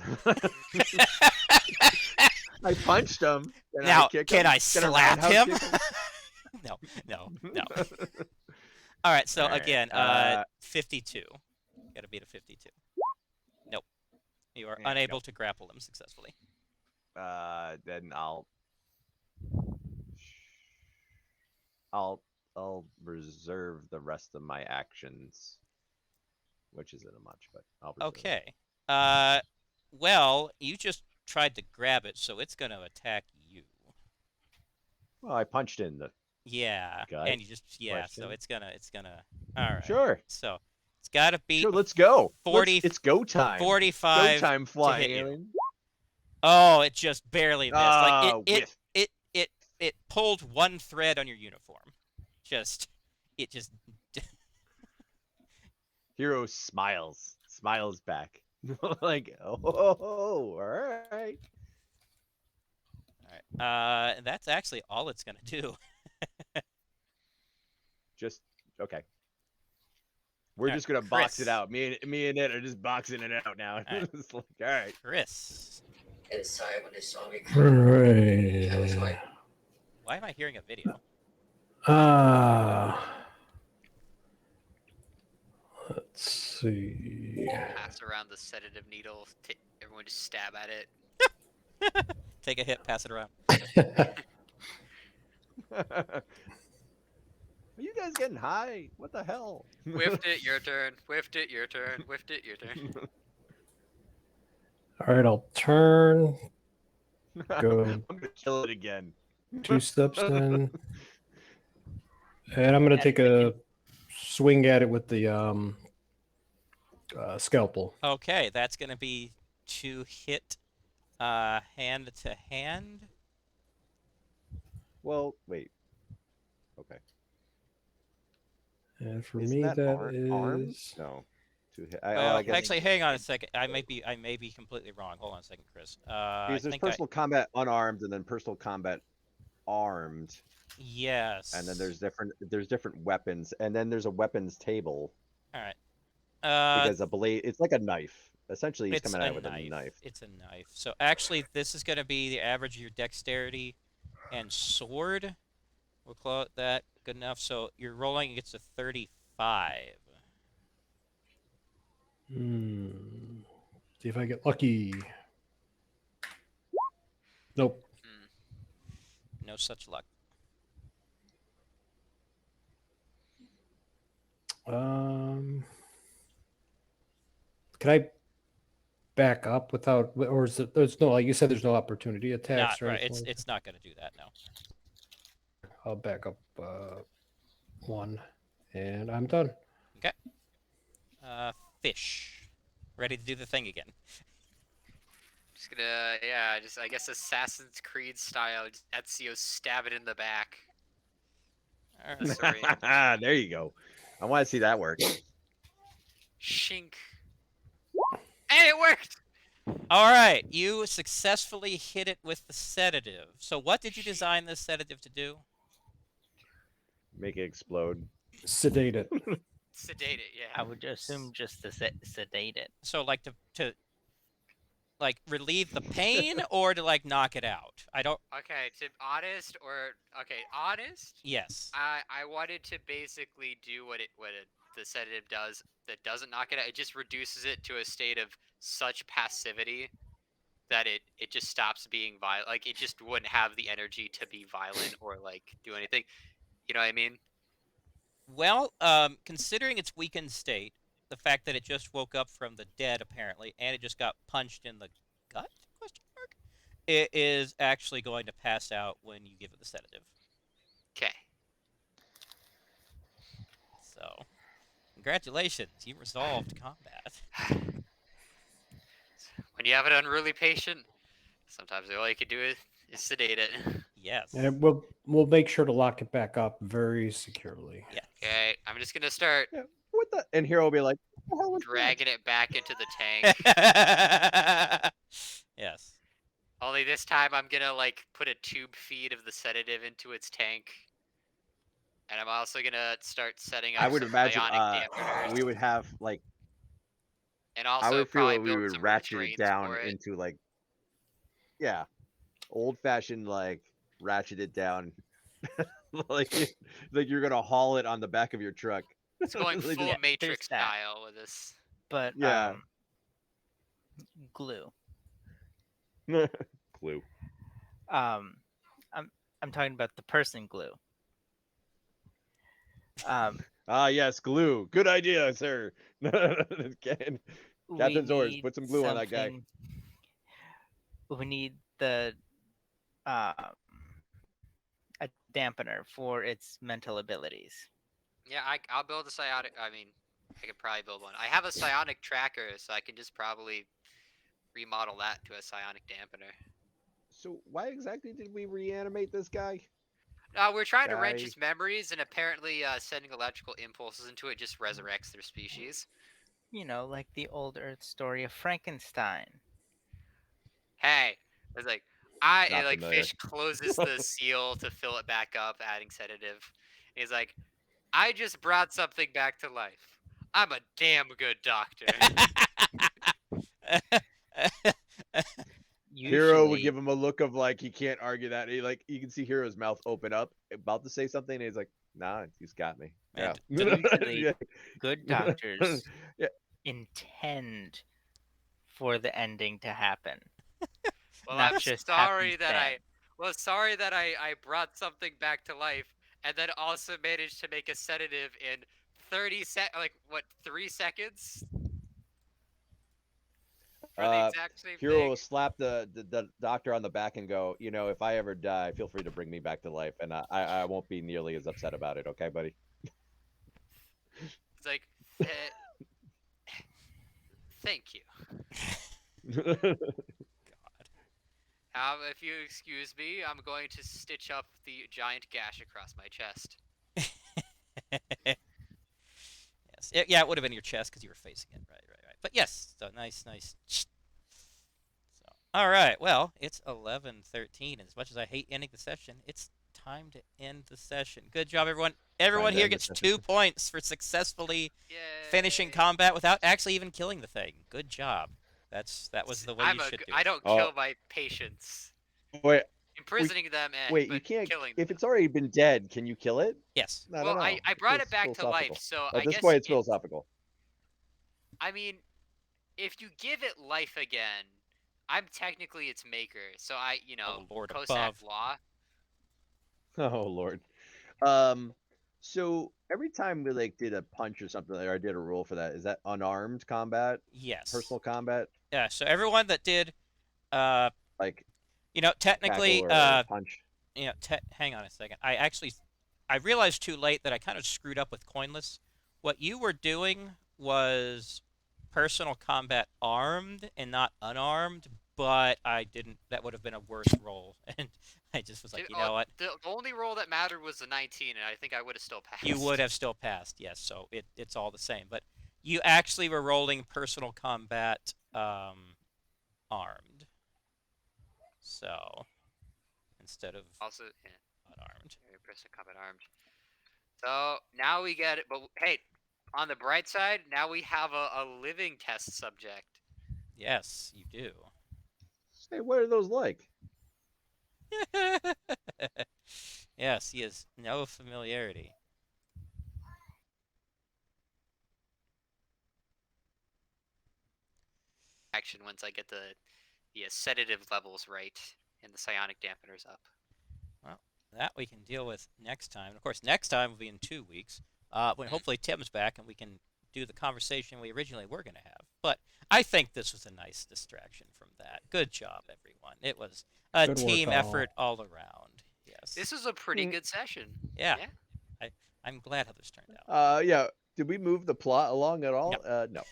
I punched him. Can Now, I kick can him? I slap roundhouse him? kick him? No. All right, so All right, again, 52. Gotta beat a 52. Nope. You are Yeah, unable to grapple him successfully. Then I'll reserve the rest of my actions, which isn't a much, but I'll reserve. Okay. Well, you just tried to grab it, so it's going to attack you. Well, I punched in the Yeah, gut and you just so question. it's gonna. All right. Sure. So it's got to beat Sure, let's go. 40, It's go time. Go 45 time, to flying hit you. alien. Oh, it just barely missed. Like Ah, it whiff. it it it pulled one thread on your uniform. Just it just Hero smiles back. Like, oh, all right. all right. That's actually all it's gonna do. Just okay. We're All right, just gonna box it Chris. out. Me and it are just boxing it out now. right. It's like, all right. Chris, Inside when they saw me All coming, that was right. my why am I hearing a video? Let's see. Pass around the sedative needle. Everyone just stab at it. Take a hit, pass it around. Are you guys getting high? What the hell? Whiffed it, your turn. Whiffed it, your turn. Whiffed it, your turn. All right, I'll turn Go. I'm gonna kill it again. 2 steps then, and I'm gonna take a swing at it with the scalpel. Okay, that's gonna be to hit hand to hand. Well, wait. Okay. And for Isn't me, that that arm? is No. Well, I guess actually, hang on a second. I may be completely wrong. Hold on a second, Chris. I because there's think personal combat unarmed and then personal combat armed, yes. and then there's different weapons, and then there's a weapons table All right. because a blade. It's like a knife. Essentially, he's It's coming a out with knife. a knife. It's a knife. So actually, this is going to be the average of your dexterity and sword. We'll call it that. Good enough. So you're rolling against a 35. See if I get lucky. Nope. No such luck. Can I back up without, or is it? There's no, like you said, there's no opportunity attacks, Not or right. anything like It's not going to do that now. that? I'll back up 1, and I'm done. Okay. Fish. Ready to do the thing again. Just gonna, yeah, I guess Assassin's Creed style. Just Ezio stab it in the back. All right. Sorry. There you go. I want to see that work. Shink. And it worked! All right. You successfully hit it with the sedative. So what did you design this sedative to do? Make it explode. Sedate it. Sedate it, yeah. I would assume just to sedate it. So like to like relieve the pain or to like knock it out? I don't. Okay, to honest or okay, honest. Yes. I wanted to basically do what the sedative does that doesn't knock it out. It just reduces it to a state of such passivity that it just stops being violent. Like it just wouldn't have the energy to be violent or like do anything. You know what I mean? Well, considering its weakened state, the fact that it just woke up from the dead apparently, and it just got punched in the gut? Question mark. It is actually going to pass out when you give it the sedative. Okay. So, congratulations, you resolved combat. When you have an unruly patient, sometimes all you can do is sedate it. Yes. And we'll make sure to lock it back up very securely. Yes. Okay, I'm just gonna start Yeah. What the? And Hero will be like, what the hell was that? dragging it back into the tank. Yes. Only this time I'm gonna like put a tube feed of the sedative into its tank. And I'm also gonna start setting up I would some imagine bionic dampeners. we would have like And I also would feel probably that we build would some ratchet restraints it down for it. into like old fashioned like ratchet it down like you're gonna haul it on the back of your truck. It's going Like, full Yeah, Matrix there's that. style with this. But Yeah. glue. Glue. I'm talking about the person glue. Yes, glue. Good idea, sir. Captain Zords, We put some glue on that guy. something we need the um, a dampener for its mental abilities. Yeah, I'll build a psionic. I mean, I could probably build one. I have a psionic tracker, so I can just probably remodel that to a psionic dampener. So why exactly did we reanimate this guy? We're trying to wrench Guy. his memories, and apparently, sending electrical impulses into it just resurrects their species. Like the old Earth story of Frankenstein. Hey, it's like Not like familiar. Fish closes the seal to fill it back up, adding sedative. He's like, I just brought something back to life. I'm a damn good doctor. Hero would Usually, give him a look of like he can't argue that. He like you can see Hero's mouth open up, about to say something, and he's like, "Nah, he's got me." Man, Yeah, usually yeah. good doctors Yeah. intend for the ending to happen, Well, not I'm just sorry that happenstance. I brought something back to life, and then also managed to make a sedative in like what 3 seconds for the Uh, exact same Hero thing. will slap the doctor on the back and go, if I ever die, feel free to bring me back to life, and I won't be nearly as upset about it. Okay, buddy. It's like, thank you. If you excuse me, I'm going to stitch up the giant gash across my chest. Yes. Yeah, it would have been your chest because you were facing it. Right, right, right. But yes, so nice. So, all right. Well, it's 11:13. As much as I hate ending the session, it's time to end the session. Good job, everyone. Time Everyone to here end the gets session. 2 points for successfully finishing Yay! combat without actually even killing the thing. Good job. That was the way you should do I it. don't Oh, kill my patients. wait, Imprisoning them, wait. You but can't. killing If them. it's already been dead, can you kill it? Yes. I don't Well, know. I It brought it feels back to life, philosophical. so At I this guess point, it's philosophical. I mean, if you give it life again, I'm technically its maker, so Oh Lord Cossack above. law. Oh Lord. Um, so every time we like did a punch or something, or I did a rule for that, is that unarmed combat, Yes. personal combat, Yeah. So everyone that did, uh, like tackle technically, or punch? hang on a second. I realized too late that I kind of screwed up with coinless. What you were doing was personal combat armed and not unarmed, but I didn't. That would have been a worse roll, and I just was like, you know what? The only roll that mattered was the 19, and I think I would have still You would passed. have still passed, yes. So it's all the same. But you actually were rolling personal combat armed, so instead of Also, yeah, unarmed. person combat armed. So now we get it. But hey, on the bright side, now we have a living test subject. Yes, you do. Hey, what are those like? Yes, he has no familiarity. Action once I get the sedative levels right and the psionic dampeners up. Well, that we can deal with next time. Of course, next time will be in 2 weeks, when hopefully Tim's back and we can do the conversation we originally were going to have. But I think this was a nice distraction from that. Good job, everyone. It was a Good work, team all. effort all around. Yes. This was a pretty Mm. good session. Yeah. I'm glad how this turned out. Yeah. Did we move the plot along at all? No.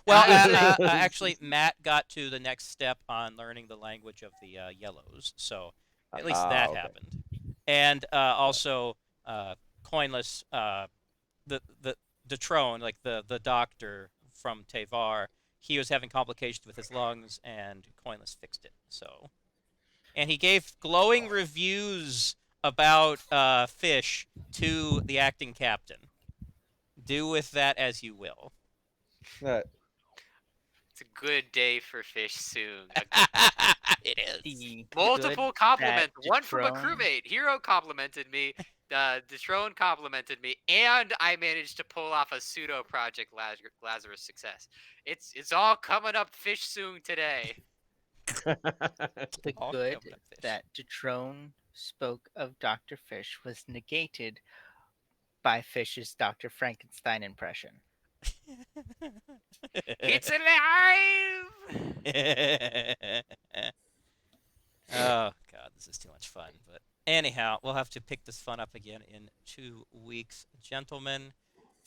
Well, Honestly- actually, Matt got to the next step on learning the language of the yellows, so at least that Okay. happened. And also, Coinless, the Detrone, like the doctor from Tevar, he was having complications with his lungs, and Coinless fixed it. So, and he gave glowing reviews about Fish to the acting captain. Do with that as you will. Uh, It's a good day for Fish soon. It is. The Multiple good compliments. that One from a Detrone- crewmate. Hero complimented me. Detrone complimented me, and I managed to pull off a pseudo project Lazarus success. It's all coming up Fish soon today. The All good coming up Fish. that Detrone spoke of Dr. Fish was negated by Fish's Dr. Frankenstein impression. It's alive. Oh God, this is too much fun. But anyhow, we'll have to pick this fun up again in 2 weeks, gentlemen.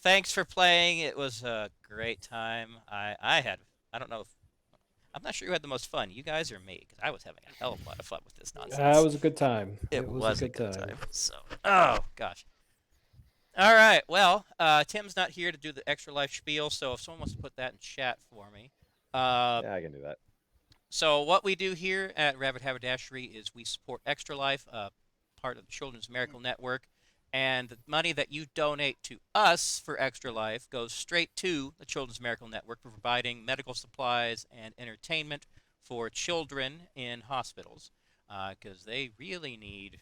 Thanks for playing. It was a great time. I had. I don't know if I'm not sure who had the most fun, you guys or me, because I was having a hell of a lot of fun with this It nonsense. was a good time. It was a was a good good time. time. So, oh gosh. All right. Well, Tim's not here to do the extra life spiel, so if someone wants to put that in chat for me. Yeah, I can do that. So what we do here at Rabbit Haberdashery is we support Extra Life, part of the Children's Miracle Network, and the money that you donate to us for Extra Life goes straight to the Children's Miracle Network for providing medical supplies and entertainment for children in hospitals, because they really need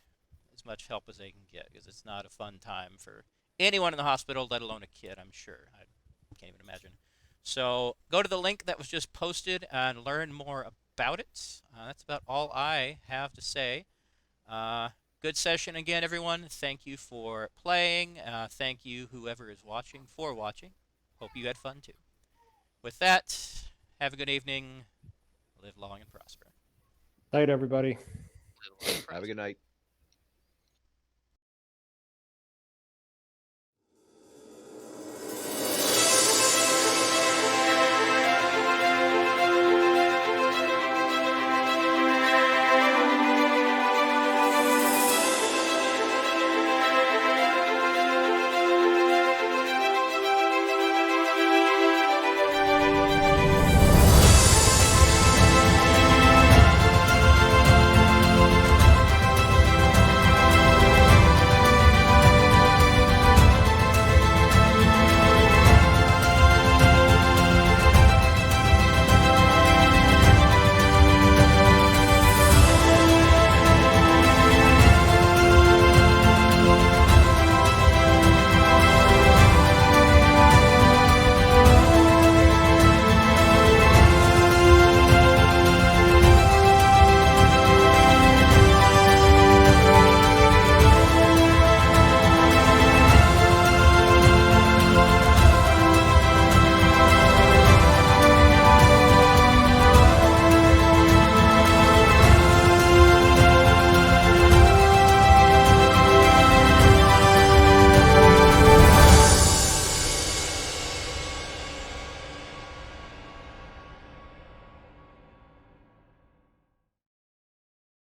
as much help as they can get, because it's not a fun time for anyone in the hospital, let alone a kid, I'm sure. I can't even imagine. So go to the link that was just posted and learn more about it. That's about all I have to say. Good session again, everyone. Thank you for playing. Thank you, whoever is watching, for watching. Hope you had fun too. With that, have a good evening. Live long and prosper. Night, everybody. Little Have a good night.